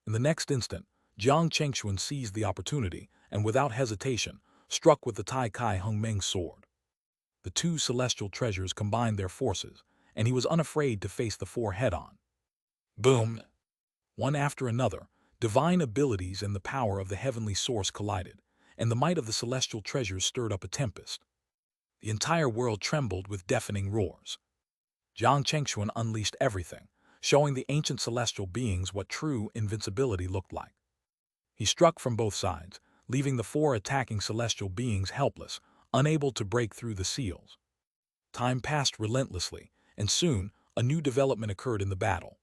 In the next instant, Jiang Chengxuan seized the opportunity and, without hesitation, struck with the Tai Kai Hongmeng's sword. The two celestial treasures combined their forces, and he was unafraid to face the four head-on. Boom! One after another, divine abilities and the power of the heavenly source collided, and the might of the celestial treasures stirred up a tempest. The entire world trembled with deafening roars. Jiang Chengxuan unleashed everything, showing the ancient celestial beings what true invincibility looked like. He struck from both sides, leaving the four attacking celestial beings helpless, unable to break through the seals. Time passed relentlessly, and soon a new development occurred in the battle.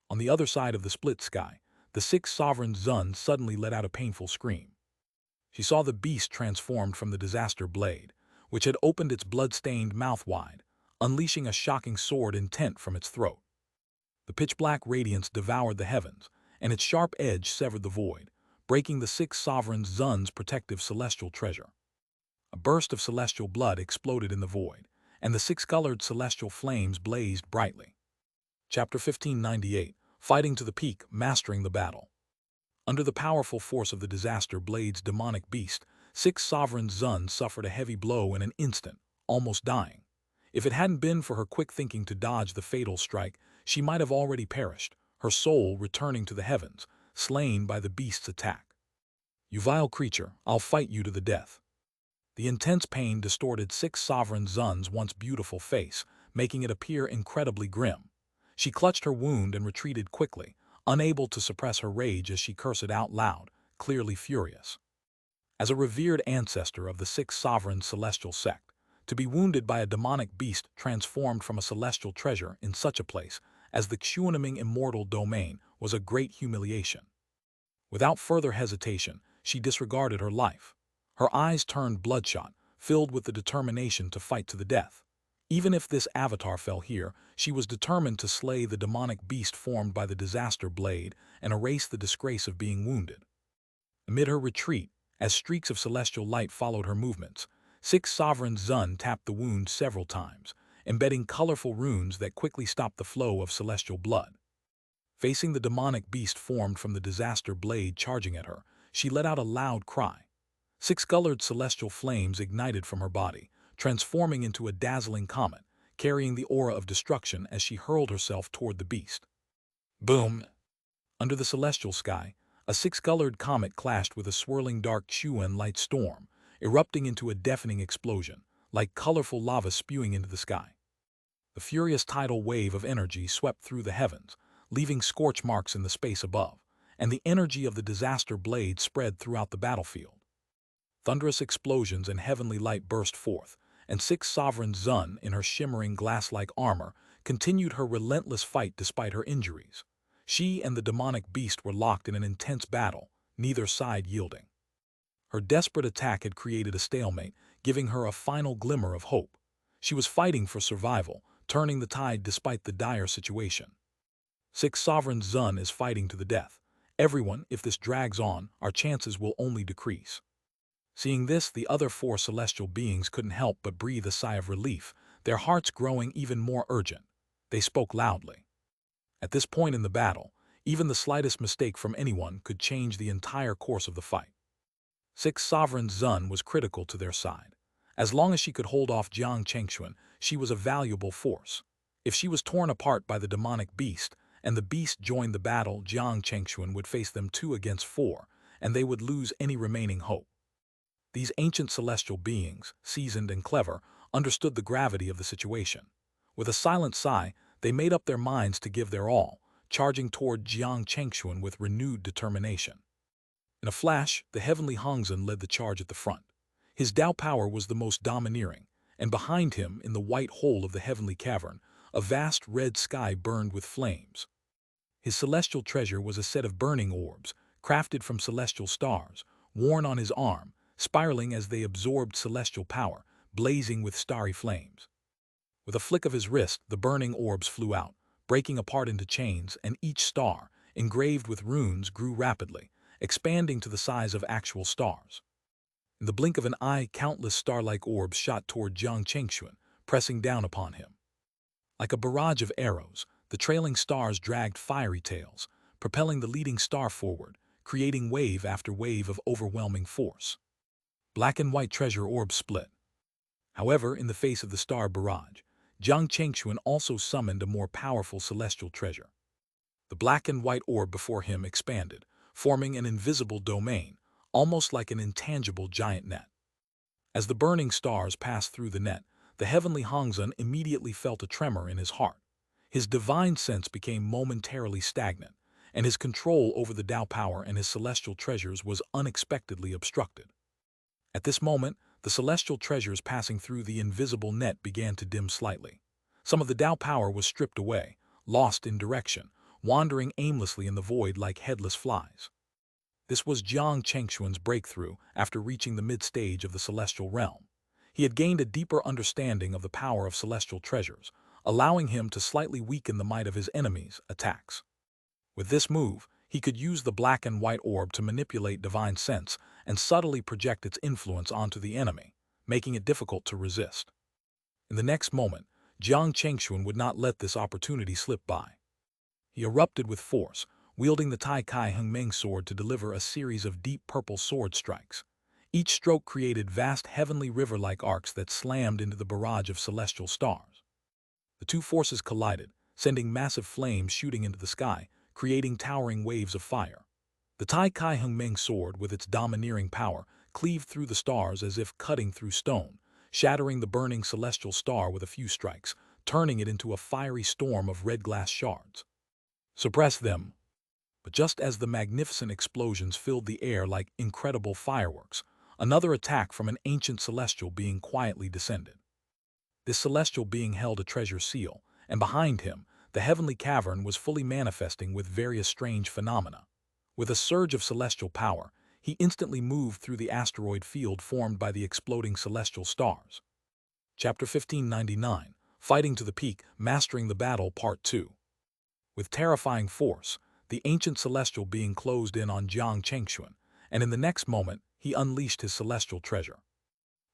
On the other side of the split sky, the sixth sovereign Zun suddenly let out a painful scream. She saw the beast transformed from the disaster blade, which had opened its blood-stained mouth wide, unleashing a shocking sword intent from its throat. The pitch-black radiance devoured the heavens, and its sharp edge severed the void, breaking the sixth sovereign Zun's protective celestial treasure. A burst of celestial blood exploded in the void, and the six-colored celestial flames blazed brightly. Chapter 1598, Fighting to the Peak, Mastering the Battle. Under the powerful force of the disaster blade's demonic beast, six sovereign Zun suffered a heavy blow in an instant, almost dying. If it hadn't been for her quick thinking to dodge the fatal strike, she might have already perished, her soul returning to the heavens, slain by the beast's attack. You vile creature, I'll fight you to the death. The intense pain distorted six sovereign Zun's once beautiful face, making it appear incredibly grim. She clutched her wound and retreated quickly, unable to suppress her rage as she cursed out loud, clearly furious. As a revered ancestor of the six sovereign celestial sect, to be wounded by a demonic beast transformed from a celestial treasure in such a place as the Xianxia immortal domain was a great humiliation. Without further hesitation, she disregarded her life. Her eyes turned bloodshot, filled with the determination to fight to the death. Even if this avatar fell here, she was determined to slay the demonic beast formed by the disaster blade and erase the disgrace of being wounded. Amid her retreat, as streaks of celestial light followed her movements, six sovereign Zun tapped the wound several times, embedding colorful runes that quickly stopped the flow of celestial blood. Facing the demonic beast formed from the disaster blade charging at her, she let out a loud cry. Six colored celestial flames ignited from her body, transforming into a dazzling comet, carrying the aura of destruction as she hurled herself toward the beast. Boom! Under the celestial sky, a six-colored comet clashed with a swirling dark Chuan light storm, erupting into a deafening explosion, like colorful lava spewing into the sky. The furious tidal wave of energy swept through the heavens, leaving scorch marks in the space above, and the energy of the disaster blade spread throughout the battlefield. Thunderous explosions and heavenly light burst forth, and six sovereign Zun in her shimmering glass-like armor continued her relentless fight despite her injuries. She and the demonic beast were locked in an intense battle, neither side yielding. Her desperate attack had created a stalemate, giving her a final glimmer of hope. She was fighting for survival, turning the tide despite the dire situation. Six sovereign Zun is fighting to the death. Everyone, if this drags on, our chances will only decrease. Seeing this, the other four celestial beings couldn't help but breathe a sigh of relief, their hearts growing even more urgent. They spoke loudly. At this point in the battle, even the slightest mistake from anyone could change the entire course of the fight. Six sovereign Zun was critical to their side. As long as she could hold off Jiang Chengxuan, she was a valuable force. If she was torn apart by the demonic beast, and the beast joined the battle, Jiang Chengxuan would face them 2 against 4, and they would lose any remaining hope. These ancient celestial beings, seasoned and clever, understood the gravity of the situation. With a silent sigh, they made up their minds to give their all, charging toward Jiang Chengxuan with renewed determination. In a flash, the heavenly Hongzhen led the charge at the front. His Dao power was the most domineering, and behind him, in the white hole of the heavenly cavern, a vast red sky burned with flames. His celestial treasure was a set of burning orbs, crafted from celestial stars, worn on his arm, spiraling as they absorbed celestial power, blazing with starry flames. With a flick of his wrist, the burning orbs flew out, breaking apart into chains, and each star, engraved with runes, grew rapidly, expanding to the size of actual stars. In the blink of an eye, countless star-like orbs shot toward Jiang Chengxuan, pressing down upon him. Like a barrage of arrows, the trailing stars dragged fiery tails, propelling the leading star forward, creating wave after wave of overwhelming force. Black and white treasure orbs split. However, in the face of the star barrage, Jiang Chengxuan also summoned a more powerful celestial treasure. The black and white orb before him expanded, forming an invisible domain, almost like an intangible giant net. As the burning stars passed through the net, the heavenly Hongzhen immediately felt a tremor in his heart. His divine sense became momentarily stagnant, and his control over the Dao power and his celestial treasures was unexpectedly obstructed. At this moment, the celestial treasures passing through the invisible net began to dim slightly. Some of the Dao power was stripped away, lost in direction, wandering aimlessly in the void like headless flies. This was Jiang Chengxuan's breakthrough after reaching the mid-stage of the celestial realm. He had gained a deeper understanding of the power of celestial treasures, allowing him to slightly weaken the might of his enemies' attacks. With this move, he could use the black and white orb to manipulate divine sense and subtly project its influence onto the enemy, making it difficult to resist. In the next moment, Jiang Chengxuan would not let this opportunity slip by. He erupted with force, wielding the Tai Kai Hengmeng sword to deliver a series of deep purple sword strikes. Each stroke created vast heavenly river-like arcs that slammed into the barrage of celestial stars. The two forces collided, sending massive flames shooting into the sky, creating towering waves of fire. The Tai Kai Hengmeng sword, with its domineering power, cleaved through the stars as if cutting through stone, shattering the burning celestial star with a few strikes, turning it into a fiery storm of red glass shards. Suppress them. But just as the magnificent explosions filled the air like incredible fireworks, another attack from an ancient celestial being quietly descended. This celestial being held a treasure seal, and behind him, the heavenly cavern was fully manifesting with various strange phenomena. With a surge of celestial power, he instantly moved through the asteroid field formed by the exploding celestial stars. Chapter 1599, Fighting to the Peak, Mastering the Battle, Part 2. With terrifying force, the ancient celestial being closed in on Jiang Chengxuan, and in the next moment, he unleashed his celestial treasure.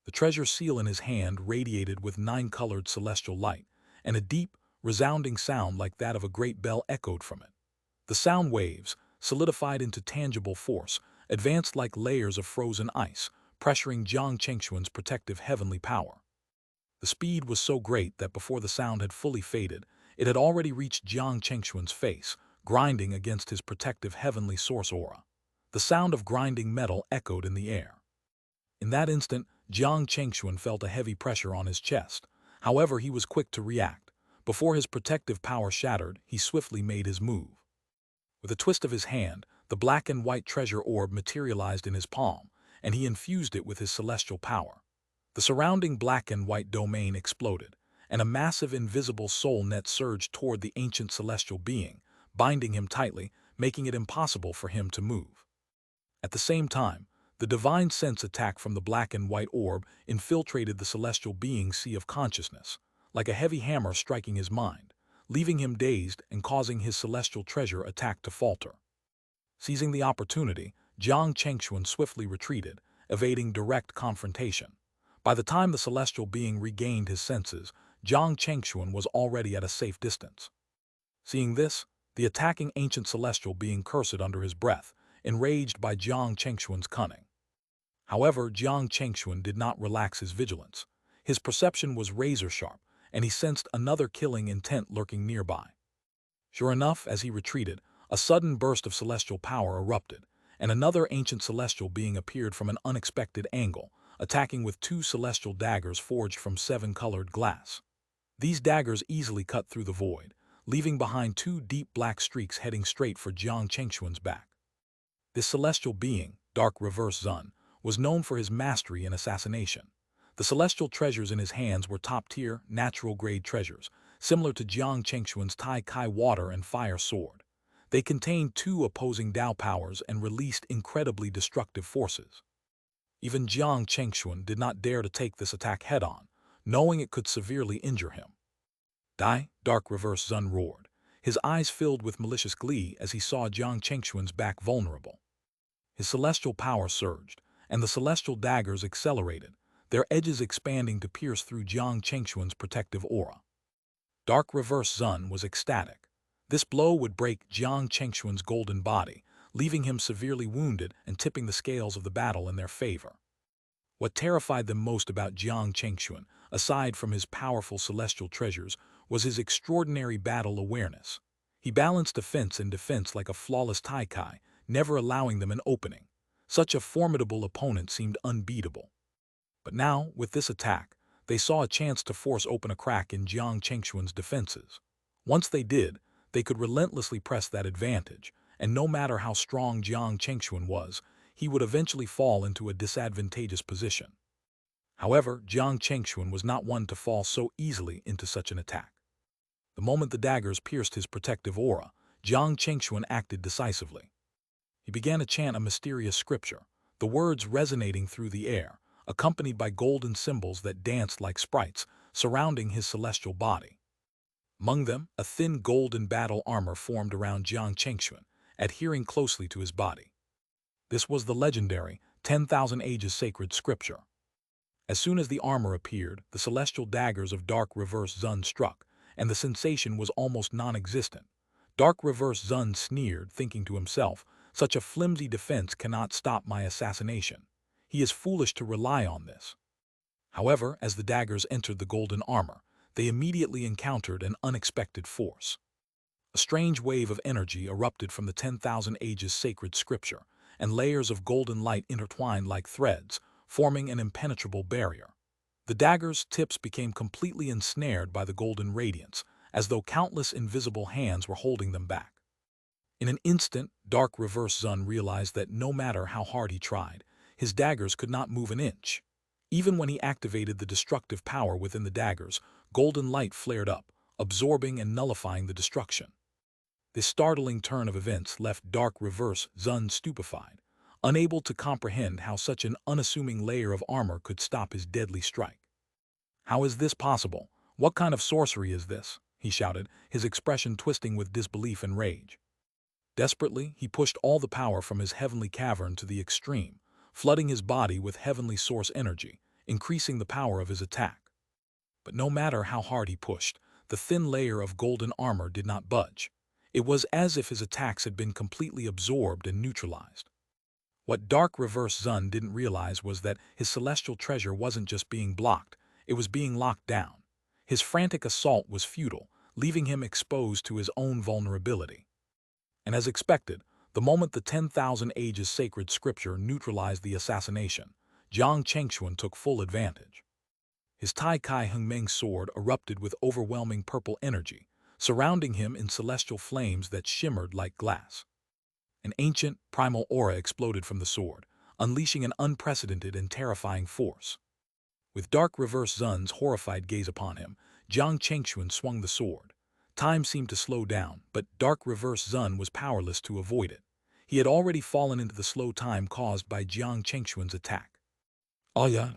The treasure seal in his hand radiated with 9-colored celestial light, and a deep, resounding sound like that of a great bell echoed from it. The sound waves, solidified into tangible force, advanced like layers of frozen ice, pressuring Jiang Chengxuan's protective heavenly power. The speed was so great that before the sound had fully faded, it had already reached Jiang Chengxuan's face, grinding against his protective heavenly source aura. The sound of grinding metal echoed in the air. In that instant, Jiang Chengxuan felt a heavy pressure on his chest. However, he was quick to react. Before his protective power shattered, he swiftly made his move. With a twist of his hand, the black and white treasure orb materialized in his palm, and he infused it with his celestial power. The surrounding black and white domain exploded, and a massive invisible soul net surged toward the ancient celestial being, binding him tightly, making it impossible for him to move. At the same time, the divine sense attack from the black and white orb infiltrated the celestial being's sea of consciousness, like a heavy hammer striking his mind, leaving him dazed and causing his celestial treasure attack to falter. Seizing the opportunity, Jiang Chengxuan swiftly retreated, evading direct confrontation. By the time the celestial being regained his senses, Jiang Chengxuan was already at a safe distance. Seeing this, the attacking ancient celestial being cursed under his breath, enraged by Jiang Chengxuan's cunning. However, Jiang Chengxuan did not relax his vigilance. His perception was razor-sharp, and he sensed another killing intent lurking nearby. Sure enough, as he retreated, a sudden burst of celestial power erupted, and another ancient celestial being appeared from an unexpected angle, attacking with 2 celestial daggers forged from 7-colored glass. These daggers easily cut through the void, leaving behind 2 deep black streaks heading straight for Jiang Chengxuan's back. This celestial being, Dark Reverse Sun, was known for his mastery in assassination. The celestial treasures in his hands were top-tier, natural-grade treasures, similar to Jiang Chengxuan's Tai Kai water and fire sword. They contained 2 opposing Dao powers and released incredibly destructive forces. Even Jiang Chengxuan did not dare to take this attack head-on, knowing it could severely injure him. Die, Dark Reverse Sun roared, his eyes filled with malicious glee as he saw Jiang Chengxuan's back vulnerable. His celestial power surged, and the celestial daggers accelerated, their edges expanding to pierce through Jiang Chengxuan's protective aura. Dark Reverse Sun was ecstatic. This blow would break Jiang Chengxuan's golden body, leaving him severely wounded and tipping the scales of the battle in their favor. What terrified them most about Jiang Chengxuan, aside from his powerful celestial treasures, was his extraordinary battle awareness. He balanced offense and defense like a flawless Tai Kai, never allowing them an opening. Such a formidable opponent seemed unbeatable. But now, with this attack, they saw a chance to force open a crack in Jiang Chengxuan's defenses. Once they did, they could relentlessly press that advantage, and no matter how strong Jiang Chengxuan was, he would eventually fall into a disadvantageous position. However, Jiang Chengxuan was not one to fall so easily into such an attack. The moment the daggers pierced his protective aura, Jiang Chengxuan acted decisively. He began to chant a mysterious scripture, the words resonating through the air, accompanied by golden symbols that danced like sprites, surrounding his celestial body. Among them, a thin golden battle armor formed around Jiang Chengxuan, adhering closely to his body. This was the legendary 10,000 Ages sacred scripture. As soon as the armor appeared, the celestial daggers of Dark Reverse Sun struck, and the sensation was almost non-existent. Dark Reverse Sun sneered, thinking to himself, "Such a flimsy defense cannot stop my assassination. He is foolish to rely on this." However, as the daggers entered the golden armor, they immediately encountered an unexpected force. A strange wave of energy erupted from the 10,000 Ages sacred scripture, and layers of golden light intertwined like threads, forming an impenetrable barrier. The daggers' tips became completely ensnared by the golden radiance, as though countless invisible hands were holding them back. In an instant, Dark Reverse Sun realized that no matter how hard he tried, his daggers could not move an inch. Even when he activated the destructive power within the daggers, golden light flared up, absorbing and nullifying the destruction. This startling turn of events left Dark Reverse Zun stupefied, unable to comprehend how such an unassuming layer of armor could stop his deadly strike. "How is this possible? What kind of sorcery is this?" he shouted, his expression twisting with disbelief and rage. Desperately, he pushed all the power from his heavenly cavern to the extreme, flooding his body with heavenly source energy, increasing the power of his attack. But no matter how hard he pushed, the thin layer of golden armor did not budge. It was as if his attacks had been completely absorbed and neutralized. What Dark Reverse Zun didn't realize was that his celestial treasure wasn't just being blocked, it was being locked down. His frantic assault was futile, leaving him exposed to his own vulnerability. And as expected, the moment the 10,000 Ages sacred scripture neutralized the assassination, Jiang Chengxuan took full advantage. His Tai Kai Hengmeng sword erupted with overwhelming purple energy, surrounding him in celestial flames that shimmered like glass. An ancient, primal aura exploded from the sword, unleashing an unprecedented and terrifying force. With Dark Reverse Zun's horrified gaze upon him, Jiang Chengxuan swung the sword. Time seemed to slow down, but Dark Reverse Zun was powerless to avoid it. He had already fallen into the slow time caused by Jiang Chengxuan's attack. "Oh yeah."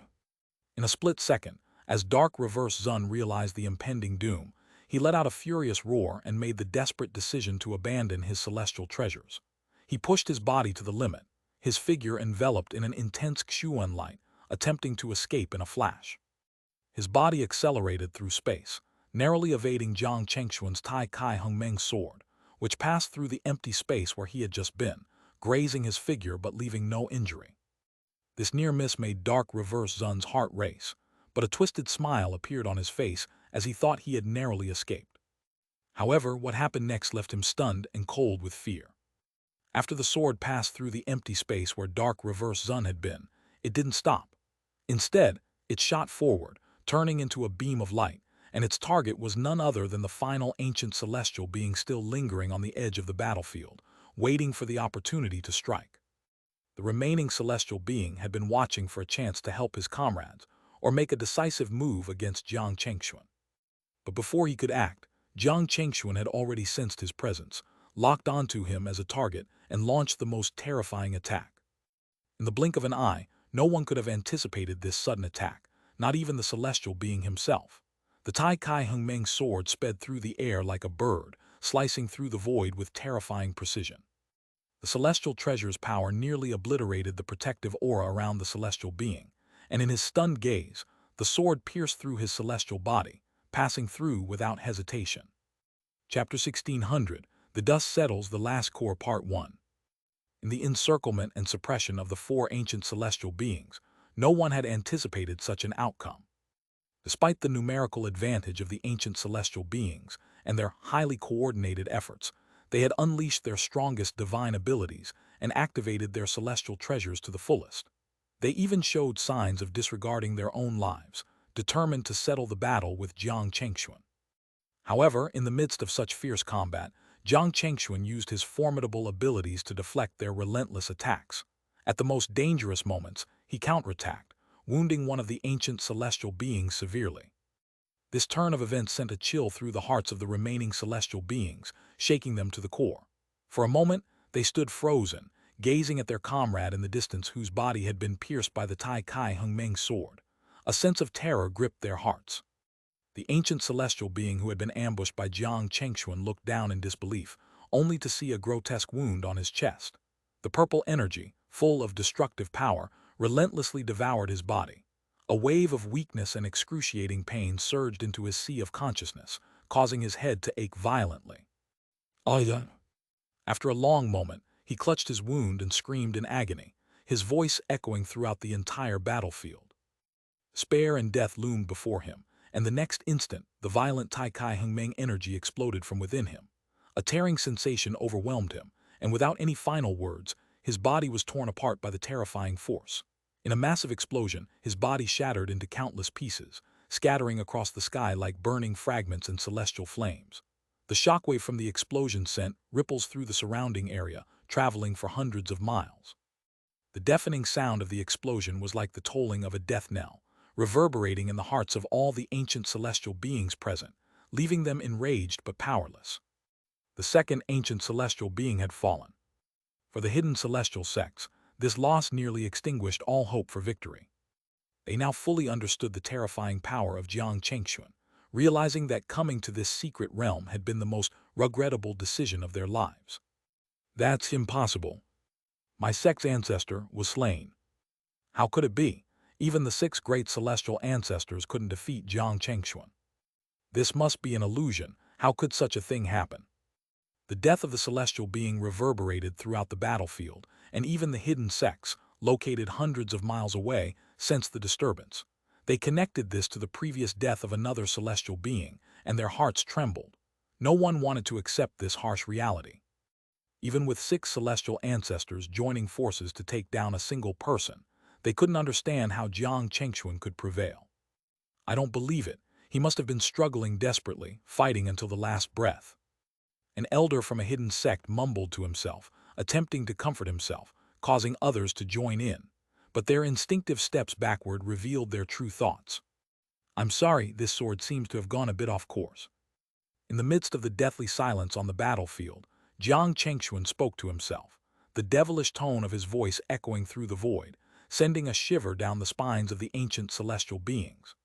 In a split second, as Dark Reverse Zun realized the impending doom, he let out a furious roar and made the desperate decision to abandon his celestial treasures. He pushed his body to the limit, his figure enveloped in an intense Xuan light, attempting to escape in a flash. His body accelerated through space, narrowly evading Jiang Chengxuan's Tai Kai Hengmeng sword, which passed through the empty space where he had just been, grazing his figure but leaving no injury. This near miss made Dark Reverse Zun's heart race, but a twisted smile appeared on his face as he thought he had narrowly escaped. However, what happened next left him stunned and cold with fear. After the sword passed through the empty space where Dark Reverse Zun had been, it didn't stop. Instead, it shot forward, turning into a beam of light, and its target was none other than the final ancient celestial being still lingering on the edge of the battlefield, waiting for the opportunity to strike. The remaining celestial being had been watching for a chance to help his comrades, or make a decisive move against Jiang Chengxuan. But before he could act, Jiang Chengxuan had already sensed his presence, locked onto him as a target, and launched the most terrifying attack. In the blink of an eye, no one could have anticipated this sudden attack, not even the celestial being himself. The Tai Kai Hengmeng sword sped through the air like a bird, slicing through the void with terrifying precision. The celestial treasure's power nearly obliterated the protective aura around the celestial being, and in his stunned gaze, the sword pierced through his celestial body, passing through without hesitation. Chapter 1600, The Dust Settles, the Last Core, Part 1. In the encirclement and suppression of the four ancient celestial beings, no one had anticipated such an outcome. Despite the numerical advantage of the ancient celestial beings and their highly coordinated efforts, they had unleashed their strongest divine abilities and activated their celestial treasures to the fullest. They even showed signs of disregarding their own lives, determined to settle the battle with Jiang Chengxuan. However, in the midst of such fierce combat, Jiang Chengxuan used his formidable abilities to deflect their relentless attacks. At the most dangerous moments, he counterattacked, wounding one of the ancient celestial beings severely. This turn of events sent a chill through the hearts of the remaining celestial beings, shaking them to the core. For a moment, they stood frozen, gazing at their comrade in the distance whose body had been pierced by the Tai Kai Hengmeng sword. A sense of terror gripped their hearts. The ancient celestial being who had been ambushed by Jiang Chengxuan looked down in disbelief, only to see a grotesque wound on his chest. The purple energy, full of destructive power, relentlessly devoured his body. A wave of weakness and excruciating pain surged into his sea of consciousness, causing his head to ache violently. "Oh yeah." After a long moment, he clutched his wound and screamed in agony, his voice echoing throughout the entire battlefield. Despair and death loomed before him, and the next instant, the violent Tai Kai Hengmeng energy exploded from within him. A tearing sensation overwhelmed him, and without any final words, his body was torn apart by the terrifying force. In a massive explosion, his body shattered into countless pieces, scattering across the sky like burning fragments in celestial flames. The shockwave from the explosion sent ripples through the surrounding area, traveling for hundreds of miles. The deafening sound of the explosion was like the tolling of a death knell, reverberating in the hearts of all the ancient celestial beings present, leaving them enraged but powerless. The second ancient celestial being had fallen. For the hidden celestial sects, this loss nearly extinguished all hope for victory. They now fully understood the terrifying power of Jiang Chengxuan, realizing that coming to this secret realm had been the most regrettable decision of their lives. That's impossible. My sect's ancestor was slain. How could it be? Even the 6 great celestial ancestors couldn't defeat Jiang Chengxuan. This must be an illusion. How could such a thing happen? The death of the celestial being reverberated throughout the battlefield, and even the hidden sects, located hundreds of miles away, sensed the disturbance. They connected this to the previous death of another celestial being, and their hearts trembled. No one wanted to accept this harsh reality. Even with 6 celestial ancestors joining forces to take down a single person, they couldn't understand how Jiang Chengxuan could prevail. I don't believe it. He must have been struggling desperately, fighting until the last breath. An elder from a hidden sect mumbled to himself, attempting to comfort himself, causing others to join in. But their instinctive steps backward revealed their true thoughts. I'm sorry, this sword seems to have gone a bit off course. In the midst of the deathly silence on the battlefield, Jiang Chengxuan spoke to himself, the devilish tone of his voice echoing through the void, sending a shiver down the spines of the ancient celestial beings.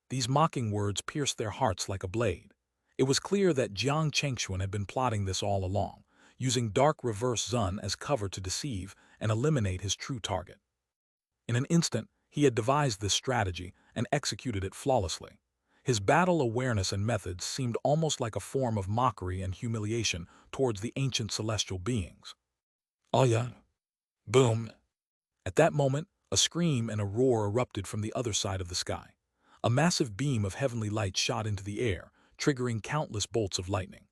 These mocking words pierced their hearts like a blade. It was clear that Jiang Chengxuan had been plotting this all along, using dark reverse Zun as cover to deceive and eliminate his true target. In an instant, he had devised this strategy and executed it flawlessly. His battle awareness and methods seemed almost like a form of mockery and humiliation towards the ancient celestial beings. Oh yeah. Boom. At that moment, a scream and a roar erupted from the other side of the sky. A massive beam of heavenly light shot into the air, triggering countless bolts of lightning.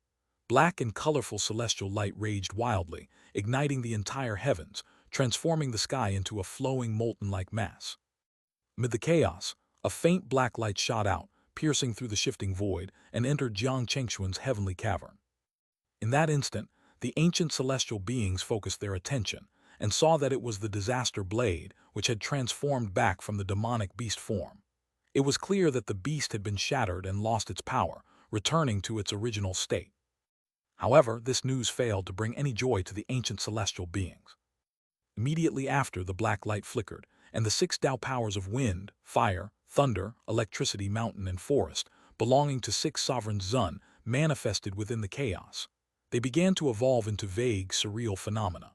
Black and colorful celestial light raged wildly, igniting the entire heavens, transforming the sky into a flowing molten-like mass. Amid the chaos, a faint black light shot out, piercing through the shifting void, and entered Jiang Chengxuan's heavenly cavern. In that instant, the ancient celestial beings focused their attention and saw that it was the disaster blade which had transformed back from the demonic beast form. It was clear that the beast had been shattered and lost its power, returning to its original state. However, this news failed to bring any joy to the ancient celestial beings. Immediately after, the black light flickered, and the 6 Tao powers of wind, fire, thunder, electricity, mountain, and forest, belonging to 6 sovereign Zun, manifested within the chaos. They began to evolve into vague, surreal phenomena.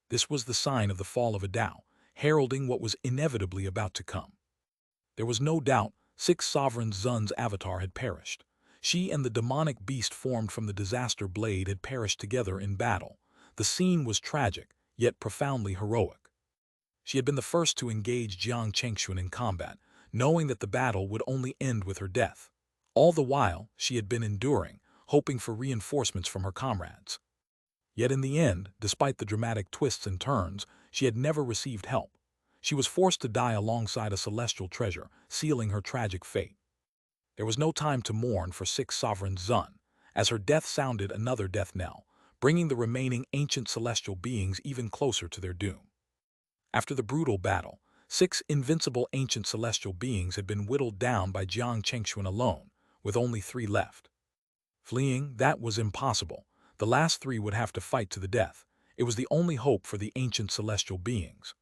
This was the sign of the fall of a Tao, heralding what was inevitably about to come. There was no doubt 6 sovereign Zun's avatar had perished. She and the demonic beast formed from the disaster blade had perished together in battle. The scene was tragic, yet profoundly heroic. She had been the first to engage Jiang Chengxuan in combat, knowing that the battle would only end with her death. All the while, she had been enduring, hoping for reinforcements from her comrades. Yet in the end, despite the dramatic twists and turns, she had never received help. She was forced to die alongside a celestial treasure, sealing her tragic fate. There was no time to mourn for 6 sovereign Zun, as her death sounded another death knell, bringing the remaining ancient celestial beings even closer to their doom. After the brutal battle, 6 invincible ancient celestial beings had been whittled down by Jiang Chengxuan alone, with only 3 left. Fleeing, that was impossible. The last 3 would have to fight to the death. It was the only hope for the ancient celestial beings.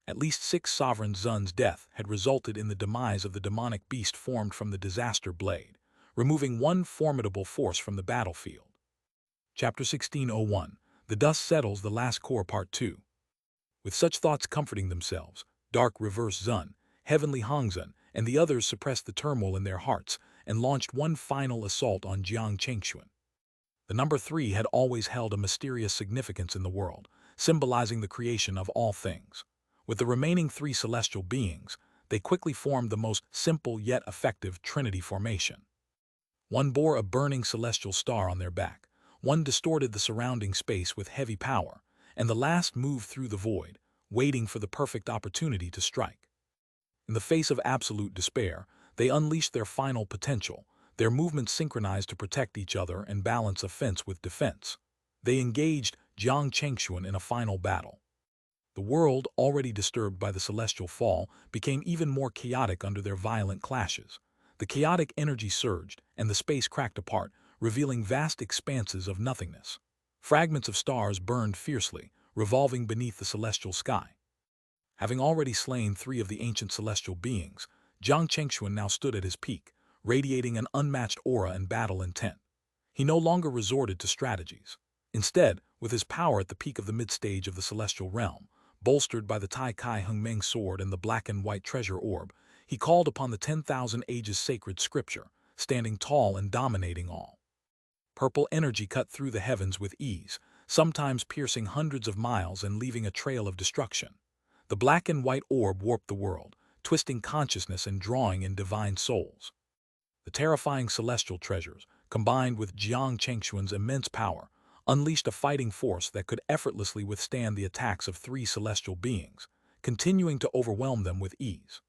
At least 6 sovereign Zun's death had resulted in the demise of the demonic beast formed from the disaster blade, removing one formidable force from the battlefield. Chapter 1601, The Dust Settles, the Last Core, Part 2. With such thoughts comforting themselves, Dark Reverse Zun, Heavenly Hongzun, and the others suppressed the turmoil in their hearts and launched one final assault on Jiang Chengxuan. The number 3 had always held a mysterious significance in the world, symbolizing the creation of all things. With the remaining 3 celestial beings, they quickly formed the most simple yet effective Trinity formation. One bore a burning celestial star on their back, one distorted the surrounding space with heavy power, and the last moved through the void, waiting for the perfect opportunity to strike. In the face of absolute despair, they unleashed their final potential, their movements synchronized to protect each other and balance offense with defense. They engaged Jiang Chengxuan in a final battle. The world, already disturbed by the celestial fall, became even more chaotic under their violent clashes. The chaotic energy surged, and the space cracked apart, revealing vast expanses of nothingness. Fragments of stars burned fiercely, revolving beneath the celestial sky. Having already slain 3 of the ancient celestial beings, Jiang Chengxuan now stood at his peak, radiating an unmatched aura and battle intent. He no longer resorted to strategies. Instead, with his power at the peak of the mid-stage of the celestial realm, bolstered by the Tai Kai Hungmeng sword and the black and white treasure orb, he called upon the 10,000 ages sacred scripture, standing tall and dominating all. Purple energy cut through the heavens with ease, sometimes piercing hundreds of miles and leaving a trail of destruction. The black and white orb warped the world, twisting consciousness and drawing in divine souls. The terrifying celestial treasures, combined with Jiang Chengxuan's immense power, unleashed a fighting force that could effortlessly withstand the attacks of 3 celestial beings, continuing to overwhelm them with ease.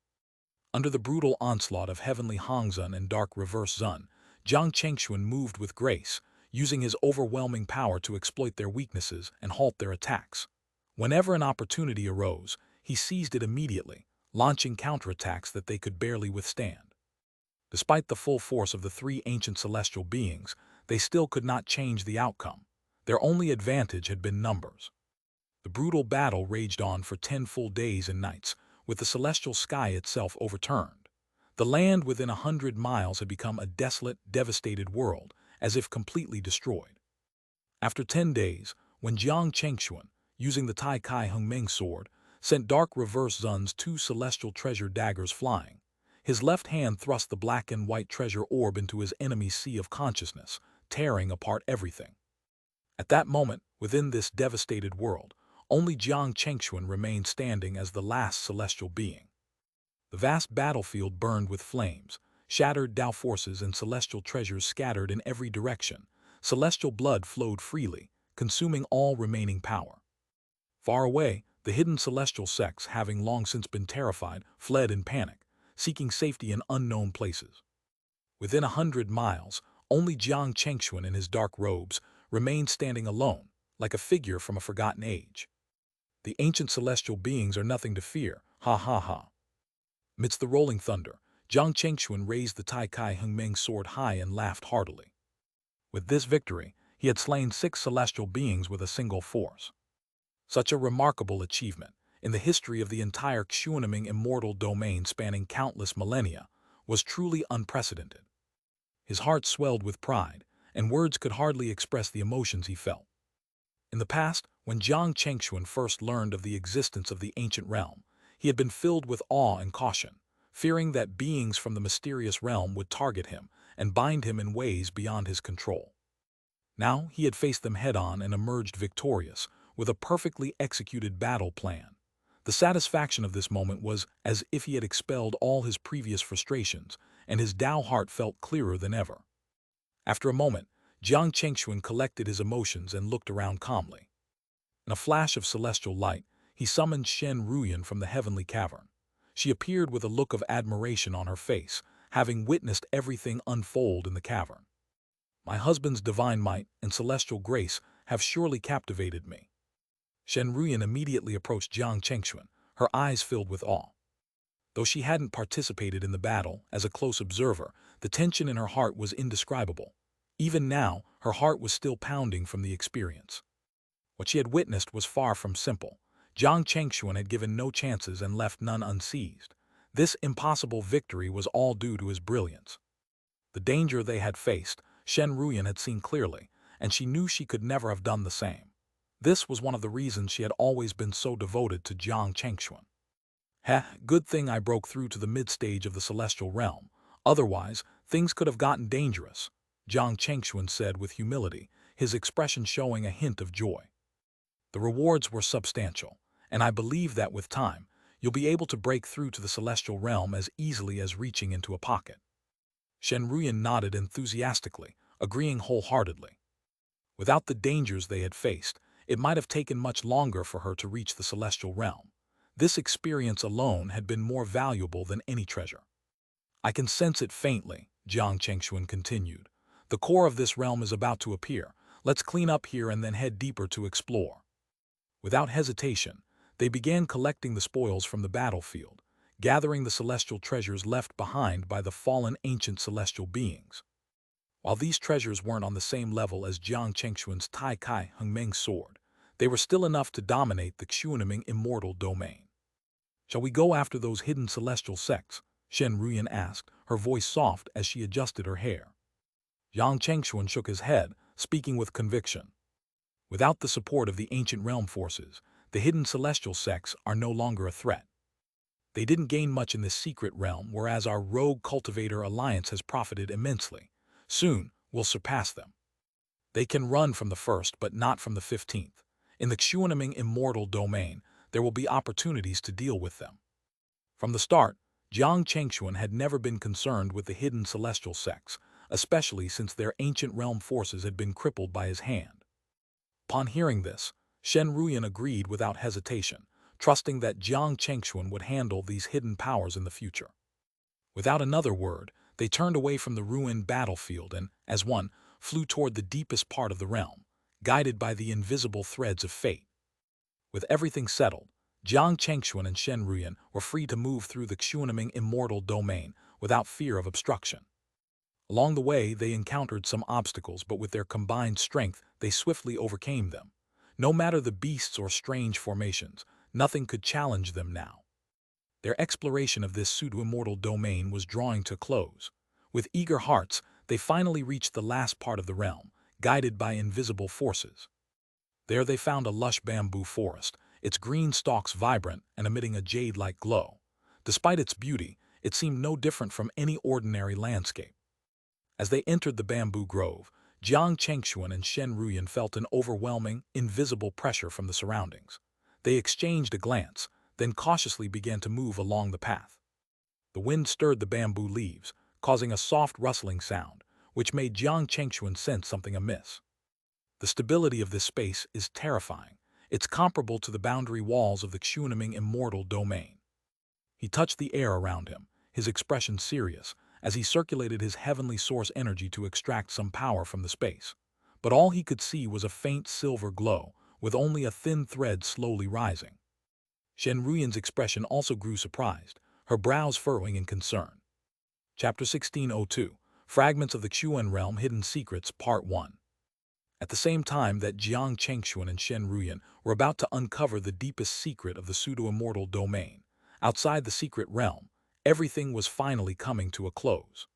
Under the brutal onslaught of heavenly Hongzun and dark reverse Zun, Jiang Chengxuan moved with grace, using his overwhelming power to exploit their weaknesses and halt their attacks. Whenever an opportunity arose, he seized it immediately, launching counterattacks that they could barely withstand. Despite the full force of the 3 ancient celestial beings, they still could not change the outcome. Their only advantage had been numbers. The brutal battle raged on for 10 full days and nights, with the celestial sky itself overturned. The land within 100 miles had become a desolate, devastated world, as if completely destroyed. After 10 days, when Jiang Chengxuan, using the Tai Kai Hungmeng sword, sent dark reverse Zun's 2 celestial treasure daggers flying, his left hand thrust the black and white treasure orb into his enemy's sea of consciousness, tearing apart everything. At that moment, within this devastated world, only Jiang Chengxuan remained standing as the last celestial being. The vast battlefield burned with flames, shattered Dao forces and celestial treasures scattered in every direction. Celestial blood flowed freely, consuming all remaining power. Far away, the hidden celestial sects, having long since been terrified, fled in panic, seeking safety in unknown places. Within 100 miles, only Jiang Chengxuan in his dark robes remained standing alone, like a figure from a forgotten age. The ancient celestial beings are nothing to fear, ha ha ha. Amidst the rolling thunder, Jiang Chengxuan raised the Tai Kai Hungmeng sword high and laughed heartily. With this victory, he had slain 6 celestial beings with a single force. Such a remarkable achievement, in the history of the entire Xuanming immortal domain spanning countless millennia, was truly unprecedented. His heart swelled with pride, and words could hardly express the emotions he felt. In the past, when Jiang Chengxuan first learned of the existence of the ancient realm, he had been filled with awe and caution, fearing that beings from the mysterious realm would target him and bind him in ways beyond his control. Now he had faced them head-on and emerged victorious, with a perfectly executed battle plan. The satisfaction of this moment was as if he had expelled all his previous frustrations, and his Dao heart felt clearer than ever. After a moment, Jiang Chengxuan collected his emotions and looked around calmly. In a flash of celestial light, he summoned Shen Ruyan from the heavenly cavern. She appeared with a look of admiration on her face, having witnessed everything unfold in the cavern. My husband's divine might and celestial grace have surely captivated me. Shen Ruyan immediately approached Jiang Chengxuan, her eyes filled with awe. Though she hadn't participated in the battle as a close observer, the tension in her heart was indescribable. Even now, her heart was still pounding from the experience. What she had witnessed was far from simple. Jiang Chengxuan had given no chances and left none unseized. This impossible victory was all due to his brilliance. The danger they had faced, Shen Ruyan had seen clearly, and she knew she could never have done the same. This was one of the reasons she had always been so devoted to Jiang Chengxuan. Good thing I broke through to the mid-stage of the celestial realm. Otherwise, things could have gotten dangerous, Jiang Chengxuan said with humility, his expression showing a hint of joy. The rewards were substantial, and I believe that with time, you'll be able to break through to the celestial realm as easily as reaching into a pocket. Shen Ruyan nodded enthusiastically, agreeing wholeheartedly. Without the dangers they had faced, it might have taken much longer for her to reach the celestial realm. This experience alone had been more valuable than any treasure. I can sense it faintly, Jiang Chengxuan continued. The core of this realm is about to appear. Let's clean up here and then head deeper to explore. Without hesitation, they began collecting the spoils from the battlefield, gathering the celestial treasures left behind by the fallen ancient celestial beings. While these treasures weren't on the same level as Jiang Chengxuan's Tai Kai Hengmeng sword, they were still enough to dominate the Xianxia immortal domain. "Shall we go after those hidden celestial sects?" Shen Ruyan asked, her voice soft as she adjusted her hair. Jiang Chengxuan shook his head, speaking with conviction. Without the support of the ancient realm forces, the hidden celestial sects are no longer a threat. They didn't gain much in this secret realm, whereas our rogue cultivator alliance has profited immensely. Soon, we'll surpass them. They can run from the first, but not from the 15th. In the Xianxia immortal domain, there will be opportunities to deal with them. From the start, Jiang Chengxuan had never been concerned with the hidden celestial sects, especially since their ancient realm forces had been crippled by his hand. Upon hearing this, Shen Ruyan agreed without hesitation, trusting that Jiang Chengxuan would handle these hidden powers in the future. Without another word, they turned away from the ruined battlefield and, as one, flew toward the deepest part of the realm, guided by the invisible threads of fate. With everything settled, Jiang Chengxuan and Shen Ruyan were free to move through the Xianxia immortal domain without fear of obstruction. Along the way, they encountered some obstacles, but with their combined strength, they swiftly overcame them. No matter the beasts or strange formations, nothing could challenge them now. Their exploration of this pseudo-immortal domain was drawing to a close. With eager hearts, they finally reached the last part of the realm, guided by invisible forces. There they found a lush bamboo forest, its green stalks vibrant and emitting a jade-like glow. Despite its beauty, it seemed no different from any ordinary landscape. As they entered the bamboo grove, Jiang Chengxuan and Shen Ruyan felt an overwhelming, invisible pressure from the surroundings. They exchanged a glance, then cautiously began to move along the path. The wind stirred the bamboo leaves, causing a soft rustling sound, which made Jiang Chengxuan sense something amiss. The stability of this space is terrifying. It's comparable to the boundary walls of the Xianxia immortal domain. He touched the air around him, his expression serious, as he circulated his heavenly source energy to extract some power from the space. But all he could see was a faint silver glow, with only a thin thread slowly rising. Shen Ruyan's expression also grew surprised, her brows furrowing in concern. Chapter 1602, Fragments of the Qiuan Realm Hidden Secrets, Part 1. At the same time that Jiang Chengxuan and Shen Ruyan were about to uncover the deepest secret of the pseudo-immortal domain, outside the secret realm, everything was finally coming to a close.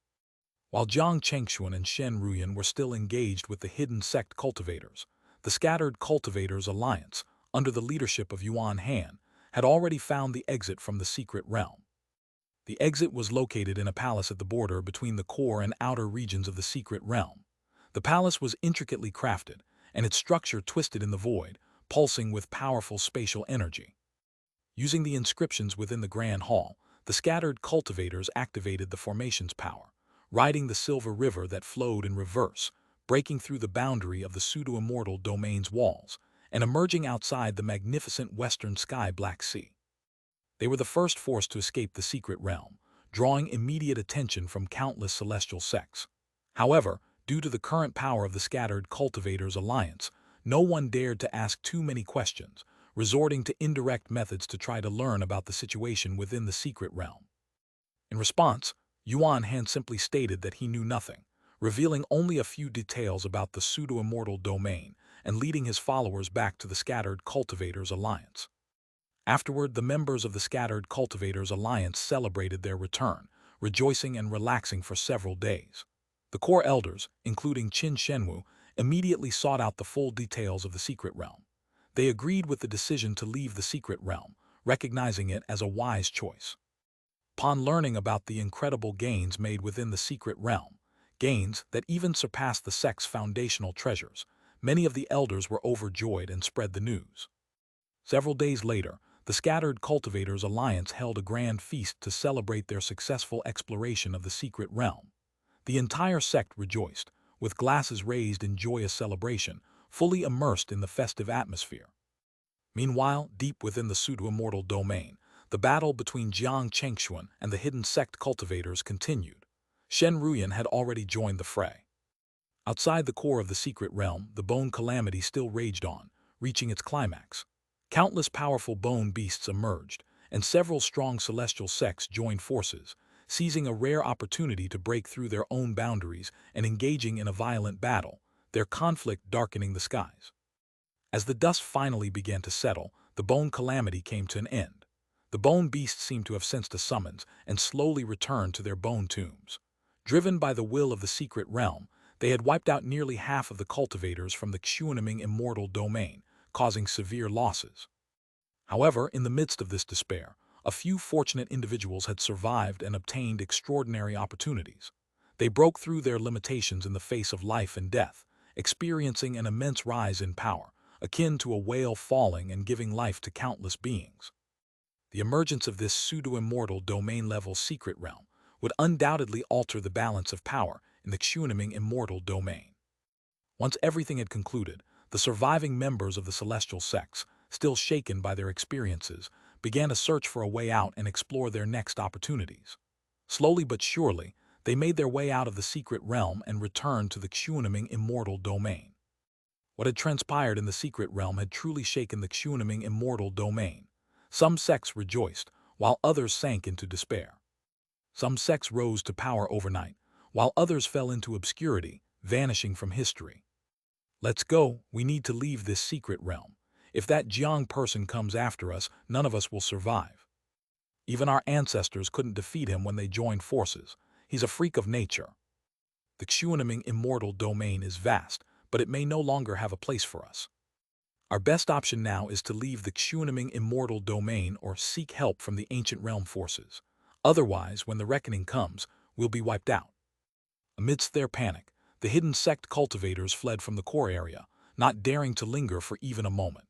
While Jiang Chengxuan and Shen Ruyan were still engaged with the hidden sect cultivators, the scattered cultivators alliance, under the leadership of Yuan Han, had already found the exit from the secret realm. The exit was located in a palace at the border between the core and outer regions of the secret realm. The palace was intricately crafted, and its structure twisted in the void, pulsing with powerful spatial energy. Using the inscriptions within the grand hall, the scattered cultivators activated the formation's power, riding the silver river that flowed in reverse, breaking through the boundary of the pseudo-immortal domain's walls, and emerging outside the magnificent western sky Black Sea. They were the first force to escape the secret realm, drawing immediate attention from countless celestial sects. However, due to the current power of the scattered cultivators alliance, no one dared to ask too many questions, resorting to indirect methods to try to learn about the situation within the secret realm. In response, Yuan Han simply stated that he knew nothing, revealing only a few details about the pseudo-immortal domain and leading his followers back to the scattered cultivators alliance. Afterward, the members of the scattered cultivators alliance celebrated their return, rejoicing and relaxing for several days. The core elders, including Qin Shenwu, immediately sought out the full details of the secret realm. They agreed with the decision to leave the secret realm, recognizing it as a wise choice. Upon learning about the incredible gains made within the secret realm, gains that even surpassed the sect's foundational treasures, many of the elders were overjoyed and spread the news. Several days later, the scattered cultivators alliance held a grand feast to celebrate their successful exploration of the secret realm. The entire sect rejoiced, with glasses raised in joyous celebration, fully immersed in the festive atmosphere. Meanwhile, deep within the pseudo-immortal domain, the battle between Jiang Chengxuan and the hidden sect cultivators continued. Shen Ruyan had already joined the fray. Outside the core of the secret realm, the bone calamity still raged on, reaching its climax. Countless powerful bone beasts emerged, and several strong celestial sects joined forces, seizing a rare opportunity to break through their own boundaries and engaging in a violent battle, their conflict darkening the skies. As the dust finally began to settle, the bone calamity came to an end. The bone beasts seemed to have sensed a summons and slowly returned to their bone tombs. Driven by the will of the secret realm, they had wiped out nearly half of the cultivators from the Xianxia immortal domain, causing severe losses. However, in the midst of this despair, a few fortunate individuals had survived and obtained extraordinary opportunities. They broke through their limitations in the face of life and death, experiencing an immense rise in power, akin to a whale falling and giving life to countless beings. The emergence of this pseudo-immortal domain-level secret realm would undoubtedly alter the balance of power in the Xianxia immortal domain. Once everything had concluded, the surviving members of the celestial sects, still shaken by their experiences, began a search for a way out and explore their next opportunities. Slowly but surely, they made their way out of the secret realm and returned to the Xianxia immortal domain. What had transpired in the secret realm had truly shaken the Xianxia immortal domain. Some sects rejoiced, while others sank into despair. Some sects rose to power overnight, while others fell into obscurity, vanishing from history. Let's go, we need to leave this secret realm. If that Jiang person comes after us, none of us will survive. Even our ancestors couldn't defeat him when they joined forces. He's a freak of nature. The Xianxia immortal domain is vast, but it may no longer have a place for us. Our best option now is to leave the Xianxia immortal domain or seek help from the ancient realm forces. Otherwise, when the reckoning comes, we'll be wiped out. Amidst their panic, the hidden sect cultivators fled from the core area, not daring to linger for even a moment.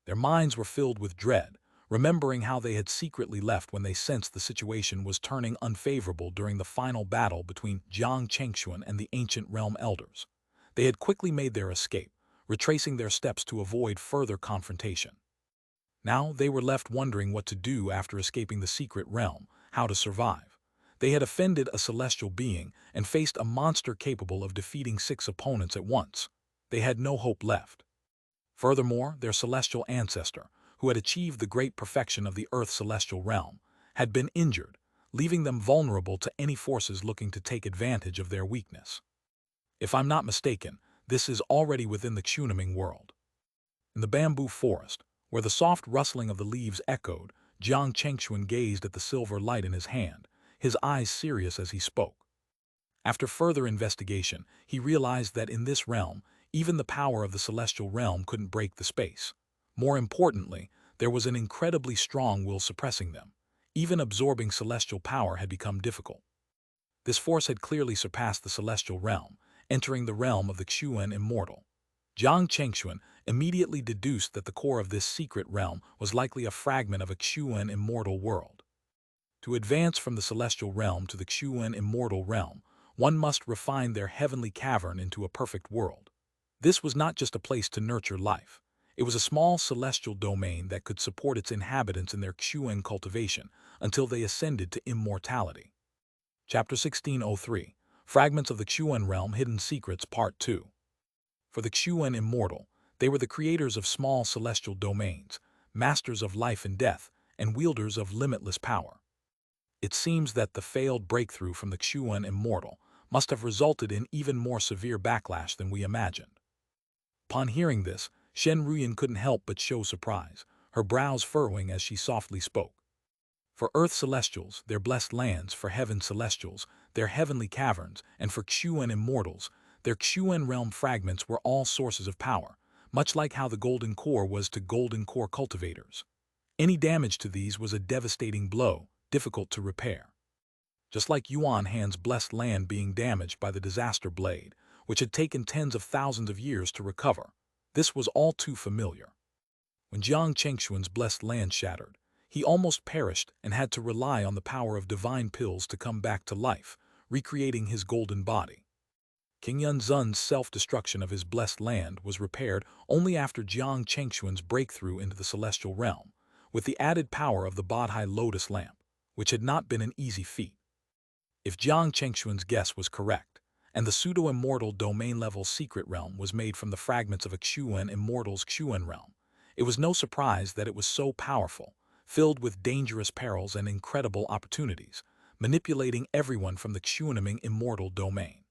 Their minds were filled with dread, remembering how they had secretly left when they sensed the situation was turning unfavorable during the final battle between Jiang Chengxuan and the ancient realm elders. They had quickly made their escape, retracing their steps to avoid further confrontation. Now they were left wondering what to do after escaping the secret realm, how to survive. They had offended a celestial being and faced a monster capable of defeating 6 opponents at once. They had no hope left. Furthermore, their celestial ancestor, who had achieved the great perfection of the Earth's celestial realm, had been injured, leaving them vulnerable to any forces looking to take advantage of their weakness. If I'm not mistaken, this is already within the Xianxia world. In the bamboo forest, where the soft rustling of the leaves echoed, Jiang Chengxuan gazed at the silver light in his hand, his eyes serious as he spoke. After further investigation, he realized that in this realm, even the power of the celestial realm couldn't break the space. More importantly, there was an incredibly strong will suppressing them. Even absorbing celestial power had become difficult. This force had clearly surpassed the celestial realm, entering the realm of the Xianxia immortal. Jiang Chengxuan immediately deduced that the core of this secret realm was likely a fragment of a Xianxia immortal world. To advance from the celestial realm to the Xianxia immortal realm, one must refine their heavenly cavern into a perfect world. This was not just a place to nurture life. It was a small celestial domain that could support its inhabitants in their Xianxia cultivation until they ascended to immortality. Chapter 1603, Fragments of the Xianxia Realm Hidden Secrets Part 2. For the Xianxia immortal, they were the creators of small celestial domains, masters of life and death, and wielders of limitless power. It seems that the failed breakthrough from the Xianxia immortal must have resulted in even more severe backlash than we imagined. Upon hearing this, Shen Ruyan couldn't help but show surprise, her brows furrowing as she softly spoke. For Earth celestials, their blessed lands; for heaven celestials, their heavenly caverns; and for Xianxia immortals, their Xianxia realm fragments were all sources of power, much like how the golden core was to golden core cultivators. Any damage to these was a devastating blow, difficult to repair. Just like Yuan Han's blessed land being damaged by the disaster blade, which had taken tens of thousands of years to recover. This was all too familiar. When Jiang Chengxuan's blessed land shattered, he almost perished and had to rely on the power of divine pills to come back to life, recreating his golden body. King Yunzun's self-destruction of his blessed land was repaired only after Jiang Chengxuan's breakthrough into the celestial realm, with the added power of the Bodhi lotus lamp, which had not been an easy feat. If Jiang Chengxuan's guess was correct, and the pseudo-immortal domain-level secret realm was made from the fragments of a Xianxia immortal's Xianxia realm, it was no surprise that it was so powerful, filled with dangerous perils and incredible opportunities. manipulating everyone from the Xuanming immortal domain.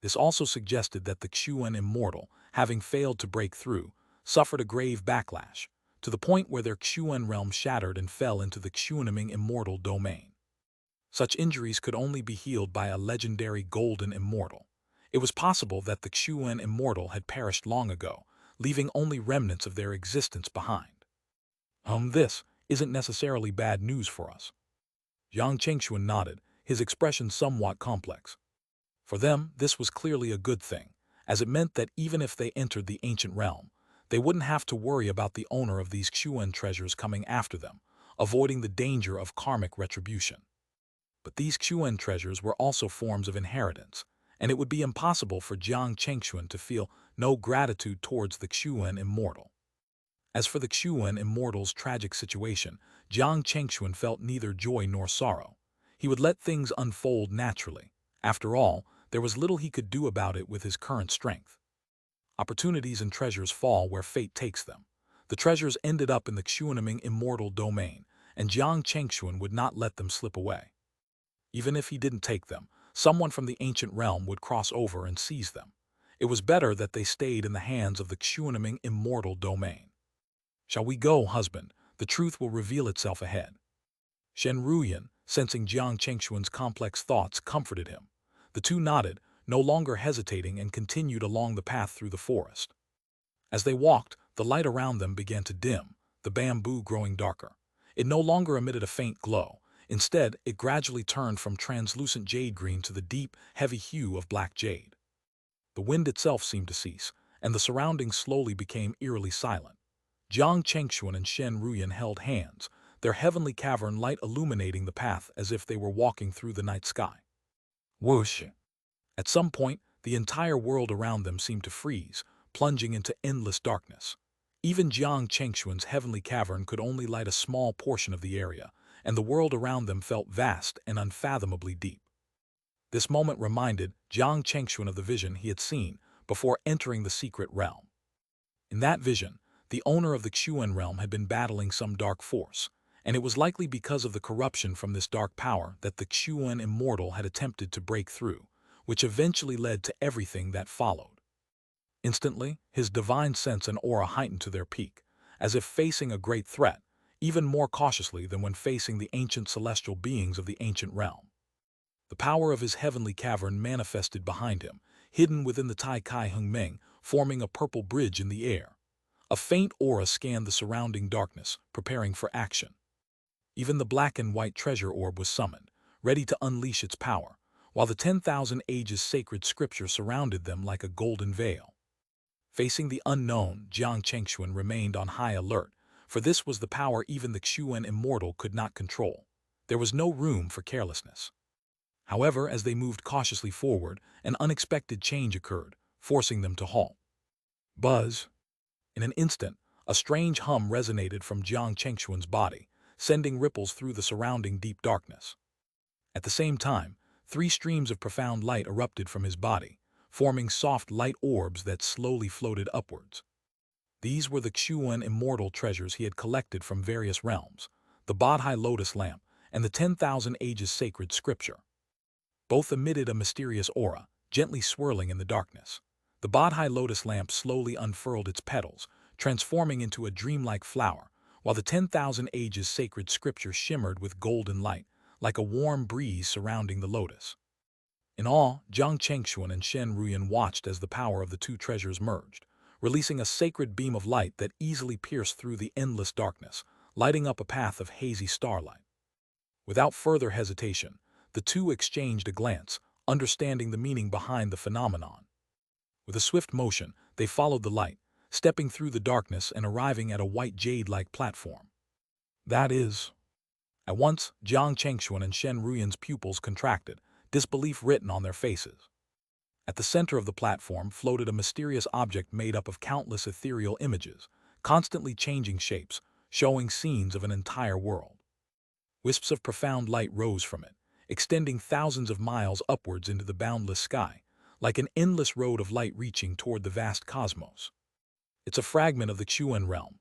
This also suggested that the Xuan immortal, having failed to break through, suffered a grave backlash, to the point where their Xuan realm shattered and fell into the Xuanming immortal domain. Such injuries could only be healed by a legendary golden immortal. It was possible that the Xuan immortal had perished long ago, leaving only remnants of their existence behind. This isn't necessarily bad news for us. Jiang Chengxuan nodded, his expression somewhat complex. For them, this was clearly a good thing, as it meant that even if they entered the ancient realm, they wouldn't have to worry about the owner of these Xuan treasures coming after them, avoiding the danger of karmic retribution. But these Xuan treasures were also forms of inheritance, and it would be impossible for Jiang Chengxuan to feel no gratitude towards the Xuan immortal. As for the Xuan immortal's tragic situation, Jiang Chengxuan felt neither joy nor sorrow. He would let things unfold naturally. After all, there was little he could do about it with his current strength. Opportunities and treasures fall where fate takes them. The treasures ended up in the Xuanming immortal domain, and Jiang Chengxuan would not let them slip away. Even if he didn't take them, someone from the ancient realm would cross over and seize them. It was better that they stayed in the hands of the Xuanming immortal domain. "Shall we go, husband? The truth will reveal itself ahead." Shen Ruyan, sensing Jiang Chengxuan's complex thoughts, comforted him. The two nodded, no longer hesitating, and continued along the path through the forest. As they walked, the light around them began to dim, the bamboo growing darker. It no longer emitted a faint glow. Instead, it gradually turned from translucent jade green to the deep, heavy hue of black jade. The wind itself seemed to cease, and the surroundings slowly became eerily silent. Jiang Chengxuan and Shen Ruyan held hands, their heavenly cavern light illuminating the path as if they were walking through the night sky. Whoosh! At some point, the entire world around them seemed to freeze, plunging into endless darkness. Even Jiang Chengxuan's heavenly cavern could only light a small portion of the area, and the world around them felt vast and unfathomably deep. This moment reminded Jiang Chengxuan of the vision he had seen before entering the secret realm. In that vision, the owner of the Xuan realm had been battling some dark force, and it was likely because of the corruption from this dark power that the Xuan immortal had attempted to break through, which eventually led to everything that followed. Instantly, his divine sense and aura heightened to their peak, as if facing a great threat, even more cautiously than when facing the ancient celestial beings of the ancient realm. The power of his heavenly cavern manifested behind him, hidden within the Tai Kai Hung Ming, forming a purple bridge in the air. A faint aura scanned the surrounding darkness, preparing for action. Even the black and white treasure orb was summoned, ready to unleash its power, while the 10,000 ages sacred scripture surrounded them like a golden veil. Facing the unknown, Jiang Chengxuan remained on high alert, for this was the power even the Xuan immortal could not control. There was no room for carelessness. However, as they moved cautiously forward, an unexpected change occurred, forcing them to halt. Buzz! In an instant, a strange hum resonated from Jiang Chengxuan's body, sending ripples through the surrounding deep darkness. At the same time, 3 streams of profound light erupted from his body, forming soft light orbs that slowly floated upwards. These were the Xuan immortal treasures he had collected from various realms, the Bodhi lotus lamp and the 10,000 ages sacred scripture. Both emitted a mysterious aura, gently swirling in the darkness. The Bodhi lotus lamp slowly unfurled its petals, transforming into a dreamlike flower, while the 10,000 ages sacred scripture shimmered with golden light, like a warm breeze surrounding the lotus. In awe, Jiang Chengxuan and Shen Ruyan watched as the power of the two treasures merged, releasing a sacred beam of light that easily pierced through the endless darkness, lighting up a path of hazy starlight. Without further hesitation, the two exchanged a glance, understanding the meaning behind the phenomenon. With a swift motion, they followed the light, stepping through the darkness and arriving at a white jade-like platform. That is... At once, Jiang Chengxuan and Shen Ruyan's pupils contracted, disbelief written on their faces. At the center of the platform floated a mysterious object made up of countless ethereal images, constantly changing shapes, showing scenes of an entire world. Wisps of profound light rose from it, extending thousands of miles upwards into the boundless sky, like an endless road of light reaching toward the vast cosmos. "It's a fragment of the Xuan realm,"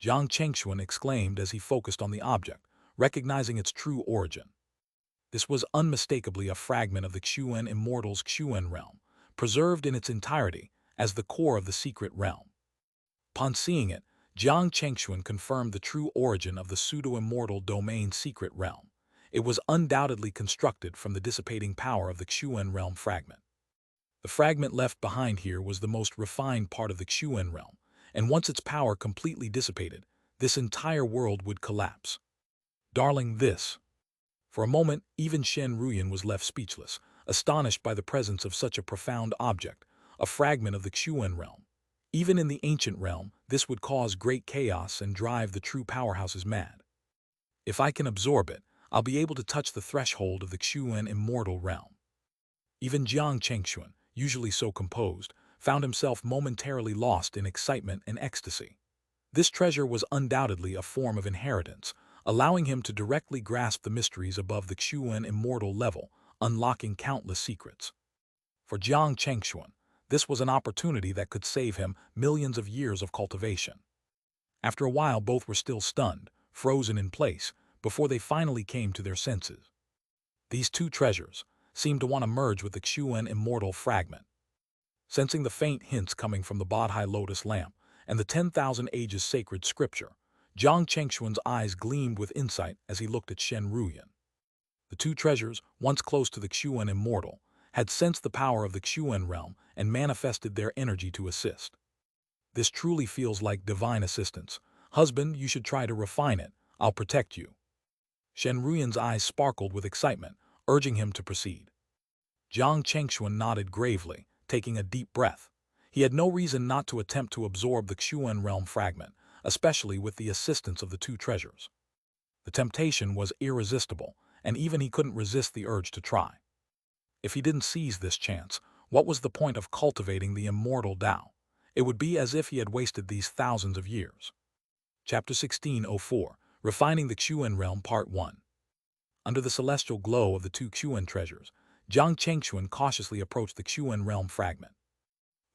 Jiang Chengxuan exclaimed as he focused on the object, recognizing its true origin. This was unmistakably a fragment of the Xuan Immortal's Xuan realm, preserved in its entirety as the core of the secret realm. Upon seeing it, Jiang Chengxuan confirmed the true origin of the pseudo-immortal domain secret realm. It was undoubtedly constructed from the dissipating power of the Xuan realm fragment. The fragment left behind here was the most refined part of the Xuan realm, and once its power completely dissipated, this entire world would collapse. Darling, this. For a moment, even Shen Ruyan was left speechless, astonished by the presence of such a profound object, a fragment of the Xuan realm. Even in the ancient realm, this would cause great chaos and drive the true powerhouses mad. If I can absorb it, I'll be able to touch the threshold of the Xuan immortal realm. Even Jiang Chengxuan, usually so composed, found himself momentarily lost in excitement and ecstasy. This treasure was undoubtedly a form of inheritance, allowing him to directly grasp the mysteries above the Xuan immortal level, unlocking countless secrets. For Jiang Chengxuan, this was an opportunity that could save him millions of years of cultivation. After a while, both were still stunned, frozen in place, before they finally came to their senses. These two treasures seemed to want to merge with the Xuan immortal fragment. Sensing the faint hints coming from the Bodhi lotus lamp and the 10,000 ages sacred scripture, Jiang Chengxuan's eyes gleamed with insight as he looked at Shen Ruyan. The two treasures, once close to the Xuan immortal, had sensed the power of the Xuan realm and manifested their energy to assist. This truly feels like divine assistance. Husband, you should try to refine it. I'll protect you. Shen Ruyan's eyes sparkled with excitement, urging him to proceed. Jiang Chengxuan nodded gravely, taking a deep breath. He had no reason not to attempt to absorb the Xuan realm fragment, especially with the assistance of the two treasures. The temptation was irresistible, and even he couldn't resist the urge to try. If he didn't seize this chance, what was the point of cultivating the immortal Tao? It would be as if he had wasted these thousands of years. Chapter 1604, Refining the Xuan Realm Part 1. Under the celestial glow of the two Xuan treasures, Jiang Chengxuan cautiously approached the Xuan realm fragment.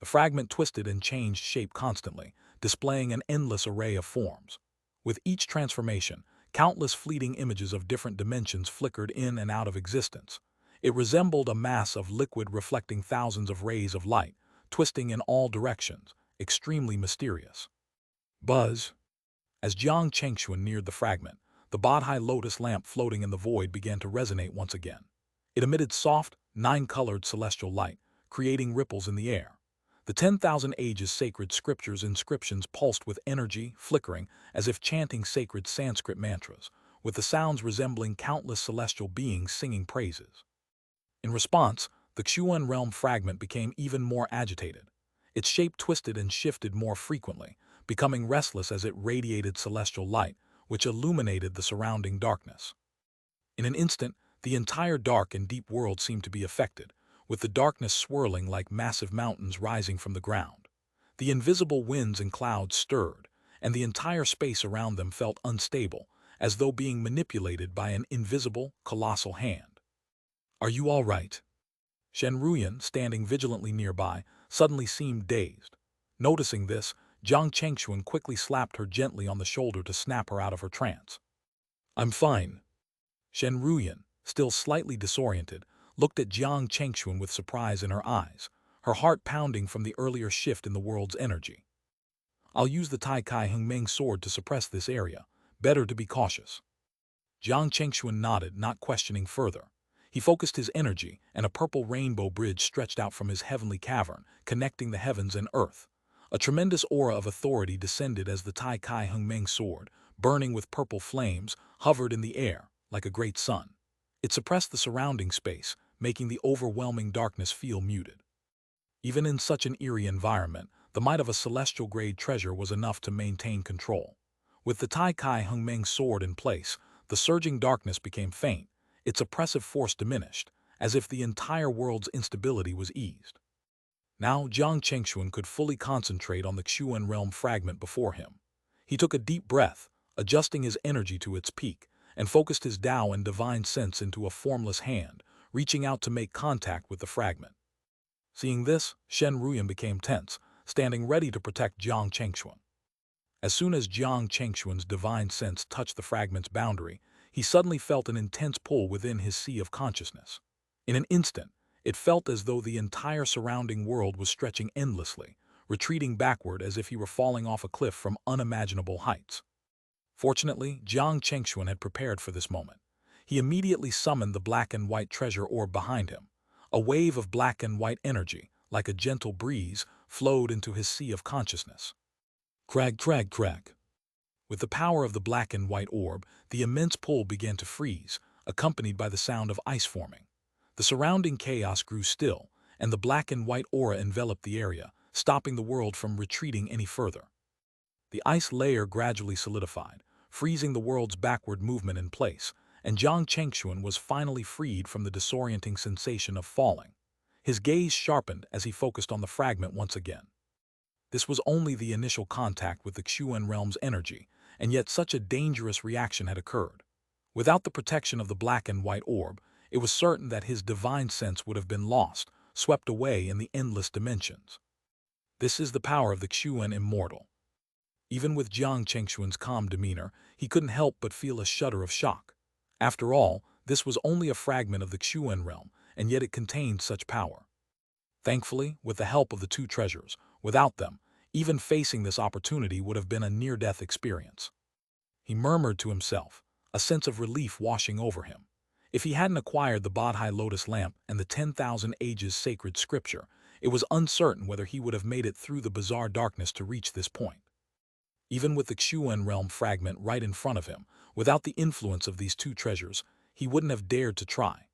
The fragment twisted and changed shape constantly, displaying an endless array of forms. With each transformation, countless fleeting images of different dimensions flickered in and out of existence. It resembled a mass of liquid reflecting thousands of rays of light, twisting in all directions, extremely mysterious. Buzz. As Jiang Chengxuan neared the fragment, the Bodhi lotus lamp floating in the void began to resonate once again. It emitted soft, nine-colored celestial light, creating ripples in the air. The 10,000 ages sacred scriptures inscriptions pulsed with energy, flickering as if chanting sacred Sanskrit mantras, with the sounds resembling countless celestial beings singing praises. In response, the Xuan realm fragment became even more agitated. Its shape twisted and shifted more frequently, becoming restless as it radiated celestial light, which illuminated the surrounding darkness. In an instant, the entire dark and deep world seemed to be affected, with the darkness swirling like massive mountains rising from the ground. The invisible winds and clouds stirred, and the entire space around them felt unstable, as though being manipulated by an invisible, colossal hand. Are you all right? Shen Ruyan, standing vigilantly nearby, suddenly seemed dazed. Noticing this, Jiang Chengxuan quickly slapped her gently on the shoulder to snap her out of her trance. I'm fine. Shen Ruyan, still slightly disoriented, looked at Jiang Chengxuan with surprise in her eyes, her heart pounding from the earlier shift in the world's energy. I'll use the Tai Kai Hengmeng sword to suppress this area. Better to be cautious. Jiang Chengxuan nodded, not questioning further. He focused his energy, and a purple rainbow bridge stretched out from his heavenly cavern, connecting the heavens and earth. A tremendous aura of authority descended as the Tai Kai Hengmeng sword, burning with purple flames, hovered in the air, like a great sun. It suppressed the surrounding space, making the overwhelming darkness feel muted. Even in such an eerie environment, the might of a celestial-grade treasure was enough to maintain control. With the Tai Kai Hengmeng sword in place, the surging darkness became faint, its oppressive force diminished, as if the entire world's instability was eased. Now Jiang Chengxuan could fully concentrate on the Xuan realm fragment before him. He took a deep breath, adjusting his energy to its peak, and focused his Tao and divine sense into a formless hand, reaching out to make contact with the fragment. Seeing this, Shen Ruyan became tense, standing ready to protect Jiang Chengxuan. As soon as Jiang Chengxuan's divine sense touched the fragment's boundary, he suddenly felt an intense pull within his sea of consciousness. In an instant, it felt as though the entire surrounding world was stretching endlessly, retreating backward as if he were falling off a cliff from unimaginable heights. Fortunately, Jiang Chengxuan had prepared for this moment. He immediately summoned the black and white treasure orb behind him. A wave of black and white energy, like a gentle breeze, flowed into his sea of consciousness. Crag, crag, crag. With the power of the black and white orb, the immense pull began to freeze, accompanied by the sound of ice forming. The surrounding chaos grew still, and the black and white aura enveloped the area, stopping the world from retreating any further. The ice layer gradually solidified, freezing the world's backward movement in place, and Jiang Chengxuan was finally freed from the disorienting sensation of falling. His gaze sharpened as he focused on the fragment once again. This was only the initial contact with the Xuan realm's energy, and yet such a dangerous reaction had occurred. Without the protection of the black and white orb, it was certain that his divine sense would have been lost, swept away in the endless dimensions. This is the power of the Xuan immortal. Even with Jiang Chengxuan's calm demeanor, he couldn't help but feel a shudder of shock. After all, this was only a fragment of the Xuan realm, and yet it contained such power. Thankfully, with the help of the two treasures, without them, even facing this opportunity would have been a near-death experience. He murmured to himself, a sense of relief washing over him. If he hadn't acquired the Bodhi Lotus lamp and the 10,000 ages sacred scripture, it was uncertain whether he would have made it through the bizarre darkness to reach this point. Even with the Xuan realm fragment right in front of him, without the influence of these two treasures, he wouldn't have dared to try.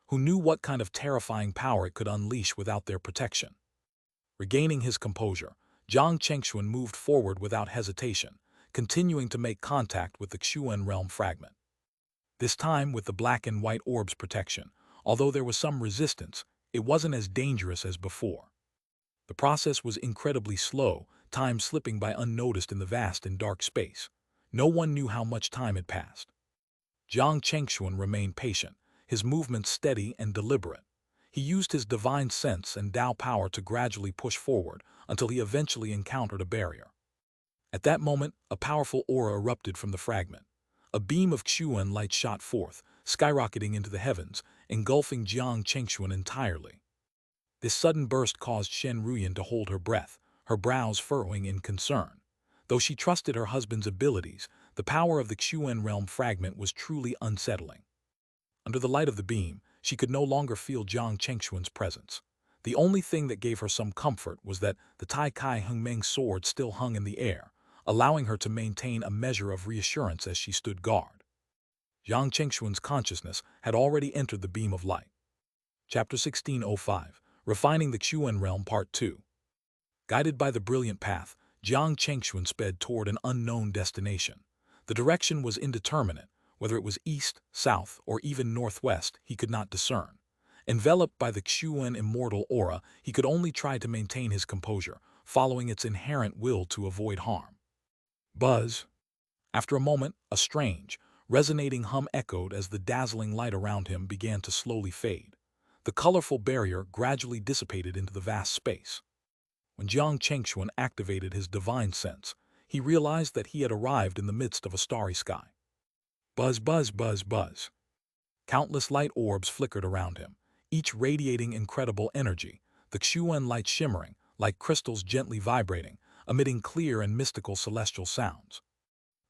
Who knew what kind of terrifying power it could unleash without their protection? Regaining his composure, Jiang Chengxuan moved forward without hesitation, continuing to make contact with the Xuan realm fragment. This time with the black and white orb's protection, although there was some resistance, it wasn't as dangerous as before. The process was incredibly slow, time slipping by unnoticed in the vast and dark space. No one knew how much time had passed. Jiang Chengxuan remained patient, his movements steady and deliberate. He used his divine sense and Tao power to gradually push forward until he eventually encountered a barrier. At that moment, a powerful aura erupted from the fragment. A beam of Xuan light shot forth, skyrocketing into the heavens, engulfing Jiang Chengxuan entirely. This sudden burst caused Shen Ruyan to hold her breath, her brows furrowing in concern. Though she trusted her husband's abilities, the power of the Xuan realm fragment was truly unsettling. Under the light of the beam, she could no longer feel Jiang Chengxuan's presence. The only thing that gave her some comfort was that the Tai Kai Hengmeng's sword still hung in the air, allowing her to maintain a measure of reassurance as she stood guard. Jiang Chengxuan's consciousness had already entered the beam of light. Chapter 1605, Refining the Xuan Realm Part 2. Guided by the brilliant path, Jiang Chengxuan sped toward an unknown destination. The direction was indeterminate, whether it was east, south, or even northwest, he could not discern. Enveloped by the Xuan immortal aura, he could only try to maintain his composure, following its inherent will to avoid harm. Buzz. After a moment, a strange, resonating hum echoed as the dazzling light around him began to slowly fade. The colorful barrier gradually dissipated into the vast space. When Jiang Chengxuan activated his divine sense, he realized that he had arrived in the midst of a starry sky. Buzz, buzz, buzz, buzz. Countless light orbs flickered around him, each radiating incredible energy, the Xuan light shimmering, like crystals gently vibrating, emitting clear and mystical celestial sounds.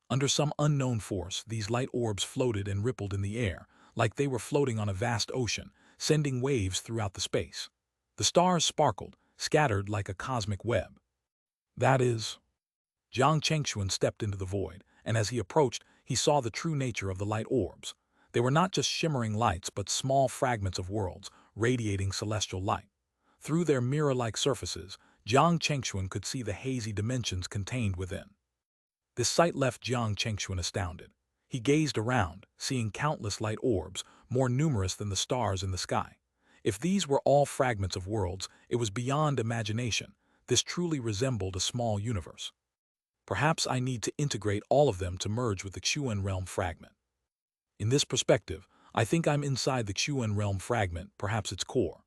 Under some unknown force, these light orbs floated and rippled in the air, like they were floating on a vast ocean, sending waves throughout the space. The stars sparkled, scattered like a cosmic web. That is... Jiang Chengxuan stepped into the void, and as he approached, he saw the true nature of the light orbs. They were not just shimmering lights, but small fragments of worlds, radiating celestial light. Through their mirror-like surfaces, Jiang Chengxuan could see the hazy dimensions contained within. This sight left Jiang Chengxuan astounded. He gazed around, seeing countless light orbs, more numerous than the stars in the sky. If these were all fragments of worlds, it was beyond imagination. This truly resembled a small universe. Perhaps I need to integrate all of them to merge with the Xuan realm fragment. In this perspective, I think I'm inside the Xuan realm fragment, perhaps its core.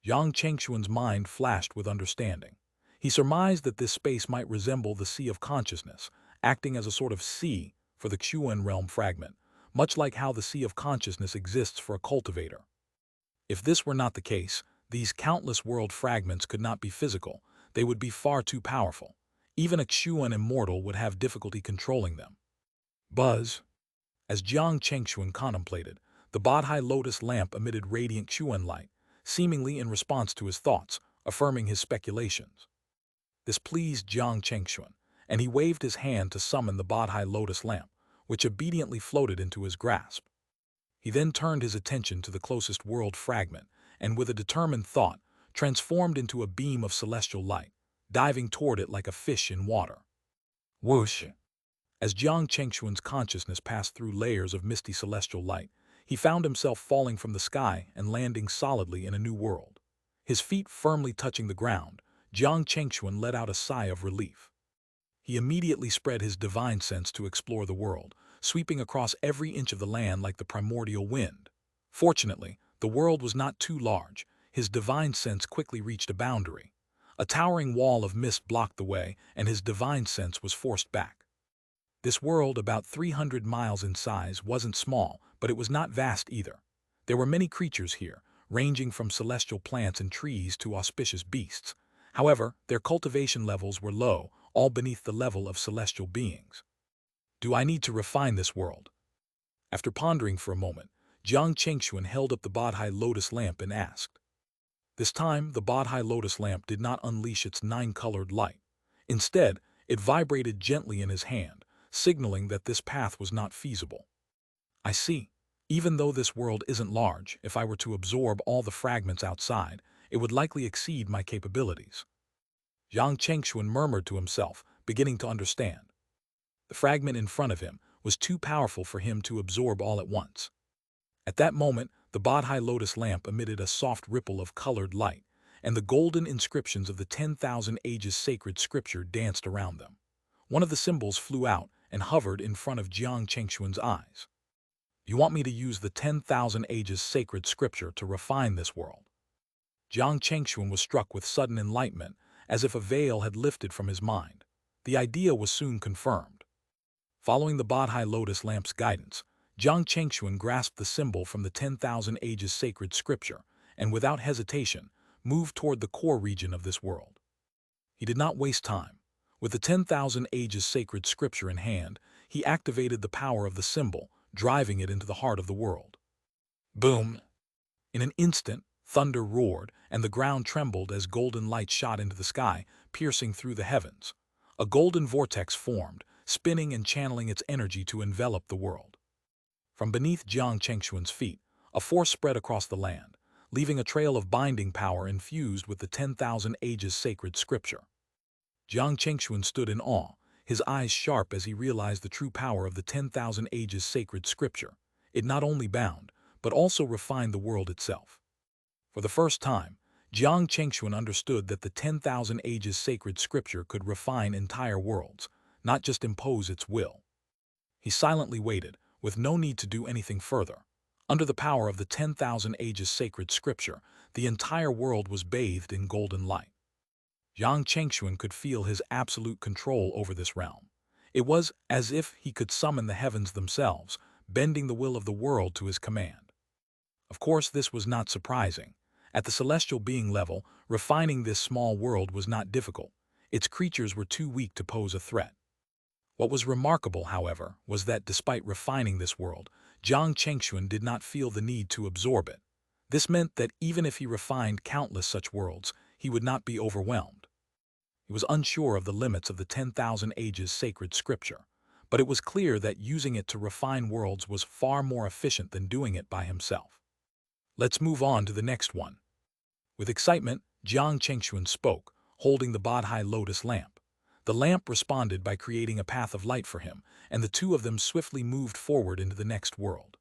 Jiang Chengxuan's mind flashed with understanding. He surmised that this space might resemble the Sea of Consciousness, acting as a sort of sea for the Xuan realm fragment, much like how the sea of consciousness exists for a cultivator. If this were not the case, these countless world fragments could not be physical, they would be far too powerful. Even a Xuan immortal would have difficulty controlling them. Buzz. As Jiang Chengxuan contemplated, the Bodhi lotus lamp emitted radiant Xuan light, seemingly in response to his thoughts, affirming his speculations. This pleased Jiang Chengxuan, and he waved his hand to summon the Bodhi lotus lamp, which obediently floated into his grasp. He then turned his attention to the closest world fragment, and with a determined thought, transformed into a beam of celestial light, diving toward it like a fish in water. Whoosh! As Jiang Chengxuan's consciousness passed through layers of misty celestial light, he found himself falling from the sky and landing solidly in a new world. His feet firmly touching the ground, Jiang Chengxuan let out a sigh of relief. He immediately spread his divine sense to explore the world, sweeping across every inch of the land like the primordial wind. Fortunately, the world was not too large. His divine sense quickly reached a boundary. A towering wall of mist blocked the way, and his divine sense was forced back. This world, about 300 miles in size, wasn't small, but it was not vast either. There were many creatures here, ranging from celestial plants and trees to auspicious beasts. However, their cultivation levels were low, all beneath the level of celestial beings. Do I need to refine this world? After pondering for a moment, Jiang Chengxuan held up the Bodhi lotus lamp and asked. This time, the Bodhi lotus lamp did not unleash its 9-colored light. Instead, it vibrated gently in his hand, signaling that this path was not feasible. I see. Even though this world isn't large, if I were to absorb all the fragments outside, it would likely exceed my capabilities. Jiang Chengxuan murmured to himself, beginning to understand. The fragment in front of him was too powerful for him to absorb all at once. At that moment, the Bodhi lotus lamp emitted a soft ripple of colored light, and the golden inscriptions of the 10,000 ages sacred scripture danced around them. One of the symbols flew out and hovered in front of Jiang Chengxuan's eyes. You want me to use the 10,000 ages sacred scripture to refine this world? Jiang Chengxuan was struck with sudden enlightenment, as if a veil had lifted from his mind. The idea was soon confirmed. Following the Bodhi lotus lamp's guidance, Jiang Chengxuan grasped the symbol from the 10,000 ages sacred scripture and, without hesitation, moved toward the core region of this world. He did not waste time. With the 10,000 ages sacred scripture in hand, he activated the power of the symbol, driving it into the heart of the world. Boom! In an instant, thunder roared, and the ground trembled as golden light shot into the sky, piercing through the heavens. A golden vortex formed, spinning and channeling its energy to envelop the world. From beneath Jiang Chengxuan's feet, a force spread across the land, leaving a trail of binding power infused with the 10,000 ages sacred scripture. Jiang Chengxuan stood in awe, his eyes sharp as he realized the true power of the 10,000 ages sacred scripture. It not only bound, but also refined the world itself. For the first time, Jiang Chengxuan understood that the 10,000 ages sacred scripture could refine entire worlds, not just impose its will. He silently waited, with no need to do anything further. Under the power of the 10,000 ages sacred scripture, the entire world was bathed in golden light. Jiang Chengxuan could feel his absolute control over this realm. It was as if he could summon the heavens themselves, bending the will of the world to his command. Of course, this was not surprising. At the celestial being level, refining this small world was not difficult. Its creatures were too weak to pose a threat. What was remarkable, however, was that despite refining this world, Jiang Chengxuan did not feel the need to absorb it. This meant that even if he refined countless such worlds, he would not be overwhelmed. He was unsure of the limits of the 10,000 ages sacred scripture, but it was clear that using it to refine worlds was far more efficient than doing it by himself. Let's move on to the next one. With excitement, Jiang Chengxuan spoke, holding the Bodhi lotus lamp. The lamp responded by creating a path of light for him, and the two of them swiftly moved forward into the next world.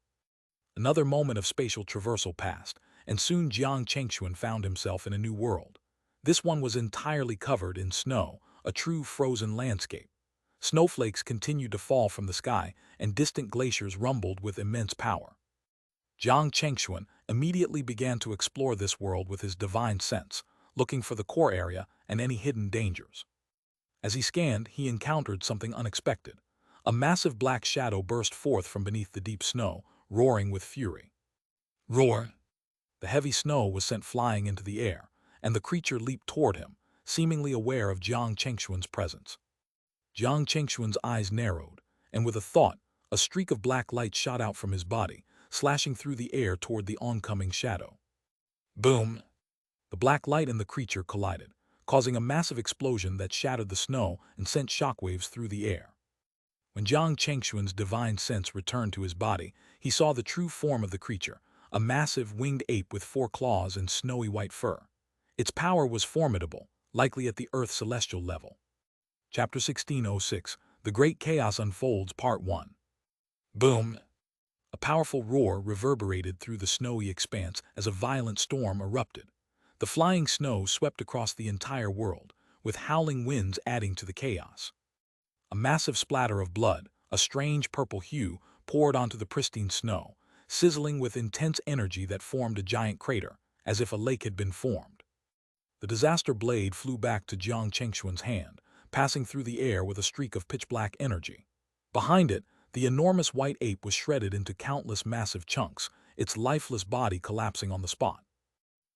Another moment of spatial traversal passed, and soon Jiang Chengxuan found himself in a new world. This one was entirely covered in snow, a true frozen landscape. Snowflakes continued to fall from the sky, and distant glaciers rumbled with immense power. Jiang Chengxuan immediately began to explore this world with his divine sense, looking for the core area and any hidden dangers. As he scanned, he encountered something unexpected. A massive black shadow burst forth from beneath the deep snow, roaring with fury. Roar! The heavy snow was sent flying into the air, and the creature leaped toward him, seemingly aware of Jiang Chengxuan's presence. Jiang Chengxuan's eyes narrowed, and with a thought, a streak of black light shot out from his body, slashing through the air toward the oncoming shadow. Boom! The black light and the creature collided, causing a massive explosion that shattered the snow and sent shockwaves through the air. When Jiang Chengxuan's divine sense returned to his body, he saw the true form of the creature, a massive winged ape with 4 claws and snowy white fur. Its power was formidable, likely at the Earth's celestial level. Chapter 1606, The Great Chaos Unfolds, Part 1. Boom! A powerful roar reverberated through the snowy expanse as a violent storm erupted. The flying snow swept across the entire world, with howling winds adding to the chaos. A massive splatter of blood, a strange purple hue, poured onto the pristine snow, sizzling with intense energy that formed a giant crater, as if a lake had been formed. The disaster blade flew back to Jiang Chengxuan's hand, passing through the air with a streak of pitch-black energy. Behind it, the enormous white ape was shredded into countless massive chunks, its lifeless body collapsing on the spot.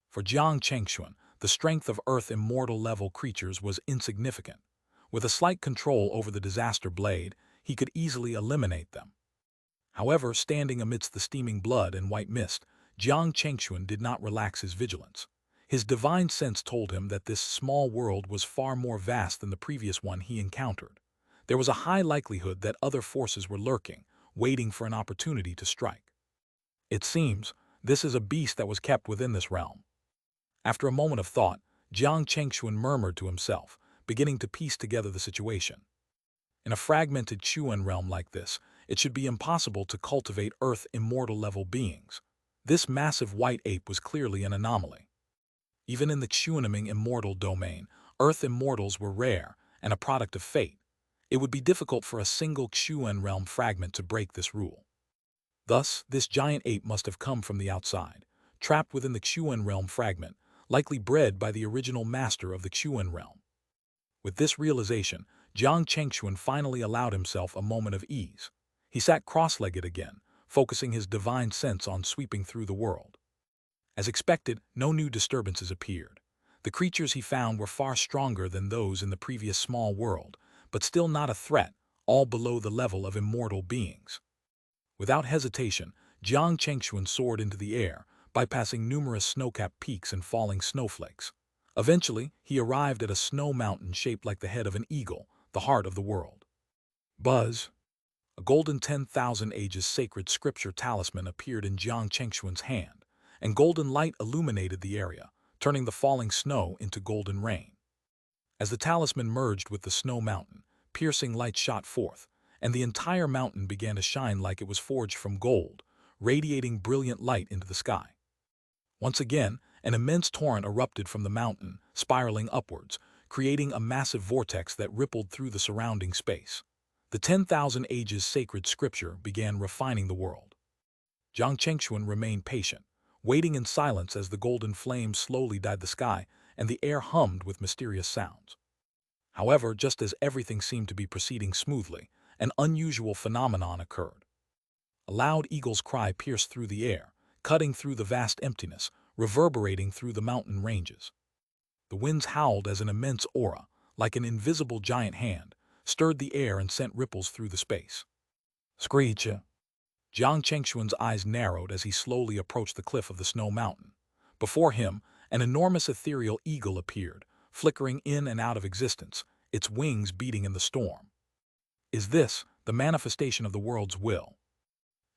For Jiang Chengxuan, the strength of Earth immortal-level creatures was insignificant. With a slight control over the disaster blade, he could easily eliminate them. However, standing amidst the steaming blood and white mist, Jiang Chengxuan did not relax his vigilance. His divine sense told him that this small world was far more vast than the previous one he encountered. There was a high likelihood that other forces were lurking, waiting for an opportunity to strike. It seems, this is a beast that was kept within this realm. After a moment of thought, Jiang Chengxuan murmured to himself, beginning to piece together the situation. In a fragmented Xuan realm like this, it should be impossible to cultivate Earth immortal-level beings. This massive white ape was clearly an anomaly. Even in the Xuanming immortal domain, Earth immortals were rare and a product of fate. It would be difficult for a single Xuan realm fragment to break this rule. Thus, this giant ape must have come from the outside, trapped within the Xuan realm fragment, likely bred by the original master of the Xuan realm. With this realization, Jiang Chengxuan finally allowed himself a moment of ease. He sat cross-legged again, focusing his divine sense on sweeping through the world. As expected, no new disturbances appeared. The creatures he found were far stronger than those in the previous small world, but still not a threat, all below the level of immortal beings. Without hesitation, Jiang Chengxuan soared into the air, bypassing numerous snow-capped peaks and falling snowflakes. Eventually, he arrived at a snow mountain shaped like the head of an eagle, the heart of the world. Buzz! A golden 10,000 ages sacred scripture talisman appeared in Jiang Chengxuan's hand, and golden light illuminated the area, turning the falling snow into golden rain. As the talisman merged with the snow mountain, piercing light shot forth, and the entire mountain began to shine like it was forged from gold, radiating brilliant light into the sky. Once again, an immense torrent erupted from the mountain, spiraling upwards, creating a massive vortex that rippled through the surrounding space. The 10,000 ages sacred scripture began refining the world. Jiang Chengxuan remained patient, waiting in silence as the golden flames slowly dyed the sky and the air hummed with mysterious sounds. However, just as everything seemed to be proceeding smoothly, an unusual phenomenon occurred. A loud eagle's cry pierced through the air, cutting through the vast emptiness, reverberating through the mountain ranges. The winds howled as an immense aura, like an invisible giant hand, stirred the air and sent ripples through the space. Screech! Jiang Chengxuan's eyes narrowed as he slowly approached the cliff of the snow mountain. Before him, an enormous ethereal eagle appeared, flickering in and out of existence, its wings beating in the storm. Is this the manifestation of the world's will?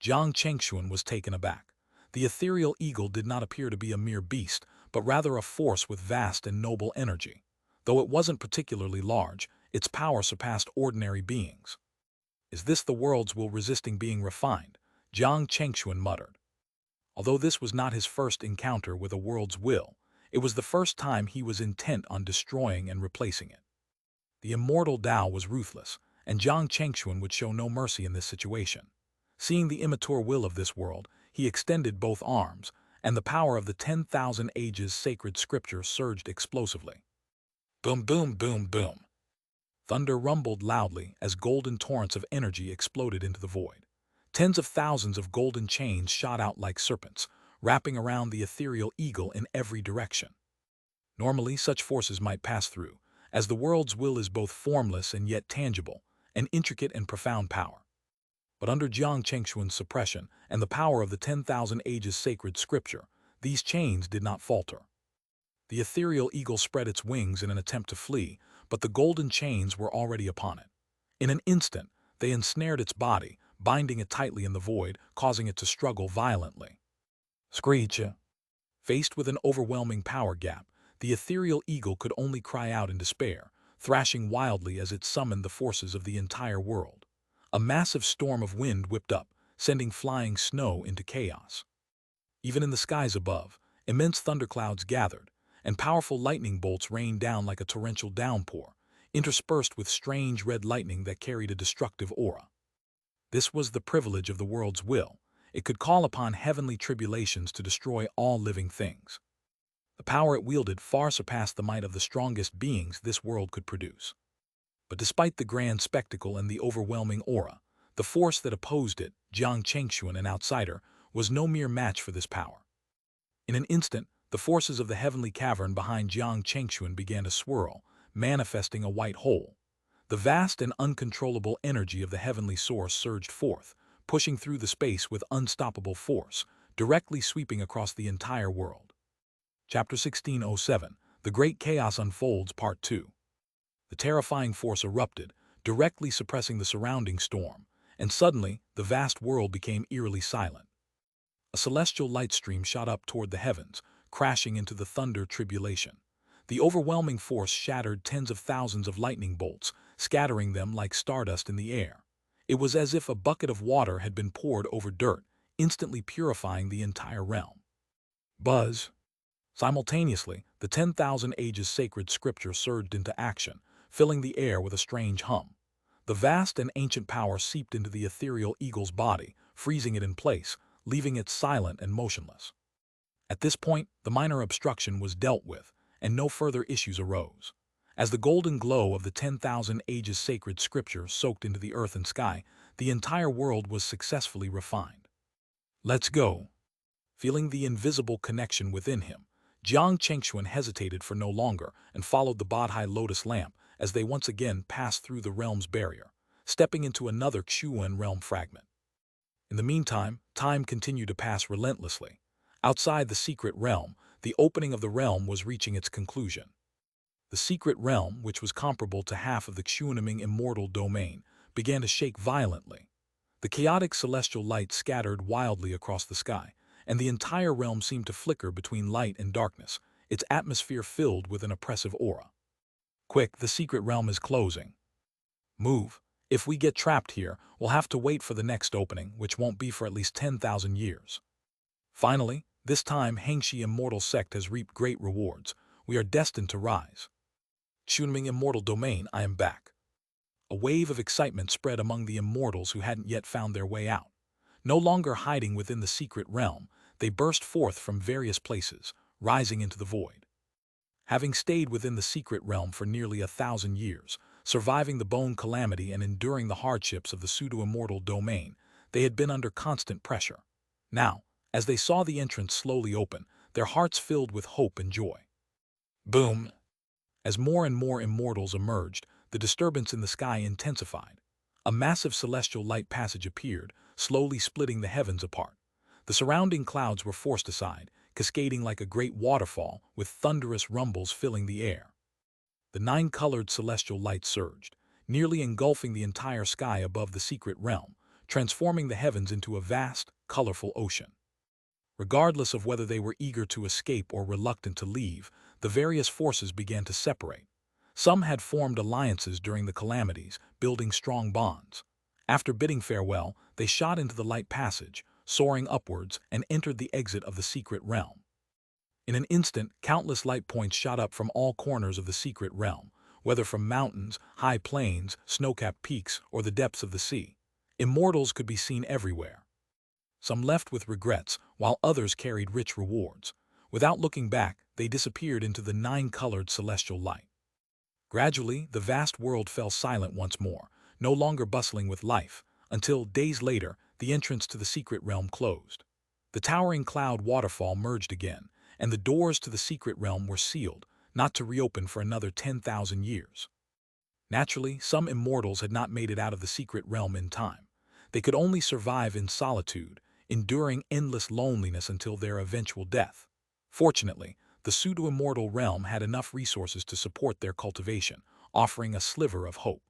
Jiang Chengxuan was taken aback. The ethereal eagle did not appear to be a mere beast, but rather a force with vast and noble energy. Though it wasn't particularly large, its power surpassed ordinary beings. Is this the world's will resisting being refined? Jiang Chengxuan muttered. Although this was not his first encounter with a world's will, it was the first time he was intent on destroying and replacing it. The immortal Tao was ruthless, and Jiang Chengxuan would show no mercy in this situation. Seeing the immature will of this world, he extended both arms, and the power of the 10,000 ages sacred scripture surged explosively. Boom, boom, boom, boom. Thunder rumbled loudly as golden torrents of energy exploded into the void. Tens of thousands of golden chains shot out like serpents, wrapping around the ethereal eagle in every direction. Normally, such forces might pass through, as the world's will is both formless and yet tangible, an intricate and profound power. But under Jiang Chengxuan's suppression and the power of the 10,000 ages sacred scripture, these chains did not falter. The ethereal eagle spread its wings in an attempt to flee, but the golden chains were already upon it. In an instant, they ensnared its body, binding it tightly in the void, causing it to struggle violently. Screech! Faced with an overwhelming power gap, the ethereal eagle could only cry out in despair, thrashing wildly as it summoned the forces of the entire world. A massive storm of wind whipped up, sending flying snow into chaos. Even in the skies above, immense thunderclouds gathered, and powerful lightning bolts rained down like a torrential downpour, interspersed with strange red lightning that carried a destructive aura. This was the privilege of the world's will. It could call upon heavenly tribulations to destroy all living things. The power it wielded far surpassed the might of the strongest beings this world could produce. But despite the grand spectacle and the overwhelming aura, the force that opposed it, Jiang Chengxuan, an outsider, was no mere match for this power. In an instant, the forces of the heavenly cavern behind Jiang Chengxuan began to swirl, manifesting a white hole. The vast and uncontrollable energy of the heavenly source surged forth, pushing through the space with unstoppable force, directly sweeping across the entire world. Chapter 1607, The Great Chaos Unfolds, Part 2. The terrifying force erupted, directly suppressing the surrounding storm, and suddenly the vast world became eerily silent. A celestial light stream shot up toward the heavens, crashing into the thunder tribulation. The overwhelming force shattered tens of thousands of lightning bolts, scattering them like stardust in the air. It was as if a bucket of water had been poured over dirt, instantly purifying the entire realm. Buzz! Simultaneously, the 10,000 ages sacred scripture surged into action, filling the air with a strange hum. The vast and ancient power seeped into the ethereal eagle's body, freezing it in place, leaving it silent and motionless. At this point, the minor obstruction was dealt with, and no further issues arose. As the golden glow of the 10,000 ages sacred scripture soaked into the earth and sky, the entire world was successfully refined. Let's go. Feeling the invisible connection within him, Jiang Chengxuan hesitated for no longer and followed the Bodhi lotus lamp as they once again passed through the realm's barrier, stepping into another Xuan realm fragment. In the meantime, time continued to pass relentlessly. Outside the secret realm, the opening of the realm was reaching its conclusion. The secret realm, which was comparable to half of the Xuanming immortal domain, began to shake violently. The chaotic celestial light scattered wildly across the sky, and the entire realm seemed to flicker between light and darkness, its atmosphere filled with an oppressive aura. Quick, the secret realm is closing. Move. If we get trapped here, we'll have to wait for the next opening, which won't be for at least 10,000 years. Finally, this time Xianxia immortal sect has reaped great rewards. We are destined to rise. Xuanming immortal domain, I am back. A wave of excitement spread among the immortals who hadn't yet found their way out. No longer hiding within the secret realm, they burst forth from various places, rising into the void. Having stayed within the secret realm for nearly 1,000 years, surviving the bone calamity and enduring the hardships of the pseudo-immortal domain, they had been under constant pressure. Now, as they saw the entrance slowly open, their hearts filled with hope and joy. Boom! As more and more immortals emerged, the disturbance in the sky intensified. A massive celestial light passage appeared, slowly splitting the heavens apart. The surrounding clouds were forced aside, cascading like a great waterfall, with thunderous rumbles filling the air. The 9-colored celestial light surged, nearly engulfing the entire sky above the secret realm, transforming the heavens into a vast, colorful ocean. Regardless of whether they were eager to escape or reluctant to leave, the various forces began to separate. Some had formed alliances during the calamities, building strong bonds. After bidding farewell, they shot into the light passage, soaring upwards, and entered the exit of the secret realm. In an instant, countless light points shot up from all corners of the secret realm, whether from mountains, high plains, snow-capped peaks, or the depths of the sea. Immortals could be seen everywhere. Some left with regrets, while others carried rich rewards. Without looking back, they disappeared into the 9-colored celestial light. Gradually, the vast world fell silent once more, no longer bustling with life, until, days later, the entrance to the secret realm closed. The towering cloud waterfall merged again, and the doors to the secret realm were sealed, not to reopen for another 10,000 years. Naturally, some immortals had not made it out of the secret realm in time. They could only survive in solitude, enduring endless loneliness until their eventual death. Fortunately, the pseudo-immortal realm had enough resources to support their cultivation, offering a sliver of hope.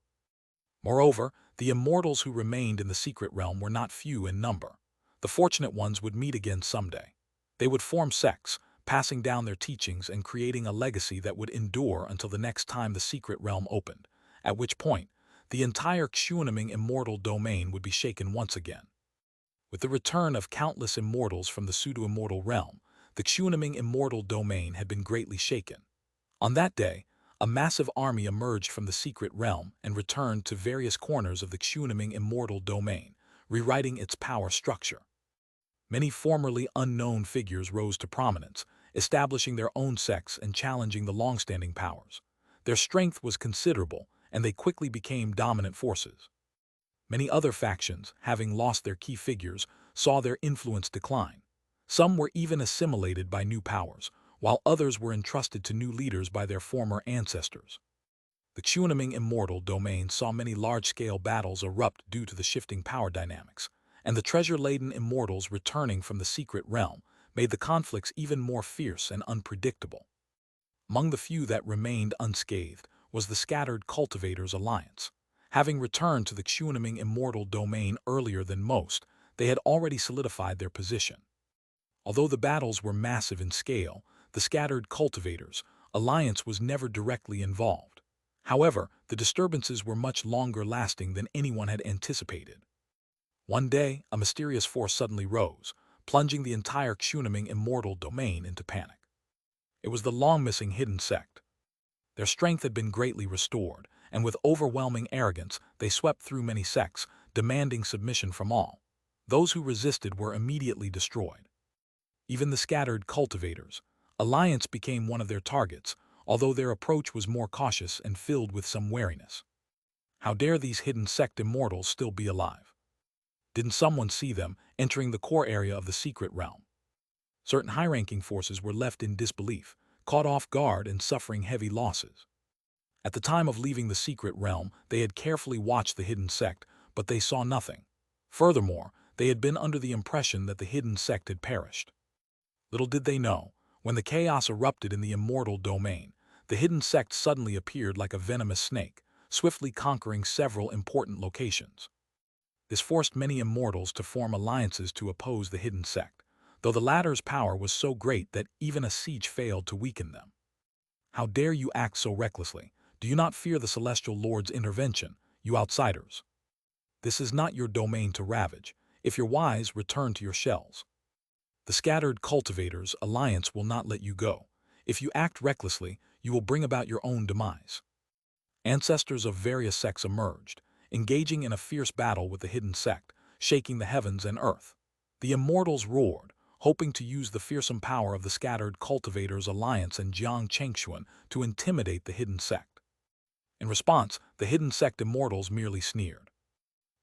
Moreover, the immortals who remained in the secret realm were not few in number. The fortunate ones would meet again someday. They would form sects, passing down their teachings and creating a legacy that would endure until the next time the secret realm opened, at which point, the entire Xianxia immortal domain would be shaken once again. With the return of countless immortals from the pseudo-immortal realm, the Xianxia immortal domain had been greatly shaken. On that day, a massive army emerged from the secret realm and returned to various corners of the Xianxia immortal domain, rewriting its power structure. Many formerly unknown figures rose to prominence, establishing their own sects and challenging the long-standing powers. Their strength was considerable, and they quickly became dominant forces. Many other factions, having lost their key figures, saw their influence decline. Some were even assimilated by new powers, while others were entrusted to new leaders by their former ancestors. The Xianxia immortal domain saw many large-scale battles erupt due to the shifting power dynamics, and the treasure-laden immortals returning from the secret realm made the conflicts even more fierce and unpredictable. Among the few that remained unscathed was the scattered Cultivators Alliance. Having returned to the Xianxia immortal domain earlier than most, they had already solidified their position. Although the battles were massive in scale, the scattered Cultivators Alliance was never directly involved. However, the disturbances were much longer lasting than anyone had anticipated. One day, a mysterious force suddenly rose, plunging the entire Xianxia immortal domain into panic. It was the long-missing hidden sect. Their strength had been greatly restored, and with overwhelming arrogance, they swept through many sects, demanding submission from all. Those who resisted were immediately destroyed. Even the scattered Cultivators Alliance became one of their targets, although their approach was more cautious and filled with some wariness. How dare these hidden sect immortals still be alive? Didn't someone see them entering the core area of the secret realm? Certain high-ranking forces were left in disbelief, caught off guard and suffering heavy losses. At the time of leaving the secret realm, they had carefully watched the hidden sect, but they saw nothing. Furthermore, they had been under the impression that the hidden sect had perished. Little did they know, when the chaos erupted in the immortal domain, the hidden sect suddenly appeared like a venomous snake, swiftly conquering several important locations. This forced many immortals to form alliances to oppose the hidden sect, though the latter's power was so great that even a siege failed to weaken them. How dare you act so recklessly? Do you not fear the Celestial Lord's intervention, you outsiders? This is not your domain to ravage. If you're wise, return to your shells. The scattered Cultivators Alliance will not let you go. If you act recklessly, you will bring about your own demise. Ancestors of various sects emerged, engaging in a fierce battle with the hidden sect, shaking the heavens and earth. The immortals roared, hoping to use the fearsome power of the scattered Cultivators Alliance and Xianxia to intimidate the hidden sect. In response, the hidden sect immortals merely sneered.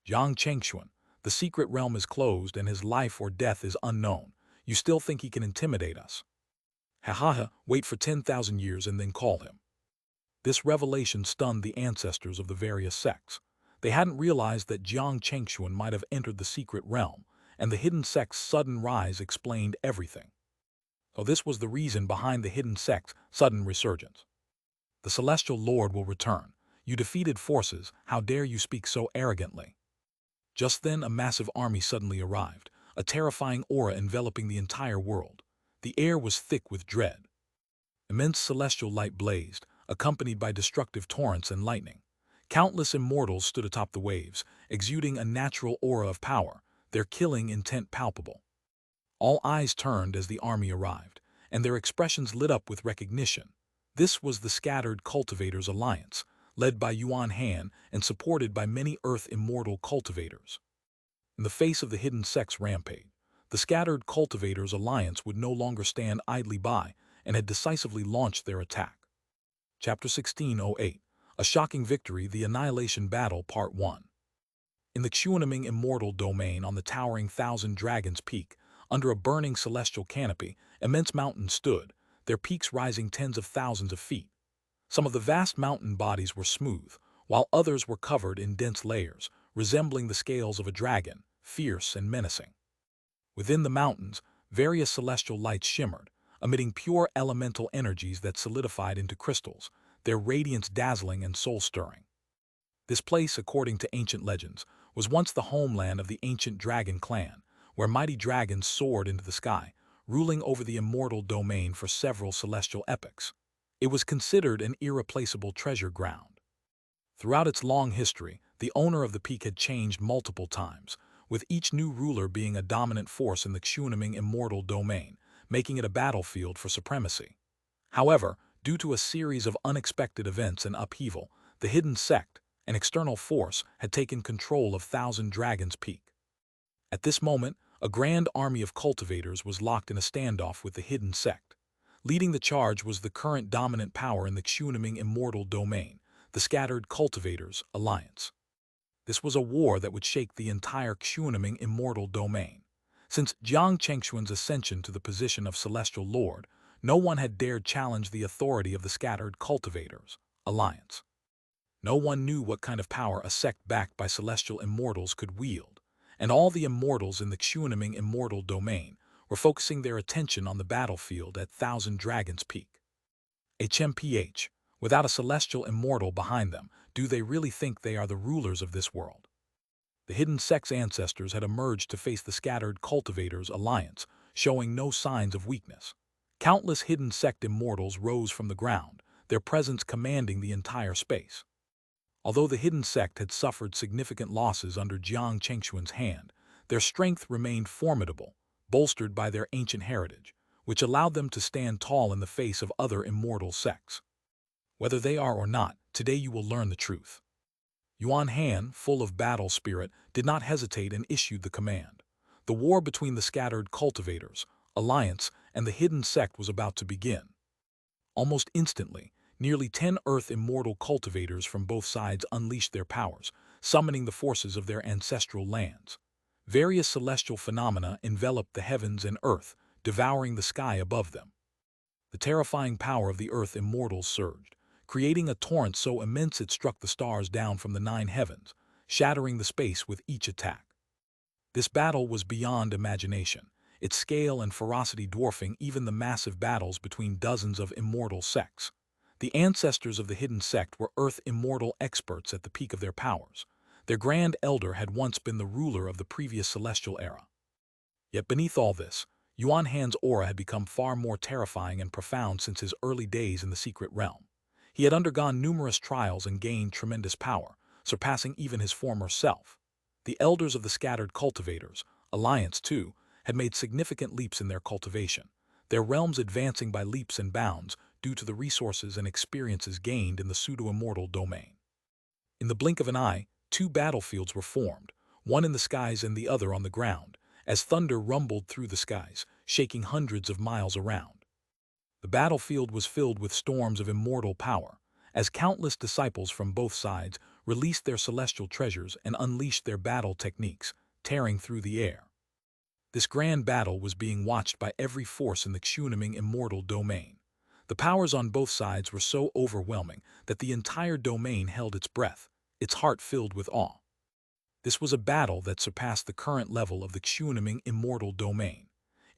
Xianxia, the secret realm is closed and his life or death is unknown. You still think he can intimidate us? Ha ha ha, wait for 10,000 years and then call him. This revelation stunned the ancestors of the various sects. They hadn't realized that Xianxia might have entered the secret realm, and the hidden sect's sudden rise explained everything. So this was the reason behind the hidden sect's sudden resurgence. The Celestial Lord will return. You defeated forces, how dare you speak so arrogantly? Just then a massive army suddenly arrived, a terrifying aura enveloping the entire world. The air was thick with dread. Immense celestial light blazed, accompanied by destructive torrents and lightning. Countless immortals stood atop the waves, exuding a natural aura of power, their killing intent palpable. All eyes turned as the army arrived, and their expressions lit up with recognition. This was the scattered Cultivators Alliance, led by Yuan Han and supported by many Earth immortal cultivators. In the face of the hidden sect's rampage, the scattered Cultivators Alliance would no longer stand idly by and had decisively launched their attack. Chapter 1608, A Shocking Victory, The Annihilation Battle, Part 1. In the Xianxia immortal domain on the towering Thousand Dragons Peak, under a burning celestial canopy, immense mountains stood, their peaks rising tens of thousands of feet. Some of the vast mountain bodies were smooth, while others were covered in dense layers, resembling the scales of a dragon, fierce and menacing. Within the mountains, various celestial lights shimmered, emitting pure elemental energies that solidified into crystals, their radiance dazzling and soul-stirring. This place, according to ancient legends, was once the homeland of the ancient dragon clan, where mighty dragons soared into the sky, ruling over the immortal domain for several celestial epochs. It was considered an irreplaceable treasure ground. Throughout its long history, the owner of the peak had changed multiple times, with each new ruler being a dominant force in the Xianxia immortal domain, making it a battlefield for supremacy. However, due to a series of unexpected events and upheaval, the hidden sect, an external force, had taken control of Thousand Dragons Peak. At this moment, a grand army of cultivators was locked in a standoff with the hidden sect. Leading the charge was the current dominant power in the Xianxia immortal domain, the scattered cultivators alliance. This was a war that would shake the entire Xianxia immortal domain. Since Jiang Chengxuan's ascension to the position of celestial lord, no one had dared challenge the authority of the scattered cultivators alliance. No one knew what kind of power a sect backed by celestial immortals could wield, and all the immortals in the Xianxia immortal domain were focusing their attention on the battlefield at Thousand Dragons Peak. HMPH, without a celestial immortal behind them, do they really think they are the rulers of this world? The hidden sect's ancestors had emerged to face the scattered cultivators alliance, showing no signs of weakness. Countless hidden sect immortals rose from the ground, their presence commanding the entire space. Although the hidden sect had suffered significant losses under Jiang Chengxuan's hand, their strength remained formidable, bolstered by their ancient heritage, which allowed them to stand tall in the face of other immortal sects. Whether they are or not, today you will learn the truth. Yuan Han, full of battle spirit, did not hesitate and issued the command. The war between the scattered cultivators, alliance, and the hidden sect was about to begin. Almost instantly, nearly 10 Earth immortal cultivators from both sides unleashed their powers, summoning the forces of their ancestral lands. Various celestial phenomena enveloped the heavens and Earth, devouring the sky above them. The terrifying power of the Earth immortals surged, creating a torrent so immense it struck the stars down from the 9 heavens, shattering the space with each attack. This battle was beyond imagination, its scale and ferocity dwarfing even the massive battles between dozens of immortal sects. The ancestors of the hidden sect were Earth immortal experts at the peak of their powers. Their grand elder had once been the ruler of the previous celestial era. Yet beneath all this, Yuan Han's aura had become far more terrifying and profound since his early days in the secret realm. He had undergone numerous trials and gained tremendous power, surpassing even his former self. The elders of the scattered cultivators, alliance too, had made significant leaps in their cultivation, their realms advancing by leaps and bounds due to the resources and experiences gained in the pseudo-immortal domain. In the blink of an eye, 2 battlefields were formed, one in the skies and the other on the ground, as thunder rumbled through the skies, shaking hundreds of miles around. The battlefield was filled with storms of immortal power, as countless disciples from both sides released their celestial treasures and unleashed their battle techniques, tearing through the air. This grand battle was being watched by every force in the Xianxia immortal domain. The powers on both sides were so overwhelming that the entire domain held its breath, its heart filled with awe. This was a battle that surpassed the current level of the Xianxia immortal domain.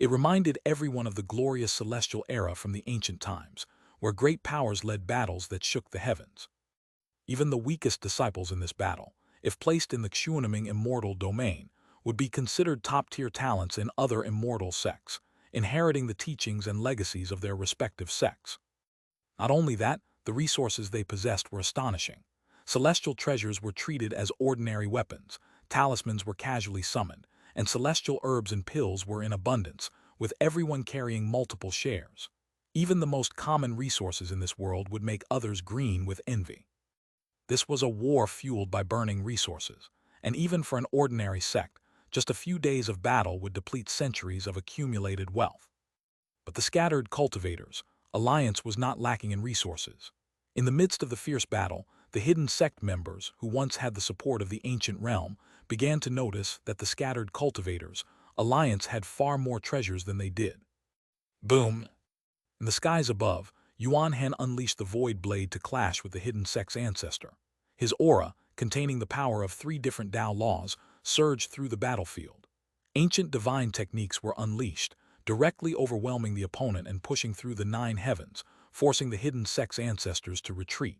It reminded everyone of the glorious celestial era from the ancient times, where great powers led battles that shook the heavens. Even the weakest disciples in this battle, if placed in the Xianxia immortal domain, would be considered top-tier talents in other immortal sects, inheriting the teachings and legacies of their respective sects. Not only that, the resources they possessed were astonishing. Celestial treasures were treated as ordinary weapons, talismans were casually summoned, and celestial herbs and pills were in abundance, with everyone carrying multiple shares. Even the most common resources in this world would make others green with envy. This was a war fueled by burning resources, and even for an ordinary sect, just a few days of battle would deplete centuries of accumulated wealth. But the scattered cultivators, alliance was not lacking in resources. In the midst of the fierce battle, the hidden sect members, who once had the support of the ancient realm, began to notice that the scattered cultivators' alliance had far more treasures than they did. Boom! In the skies above, Yuan Han unleashed the Void Blade to clash with the hidden sect's ancestor. His aura, containing the power of 3 different Tao laws, surged through the battlefield. Ancient divine techniques were unleashed, directly overwhelming the opponent and pushing through the 9 heavens, forcing the hidden sect's ancestors to retreat.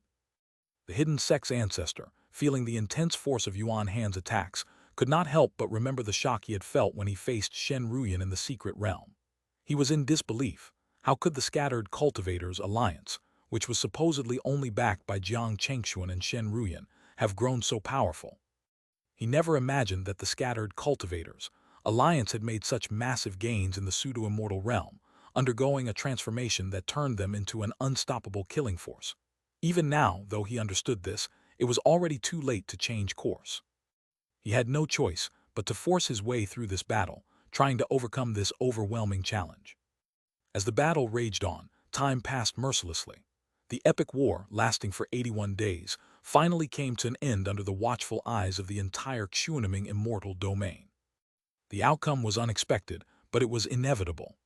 The hidden sect's ancestor, feeling the intense force of Yuan Han's attacks, could not help but remember the shock he had felt when he faced Shen Ruyan in the secret realm. He was in disbelief. How could the scattered cultivators' alliance, which was supposedly only backed by Jiang Chengxuan and Shen Ruyan, have grown so powerful? He never imagined that the scattered cultivators' alliance had made such massive gains in the pseudo-immortal realm, undergoing a transformation that turned them into an unstoppable killing force. Even now, though he understood this, it was already too late to change course. He had no choice but to force his way through this battle, trying to overcome this overwhelming challenge. As the battle raged on, time passed mercilessly. The epic war, lasting for 81 days, finally came to an end under the watchful eyes of the entire Xuanming immortal domain. The outcome was unexpected, but it was inevitable.